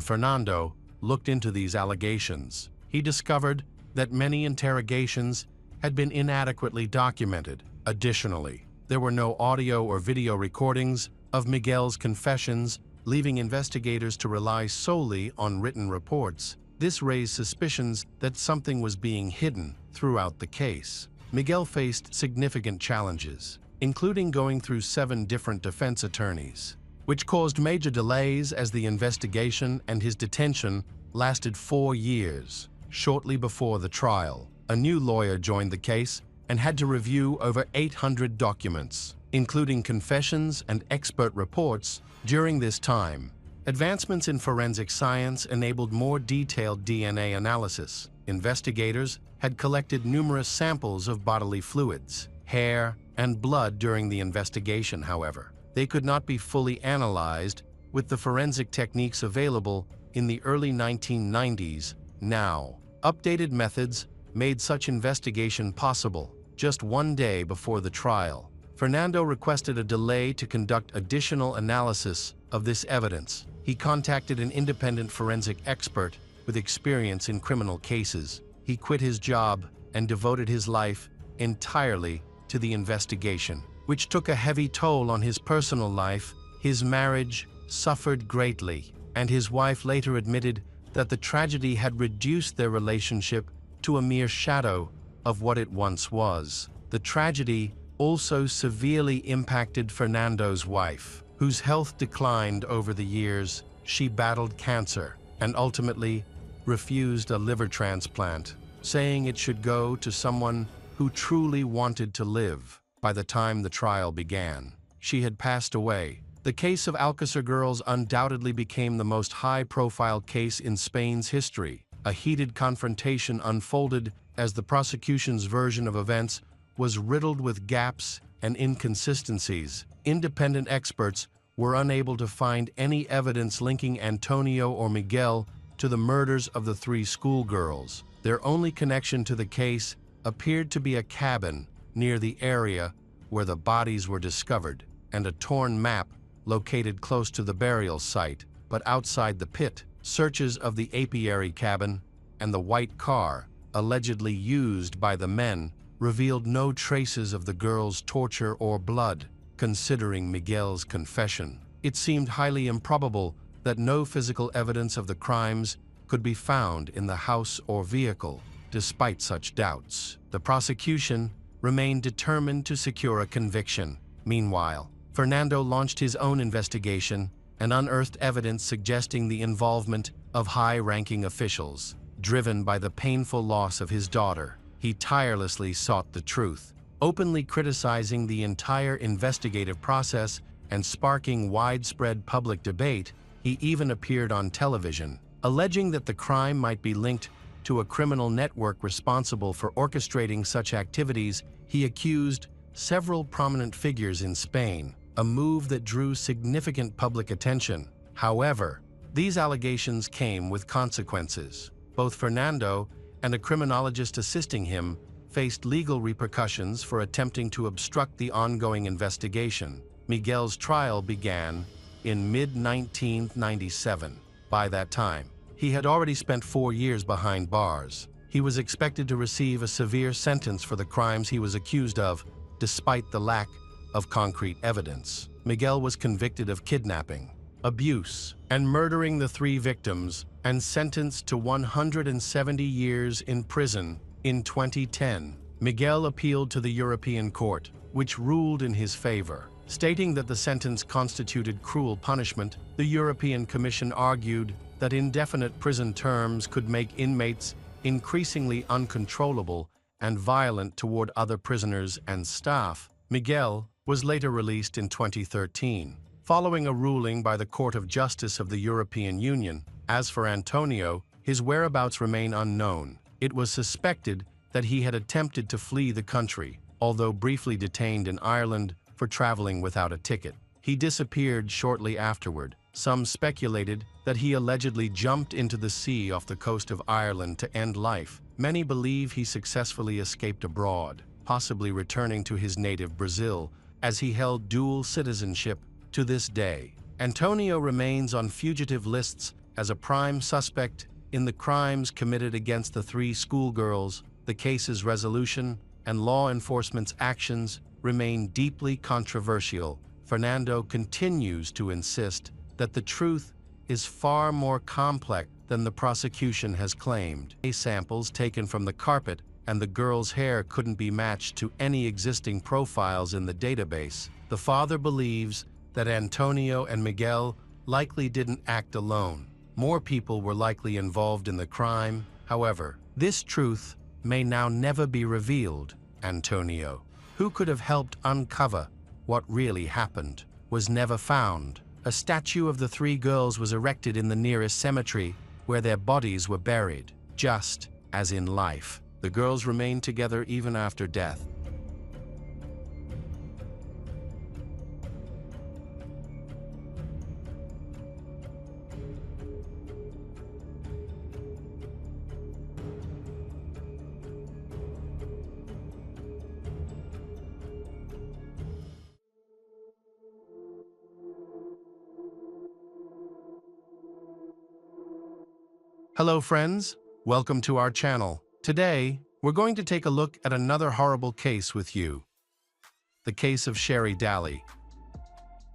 Fernando looked into these allegations, he discovered that many interrogations had been inadequately documented. Additionally, there were no audio or video recordings of Miguel's confessions, leaving investigators to rely solely on written reports. This raised suspicions that something was being hidden throughout the case. Miguel faced significant challenges, including going through 7 different defense attorneys, which caused major delays as the investigation and his detention lasted 4 years. Shortly before the trial, a new lawyer joined the case and had to review over 800 documents, including confessions and expert reports. During this time, advancements in forensic science enabled more detailed DNA analysis. Investigators had collected numerous samples of bodily fluids, hair, and blood during the investigation. However, they could not be fully analyzed with the forensic techniques available in the early 1990s. Now, updated methods made such investigation possible. Just 1 day before the trial, Fernando requested a delay to conduct additional analysis of this evidence. He contacted an independent forensic expert with experience in criminal cases. He quit his job and devoted his life entirely to the investigation, which took a heavy toll on his personal life. His marriage suffered greatly, and his wife later admitted that the tragedy had reduced their relationship to a mere shadow of what it once was. The tragedy also severely impacted Fernando's wife, whose health declined over the years. She battled cancer and ultimately refused a liver transplant. saying it should go to someone who truly wanted to live. By the time the trial began, she had passed away. The case of Alcácer girls undoubtedly became the most high-profile case in Spain's history. A heated confrontation unfolded as the prosecution's version of events was riddled with gaps and inconsistencies. Independent experts were unable to find any evidence linking Antonio or Miguel to the murders of the three schoolgirls. Their only connection to the case appeared to be a cabin near the area where the bodies were discovered, and a torn map located close to the burial site. But outside the pit, searches of the apiary cabin and the white car, allegedly used by the men, revealed no traces of the girls' torture or blood. Considering Miguel's confession, it seemed highly improbable that no physical evidence of the crimes could be found in the house or vehicle. Despite such doubts, the prosecution remained determined to secure a conviction. Meanwhile, Fernando launched his own investigation and unearthed evidence suggesting the involvement of high-ranking officials. Driven by the painful loss of his daughter, he tirelessly sought the truth, openly criticizing the entire investigative process and sparking widespread public debate. He even appeared on television, alleging that the crime might be linked to a criminal network responsible for orchestrating such activities. He accused several prominent figures in Spain, a move that drew significant public attention. However, these allegations came with consequences. Both Fernando and a criminologist assisting him faced legal repercussions for attempting to obstruct the ongoing investigation. Miguel's trial began in mid-1997. By that time, he had already spent 4 years behind bars. He was expected to receive a severe sentence for the crimes he was accused of, despite the lack of concrete evidence. Miguel was convicted of kidnapping, abuse, and murdering the 3 victims, and sentenced to 170 years in prison. In 2010, Miguel appealed to the European Court, which ruled in his favor. Stating that the sentence constituted cruel punishment, the European Commission argued that indefinite prison terms could make inmates increasingly uncontrollable and violent toward other prisoners and staff. Miguel was later released in 2013, following a ruling by the Court of Justice of the European Union. As for Antonio, his whereabouts remain unknown. It was suspected that he had attempted to flee the country, although briefly detained in Ireland for traveling without a ticket. He disappeared shortly afterward. Some speculated that he allegedly jumped into the sea off the coast of Ireland to end life. Many believe he successfully escaped abroad, possibly returning to his native Brazil, as he held dual citizenship to this day. Antonio remains on fugitive lists as a prime suspect in the crimes committed against the 3 schoolgirls. The case's resolution and law enforcement's actions remain deeply controversial. Fernando continues to insist that the truth is far more complex than the prosecution has claimed. Samples taken from the carpet and the girl's hair couldn't be matched to any existing profiles in the database. The father believes that Antonio and Miguel likely didn't act alone. More people were likely involved in the crime. However, this truth may now never be revealed. Antonio, who could have helped uncover what really happened, was never found. A statue of the 3 girls was erected in the nearest cemetery where their bodies were buried. Just as in life, the girls remained together even after death. Hello friends, welcome to our channel. Today, we're going to take a look at another horrible case with you. The case of Sherry Daly.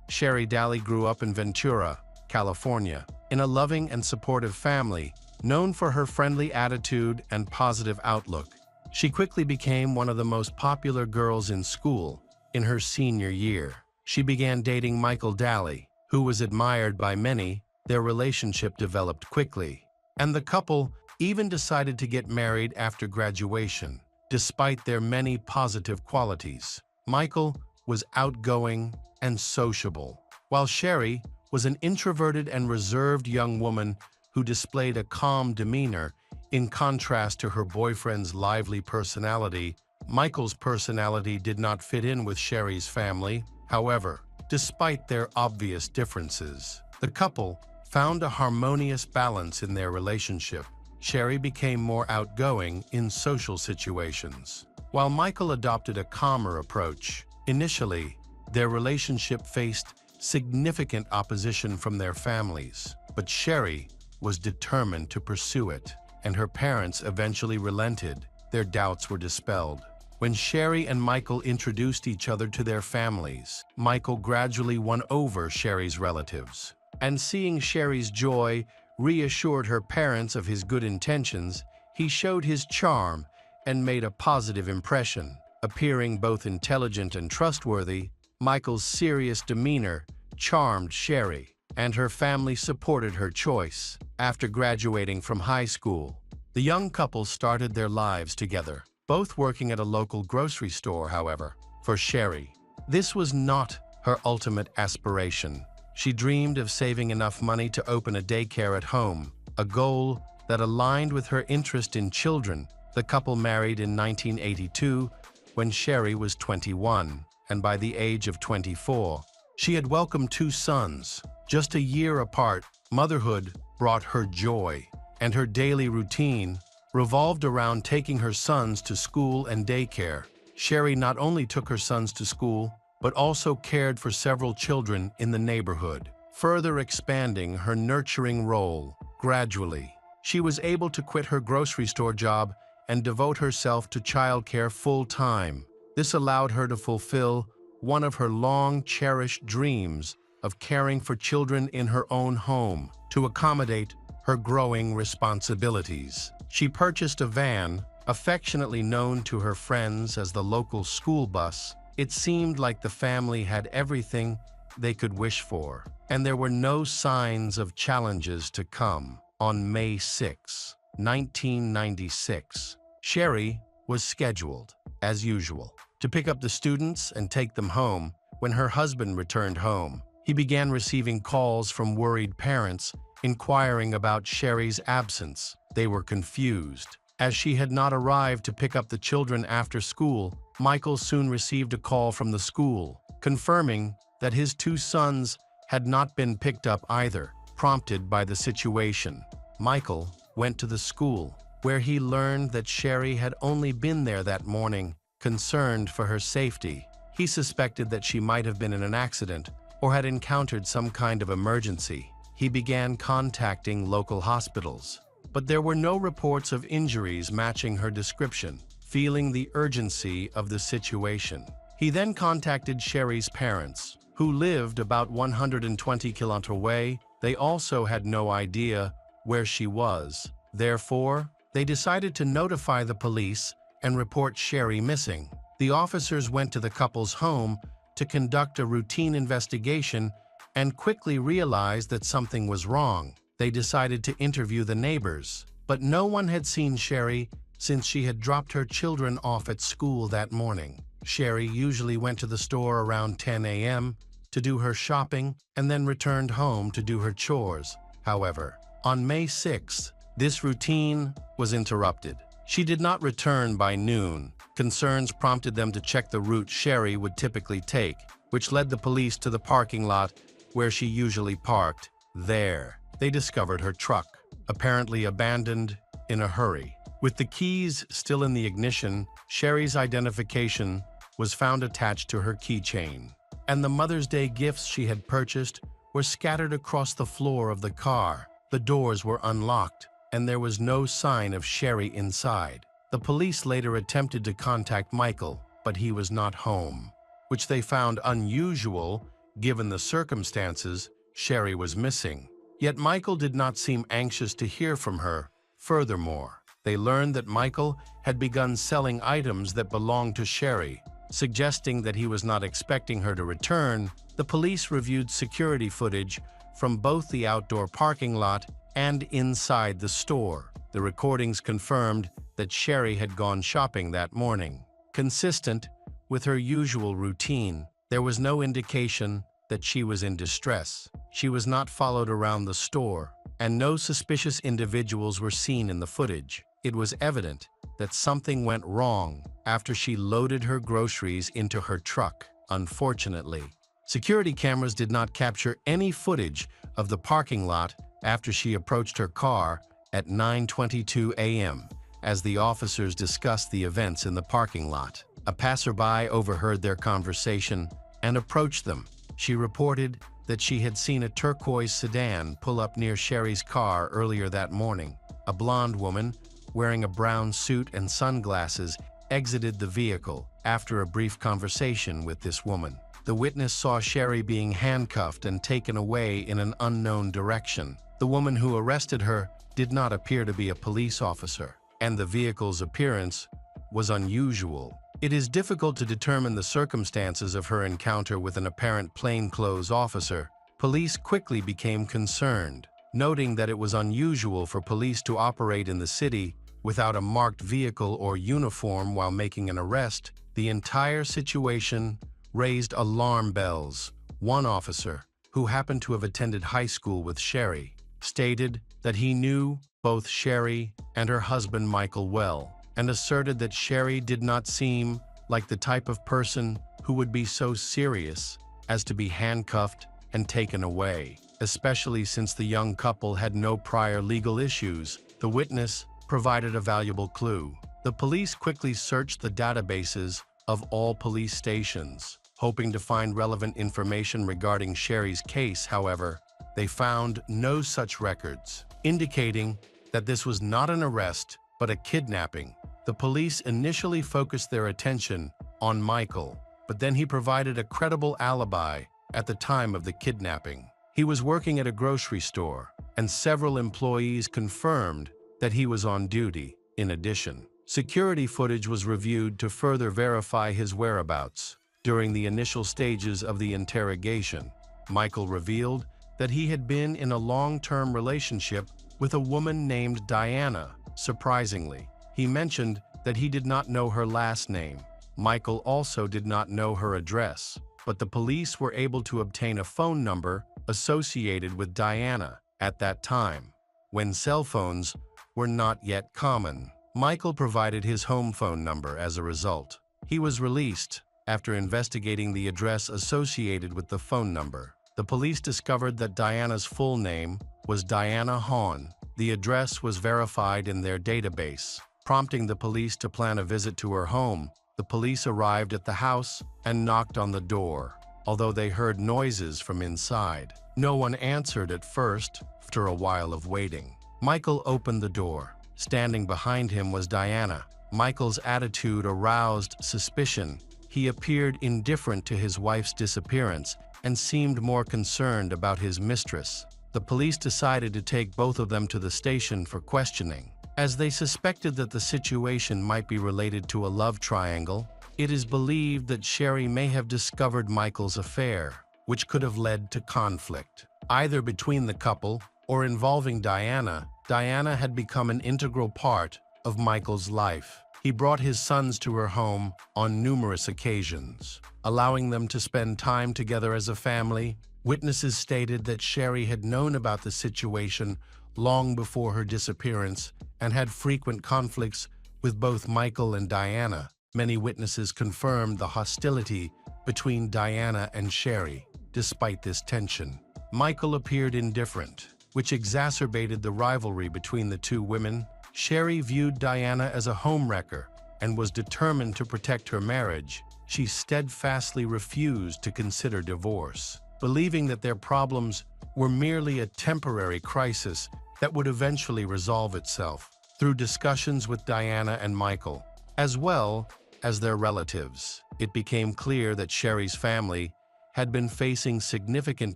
Sherry Daly grew up in Ventura, California, in a loving and supportive family, known for her friendly attitude and positive outlook. She quickly became one of the most popular girls in school. In her senior year, she began dating Michael Daly, who was admired by many. Their relationship developed quickly, and the couple even decided to get married after graduation. Despite their many positive qualities, Michael was outgoing and sociable, while Sherry was an introverted and reserved young woman who displayed a calm demeanor. In contrast to her boyfriend's lively personality, Michael's personality did not fit in with Sherry's family. However, despite their obvious differences, the couple found a harmonious balance in their relationship. Sherry became more outgoing in social situations, while Michael adopted a calmer approach. Initially, their relationship faced significant opposition from their families, but Sherry was determined to pursue it, and her parents eventually relented. Their doubts were dispelled. When Sherry and Michael introduced each other to their families, Michael gradually won over Sherry's relatives. And seeing Sherry's joy reassured her parents of his good intentions, he showed his charm and made a positive impression. Appearing both intelligent and trustworthy, Michael's serious demeanor charmed Sherry, and her family supported her choice. After graduating from high school, the young couple started their lives together, both working at a local grocery store. However, for Sherry, this was not her ultimate aspiration. She dreamed of saving enough money to open a daycare at home, a goal that aligned with her interest in children. The couple married in 1982 when Sherry was 21, and by the age of 24, she had welcomed 2 sons. Just a year apart, motherhood brought her joy, and her daily routine revolved around taking her sons to school and daycare. Sherry not only took her sons to school, but also cared for several children in the neighborhood, further expanding her nurturing role. Gradually, she was able to quit her grocery store job and devote herself to childcare full-time. This allowed her to fulfill one of her long-cherished dreams of caring for children in her own home. To accommodate her growing responsibilities, she purchased a van, affectionately known to her friends as the local school bus. It seemed like the family had everything they could wish for, and there were no signs of challenges to come. On May 6, 1996, Sherry was scheduled, as usual, to pick up the students and take them home. When her husband returned home, he began receiving calls from worried parents inquiring about Sherry's absence. They were confused, as she had not arrived to pick up the children after school. Michael soon received a call from the school, confirming that his 2 sons had not been picked up either. Prompted by the situation, Michael went to the school, where he learned that Sherry had only been there that morning. Concerned for her safety, he suspected that she might have been in an accident or had encountered some kind of emergency. He began contacting local hospitals, but there were no reports of injuries matching her description. Feeling the urgency of the situation, he then contacted Sherry's parents, who lived about 120 kilometers away. They also had no idea where she was. Therefore, they decided to notify the police and report Sherry missing. The officers went to the couple's home to conduct a routine investigation and quickly realized that something was wrong. They decided to interview the neighbors, but no one had seen Sherry since she had dropped her children off at school that morning. Sherry usually went to the store around 10 a.m. to do her shopping and then returned home to do her chores. However, on May 6th, this routine was interrupted. She did not return by noon. Concerns prompted them to check the route Sherry would typically take, which led the police to the parking lot where she usually parked. There, they discovered her truck, apparently abandoned in a hurry. With the keys still in the ignition, Sherry's identification was found attached to her keychain, and the Mother's Day gifts she had purchased were scattered across the floor of the car. The doors were unlocked, and there was no sign of Sherry inside. The police later attempted to contact Michael, but he was not home, which they found unusual given the circumstances. Sherry was missing. Yet Michael did not seem anxious to hear from her. Furthermore, they learned that Michael had begun selling items that belonged to Sherry, suggesting that he was not expecting her to return. The police reviewed security footage from both the outdoor parking lot and inside the store. The recordings confirmed that Sherry had gone shopping that morning. Consistent with her usual routine, there was no indication that she was in distress. She was not followed around the store, and no suspicious individuals were seen in the footage. It was evident that something went wrong after she loaded her groceries into her truck. Unfortunately, security cameras did not capture any footage of the parking lot after she approached her car at 9:22 a.m. as the officers discussed the events in the parking lot. A passerby overheard their conversation and approached them. She reported that she had seen a turquoise sedan pull up near Sherry's car earlier that morning. A blonde woman, wearing a brown suit and sunglasses, exited the vehicle after a brief conversation with this woman. The witness saw Sherry being handcuffed and taken away in an unknown direction. The woman who arrested her did not appear to be a police officer, and the vehicle's appearance was unusual. It is difficult to determine the circumstances of her encounter with an apparent plainclothes officer. Police quickly became concerned, noting that it was unusual for police to operate in the city without a marked vehicle or uniform while making an arrest. The entire situation raised alarm bells. One officer, who happened to have attended high school with Sherry, stated that he knew both Sherry and her husband Michael well, and asserted that Sherry did not seem like the type of person who would be so serious as to be handcuffed and taken away, especially since the young couple had no prior legal issues. The witness provided a valuable clue. The police quickly searched the databases of all police stations, hoping to find relevant information regarding Sherry's case. However, they found no such records, indicating that this was not an arrest but a kidnapping. The police initially focused their attention on Michael, but then he provided a credible alibi at the time of the kidnapping. He was working at a grocery store, and several employees confirmed that he was on duty. In addition, security footage was reviewed to further verify his whereabouts. During the initial stages of the interrogation, Michael revealed that he had been in a long-term relationship with a woman named Diana. Surprisingly, he mentioned that he did not know her last name. Michael also did not know her address, but the police were able to obtain a phone number associated with Diana at that time, when cell phones were not yet common. Michael provided his home phone number as a result. He was released after investigating the address associated with the phone number. The police discovered that Diana's full name was Diana Hahn. The address was verified in their database, prompting the police to plan a visit to her home. The police arrived at the house and knocked on the door, although they heard noises from inside. No one answered at first. After a while of waiting, Michael opened the door. Standing behind him was Diana. Michael's attitude aroused suspicion. He appeared indifferent to his wife's disappearance and seemed more concerned about his mistress. The police decided to take both of them to the station for questioning, as they suspected that the situation might be related to a love triangle. It is believed that Sherry may have discovered Michael's affair, which could have led to conflict, either between the couple or involving Diana. Diana had become an integral part of Michael's life. He brought his sons to her home on numerous occasions, allowing them to spend time together as a family. Witnesses stated that Sherry had known about the situation long before her disappearance and had frequent conflicts with both Michael and Diana. Many witnesses confirmed the hostility between Diana and Sherry. Despite this tension, Michael appeared indifferent, which exacerbated the rivalry between the two women. Sherry viewed Diana as a homewrecker and was determined to protect her marriage. She steadfastly refused to consider divorce, believing that their problems were merely a temporary crisis that would eventually resolve itself. Through discussions with Diana and Michael, as well as their relatives, it became clear that Sherry's family had been facing significant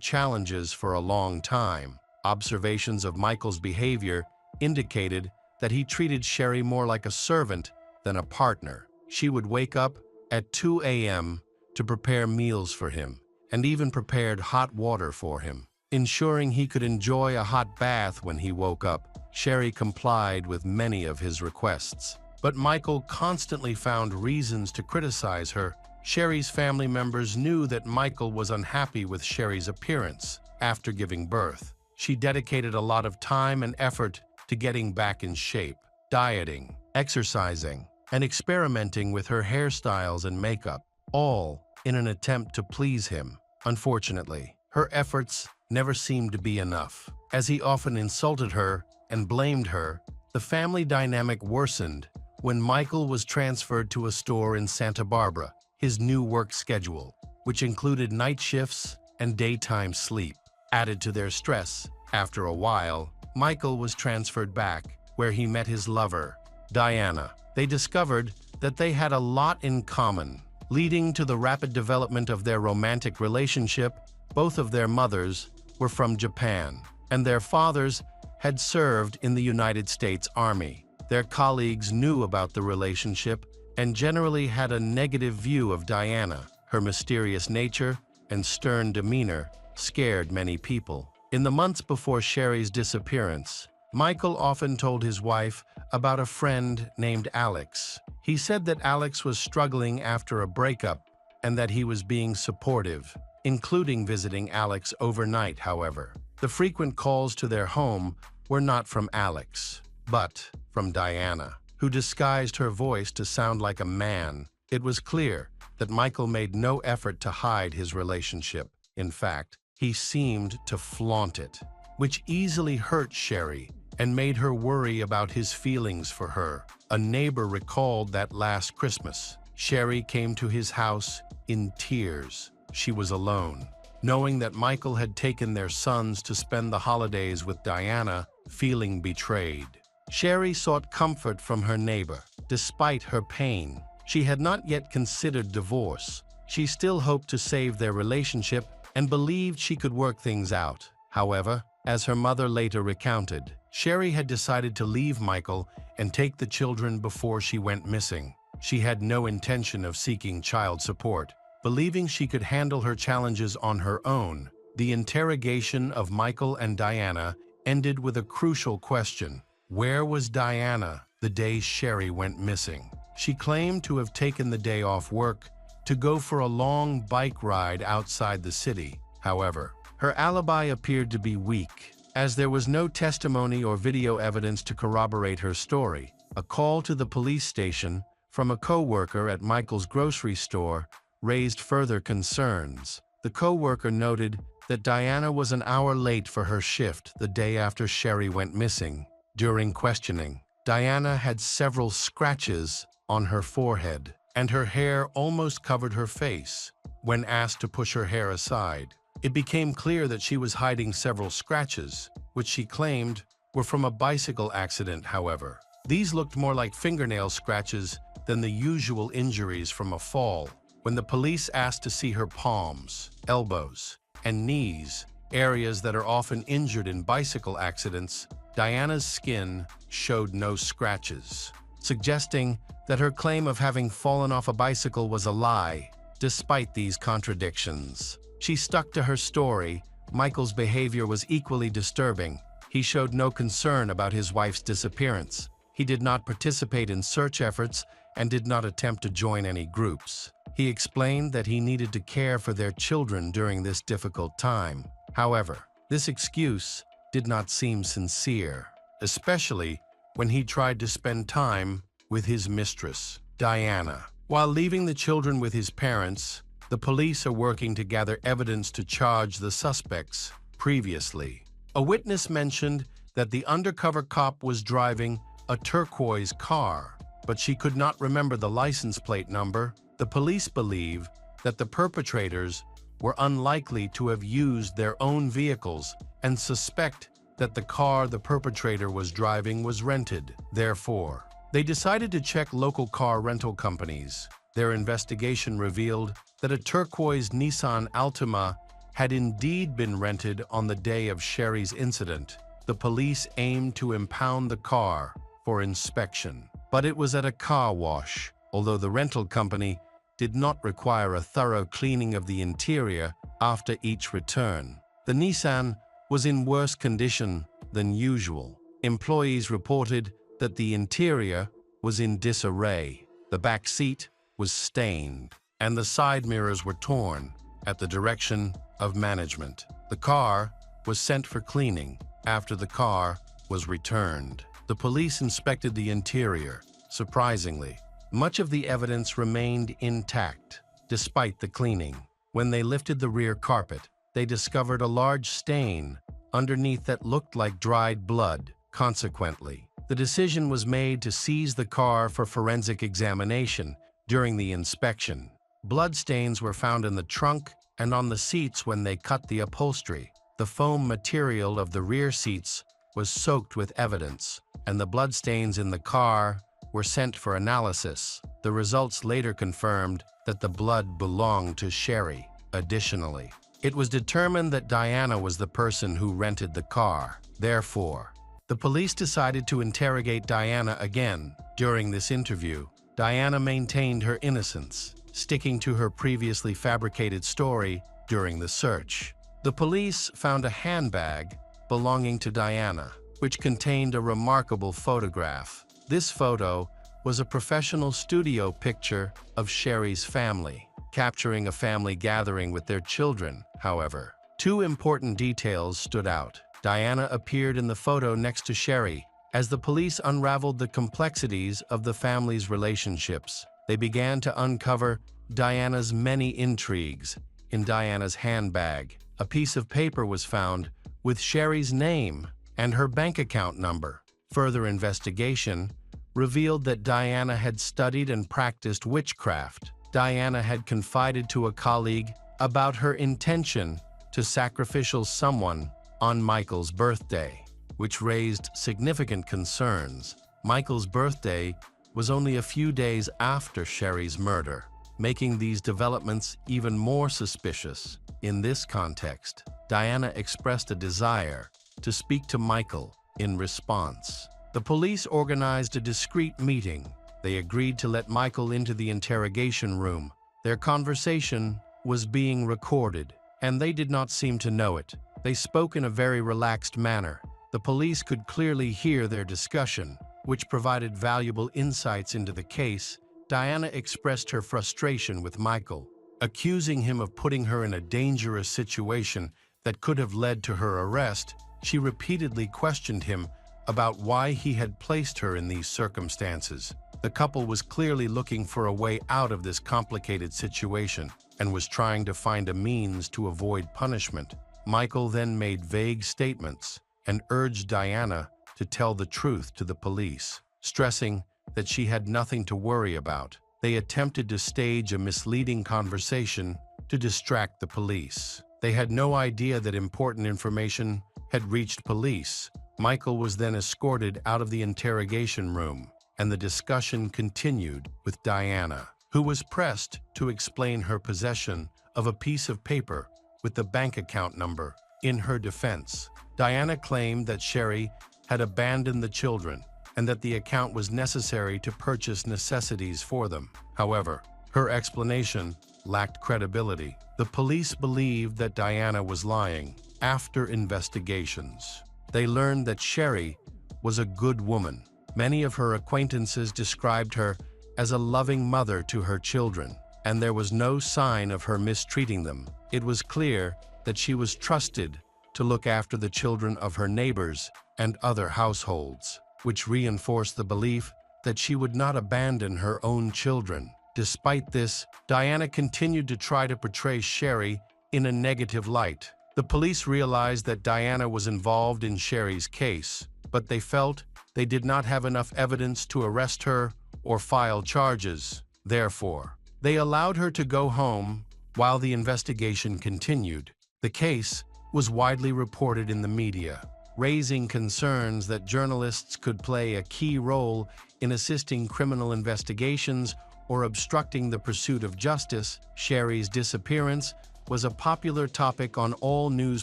challenges for a long time. Observations of Michael's behavior indicated that he treated Sherry more like a servant than a partner. She would wake up at 2 a.m. to prepare meals for him, and even prepared hot water for him. ensuring he could enjoy a hot bath when he woke up. Sherry complied with many of his requests, but Michael constantly found reasons to criticize her. Sherry's family members knew that Michael was unhappy with Sherry's appearance after giving birth. She dedicated a lot of time and effort to getting back in shape, dieting, exercising, and experimenting with her hairstyles and makeup, all in an attempt to please him. Unfortunately, her efforts never seemed to be enough. As he often insulted her and blamed her, the family dynamic worsened when Michael was transferred to a store in Santa Barbara. His new work schedule, which included night shifts and daytime sleep, added to their stress. After a while, Michael was transferred back, where he met his lover, Diana. They discovered that they had a lot in common, leading to the rapid development of their romantic relationship. Both of their mothers were from Japan, and their fathers had served in the United States Army. Their colleagues knew about the relationship and generally had a negative view of Diana. Her mysterious nature and stern demeanor scared many people. In the months before Sherry's disappearance, Michael often told his wife about a friend named Alex. He said that Alex was struggling after a breakup and that he was being supportive, including visiting Alex overnight. However, the frequent calls to their home were not from Alex, but from Diana, who disguised her voice to sound like a man. It was clear that Michael made no effort to hide his relationship. In fact, he seemed to flaunt it, which easily hurt Sherry and made her worry about his feelings for her. A neighbor recalled that last Christmas, Sherry came to his house in tears. She was alone, knowing that Michael had taken their sons to spend the holidays with Diana, feeling betrayed. Sherry sought comfort from her neighbor. Despite her pain, she had not yet considered divorce. She still hoped to save their relationship and believed she could work things out. However, as her mother later recounted, Sherry had decided to leave Michael and take the children before she went missing. She had no intention of seeking child support, believing she could handle her challenges on her own. The interrogation of Michael and Diana ended with a crucial question. Where was Diana the day Sherry went missing? She claimed to have taken the day off work to go for a long bike ride outside the city. However, her alibi appeared to be weak, as there was no testimony or video evidence to corroborate her story. A call to the police station from a co-worker at Michael's grocery store raised further concerns. The co-worker noted that Diana was an hour late for her shift the day after Sherry went missing. During questioning, Diana had several scratches on her forehead, and her hair almost covered her face. When asked to push her hair aside, it became clear that she was hiding several scratches, which she claimed were from a bicycle accident. However, these looked more like fingernail scratches than the usual injuries from a fall. When the police asked to see her palms, elbows, and knees, areas that are often injured in bicycle accidents, Diana's skin showed no scratches, suggesting that her claim of having fallen off a bicycle was a lie. Despite these contradictions, she stuck to her story. Michael's behavior was equally disturbing. He showed no concern about his wife's disappearance. He did not participate in search efforts and did not attempt to join any groups. He explained that he needed to care for their children during this difficult time. However, this excuse did not seem sincere, especially when he tried to spend time with his mistress, Diana. While leaving the children with his parents, the police are working to gather evidence to charge the suspects. Previously, a witness mentioned that the undercover cop was driving a turquoise car, but she could not remember the license plate number. The police believe that the perpetrators were unlikely to have used their own vehicles and suspect that the car the perpetrator was driving was rented. Therefore, they decided to check local car rental companies. Their investigation revealed that a turquoise Nissan Altima had indeed been rented on the day of Sherry's incident. The police aimed to impound the car for inspection, but it was at a car wash. Although the rental company did not require a thorough cleaning of the interior after each return, The Nissan was in worse condition than usual. Employees reported that the interior was in disarray. The back seat was stained, and the side mirrors were torn. At the direction of management, the car was sent for cleaning. After the car was returned, the police inspected the interior. Surprisingly, much of the evidence remained intact, despite the cleaning. When they lifted the rear carpet, they discovered a large stain underneath that looked like dried blood. Consequently, the decision was made to seize the car for forensic examination. During the inspection, bloodstains were found in the trunk and on the seats when they cut the upholstery. The foam material of the rear seats was soaked with evidence, and the bloodstains in the car were sent for analysis. The results later confirmed that the blood belonged to Sherry. Additionally, it was determined that Diana was the person who rented the car. Therefore, the police decided to interrogate Diana again. During this interview, Diana maintained her innocence, sticking to her previously fabricated story during the search. The police found a handbag belonging to Diana, which contained a remarkable photograph. This photo was a professional studio picture of Sherry's family, capturing a family gathering with their children. However, two important details stood out. Diana appeared in the photo next to Sherry. As the police unraveled the complexities of the family's relationships, they began to uncover Diana's many intrigues. In Diana's handbag, a piece of paper was found with Sherry's name and her bank account number. Further investigation revealed that Diana had studied and practiced witchcraft. Diana had confided to a colleague about her intention to sacrifice someone on Michael's birthday, which raised significant concerns. Michael's birthday was only a few days after Sherry's murder, making these developments even more suspicious. In this context, Diana expressed a desire to speak to Michael. In response, the police organized a discreet meeting. They agreed to let Michael into the interrogation room. Their conversation was being recorded, and they did not seem to know it. They spoke in a very relaxed manner. The police could clearly hear their discussion, which provided valuable insights into the case. Diana expressed her frustration with Michael, accusing him of putting her in a dangerous situation that could have led to her arrest. She repeatedly questioned him about why he had placed her in these circumstances. The couple was clearly looking for a way out of this complicated situation and was trying to find a means to avoid punishment. Michael then made vague statements and urged Diana to tell the truth to the police, stressing that she had nothing to worry about. They attempted to stage a misleading conversation to distract the police. They had no idea that important information had reached police. Michael was then escorted out of the interrogation room, and the discussion continued with Diana, who was pressed to explain her possession of a piece of paper with the bank account number. In her defense, Diana claimed that Sherry had abandoned the children and that the account was necessary to purchase necessities for them. However, her explanation lacked credibility. The police believed that Diana was lying. After investigations, they learned that Sherry was a good woman. Many of her acquaintances described her as a loving mother to her children, and there was no sign of her mistreating them. It was clear that she was trusted to look after the children of her neighbors and other households, which reinforced the belief that she would not abandon her own children. Despite this, Diana continued to try to portray Sherry in a negative light. The police realized that Diana was involved in Sherry's case, but they felt they did not have enough evidence to arrest her or file charges. Therefore, they allowed her to go home while the investigation continued. The case was widely reported in the media, raising concerns that journalists could play a key role in assisting criminal investigations or obstructing the pursuit of justice. Sherry's disappearance was a popular topic on all news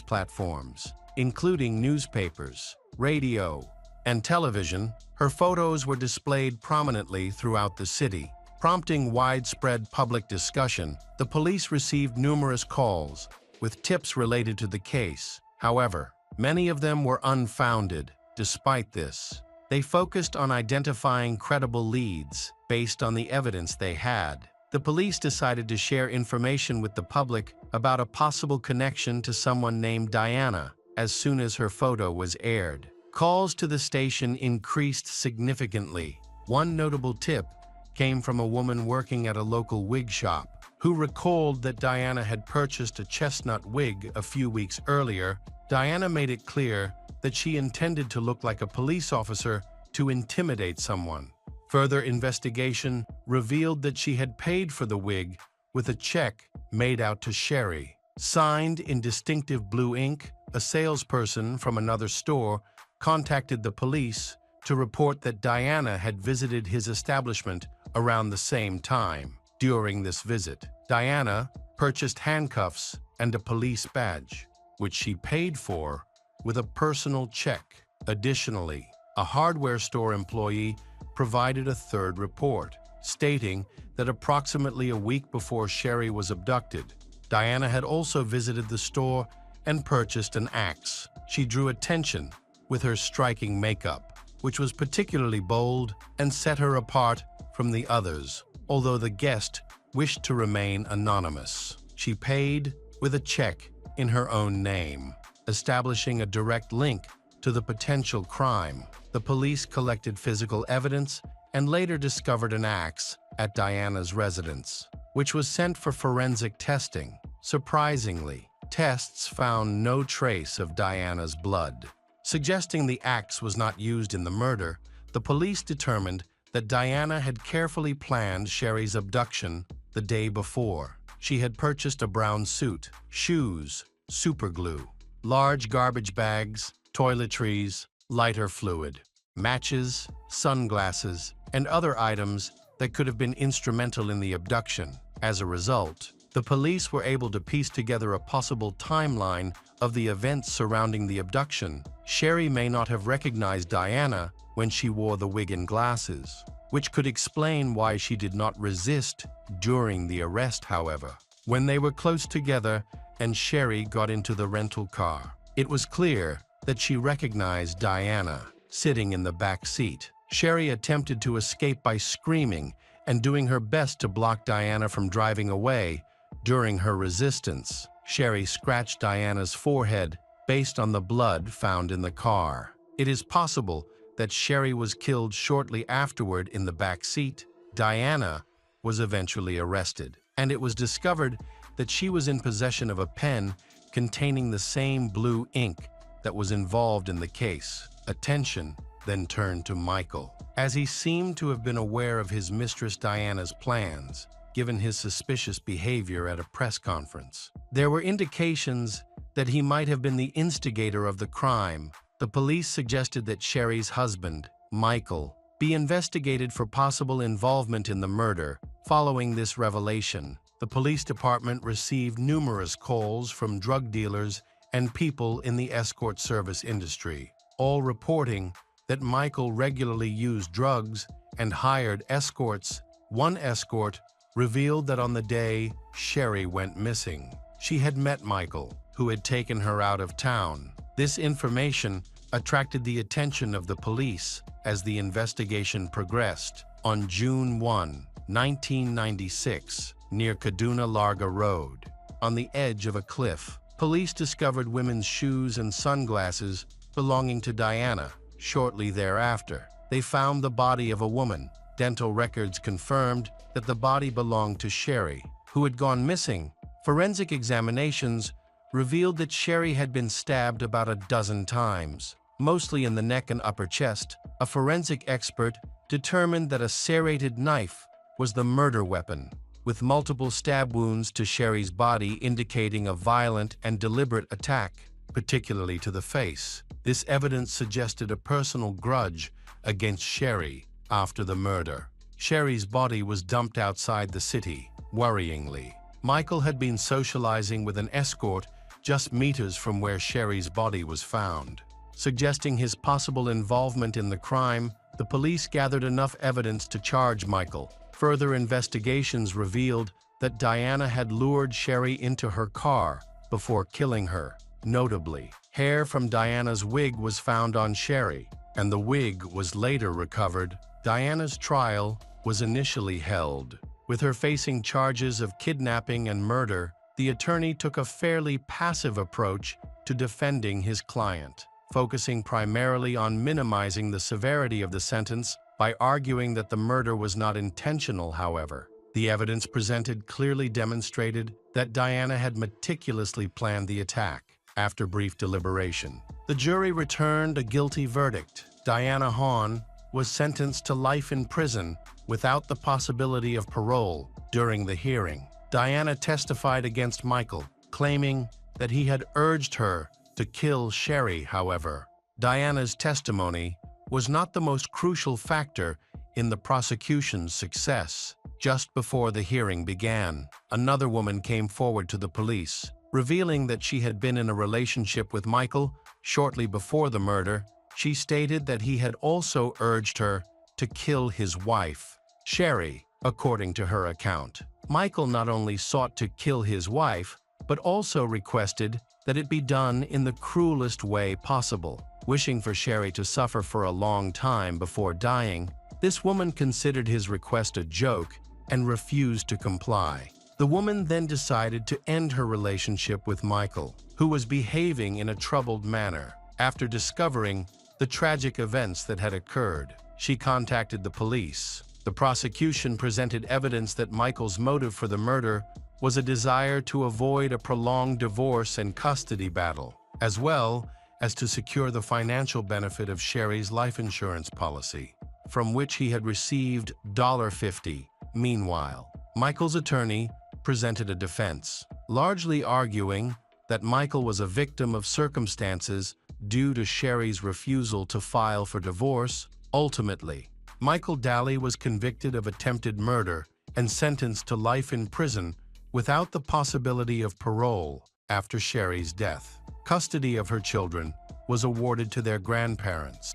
platforms, including newspapers, radio, and television. Her photos were displayed prominently throughout the city, prompting widespread public discussion. The police received numerous calls with tips related to the case. However, many of them were unfounded. Despite this, they focused on identifying credible leads based on the evidence they had. The police decided to share information with the public about a possible connection to someone named Diana as soon as her photo was aired. Calls to the station increased significantly. One notable tip came from a woman working at a local wig shop who recalled that Diana had purchased a chestnut wig a few weeks earlier. Diana made it clear that she intended to look like a police officer to intimidate someone. Further investigation revealed that she had paid for the wig with a check made out to Sherry. Signed in distinctive blue ink, a salesperson from another store contacted the police to report that Diana had visited his establishment around the same time. During this visit, Diana purchased handcuffs and a police badge, which she paid for with a personal check. Additionally, a hardware store employee provided a third report, stating that approximately a week before Sherry was abducted, Diana had also visited the store and purchased an axe. She drew attention with her striking makeup, which was particularly bold and set her apart from the others, although the guest wished to remain anonymous. She paid with a check in her own name, establishing a direct link to the potential crime. The police collected physical evidence and later discovered an axe at Diana's residence, which was sent for forensic testing. Surprisingly, tests found no trace of Diana's blood. Suggesting the axe was not used in the murder, the police determined that Diana had carefully planned Sherry's abduction the day before. She had purchased a brown suit, shoes, superglue, large garbage bags, toiletries, lighter fluid, matches, sunglasses, and other items that could have been instrumental in the abduction. As a result, the police were able to piece together a possible timeline of the events surrounding the abduction. Sherry may not have recognized Diana when she wore the wig and glasses, which could explain why she did not resist during the arrest. However, when they were close together and Sherry got into the rental car, it was clear that she recognized Diana sitting in the back seat. Sherry attempted to escape by screaming and doing her best to block Diana from driving away. During her resistance, Sherry scratched Diana's forehead based on the blood found in the car. It is possible that Sherry was killed shortly afterward in the back seat. Diana was eventually arrested, and it was discovered that she was in possession of a pen containing the same blue ink that was involved in the case. Attention then turned to Michael, as he seemed to have been aware of his mistress Diana's plans, given his suspicious behavior at a press conference. There were indications that he might have been the instigator of the crime. The police suggested that Sherry's husband, Michael, be investigated for possible involvement in the murder. Following this revelation, the police department received numerous calls from drug dealers and people in the escort service industry, all reporting that Michael regularly used drugs and hired escorts. One escort revealed that on the day Sherry went missing, she had met Michael, who had taken her out of town. This information attracted the attention of the police as the investigation progressed. On June 1, 1996, near Kaduna Larga Road, on the edge of a cliff, police discovered women's shoes and sunglasses belonging to Diana. Shortly thereafter, they found the body of a woman. Dental records confirmed that the body belonged to Sherry, who had gone missing. Forensic examinations revealed that Sherry had been stabbed about a dozen times, mostly in the neck and upper chest. A forensic expert determined that a serrated knife was the murder weapon, with multiple stab wounds to Sherry's body indicating a violent and deliberate attack, particularly to the face. This evidence suggested a personal grudge against Sherry after the murder. Sherry's body was dumped outside the city. Worryingly, Michael had been socializing with an escort just meters from where Sherry's body was found. Suggesting his possible involvement in the crime, the police gathered enough evidence to charge Michael. Further investigations revealed that Diana had lured Sherry into her car before killing her. Notably, hair from Diana's wig was found on Sherry, and the wig was later recovered. Diana's trial was initially held. With her facing charges of kidnapping and murder, the attorney took a fairly passive approach to defending his client, focusing primarily on minimizing the severity of the sentence by arguing that the murder was not intentional. However, the evidence presented clearly demonstrated that Diana had meticulously planned the attack. After brief deliberation, the jury returned a guilty verdict. Diana Hahn was sentenced to life in prison without the possibility of parole. During the hearing, Diana testified against Michael, claiming that he had urged her to kill Sherry. However, Diana's testimony was not the most crucial factor in the prosecution's success. Just before the hearing began, another woman came forward to the police, revealing that she had been in a relationship with Michael shortly before the murder. She stated that he had also urged her to kill his wife, Sherry. According to her account, Michael not only sought to kill his wife, but also requested that it be done in the cruelest way possible. Wishing for Sherry to suffer for a long time before dying, this woman considered his request a joke and refused to comply. The woman then decided to end her relationship with Michael, who was behaving in a troubled manner. After discovering the tragic events that had occurred, she contacted the police. The prosecution presented evidence that Michael's motive for the murder was a desire to avoid a prolonged divorce and custody battle, as well as to secure the financial benefit of Sherry's life insurance policy, from which he had received $50. Meanwhile, Michael's attorney presented a defense, largely arguing that Michael was a victim of circumstances due to Sherry's refusal to file for divorce. Ultimately, Michael Daly was convicted of attempted murder and sentenced to life in prison without the possibility of parole. After Sherry's death, custody of her children was awarded to their grandparents.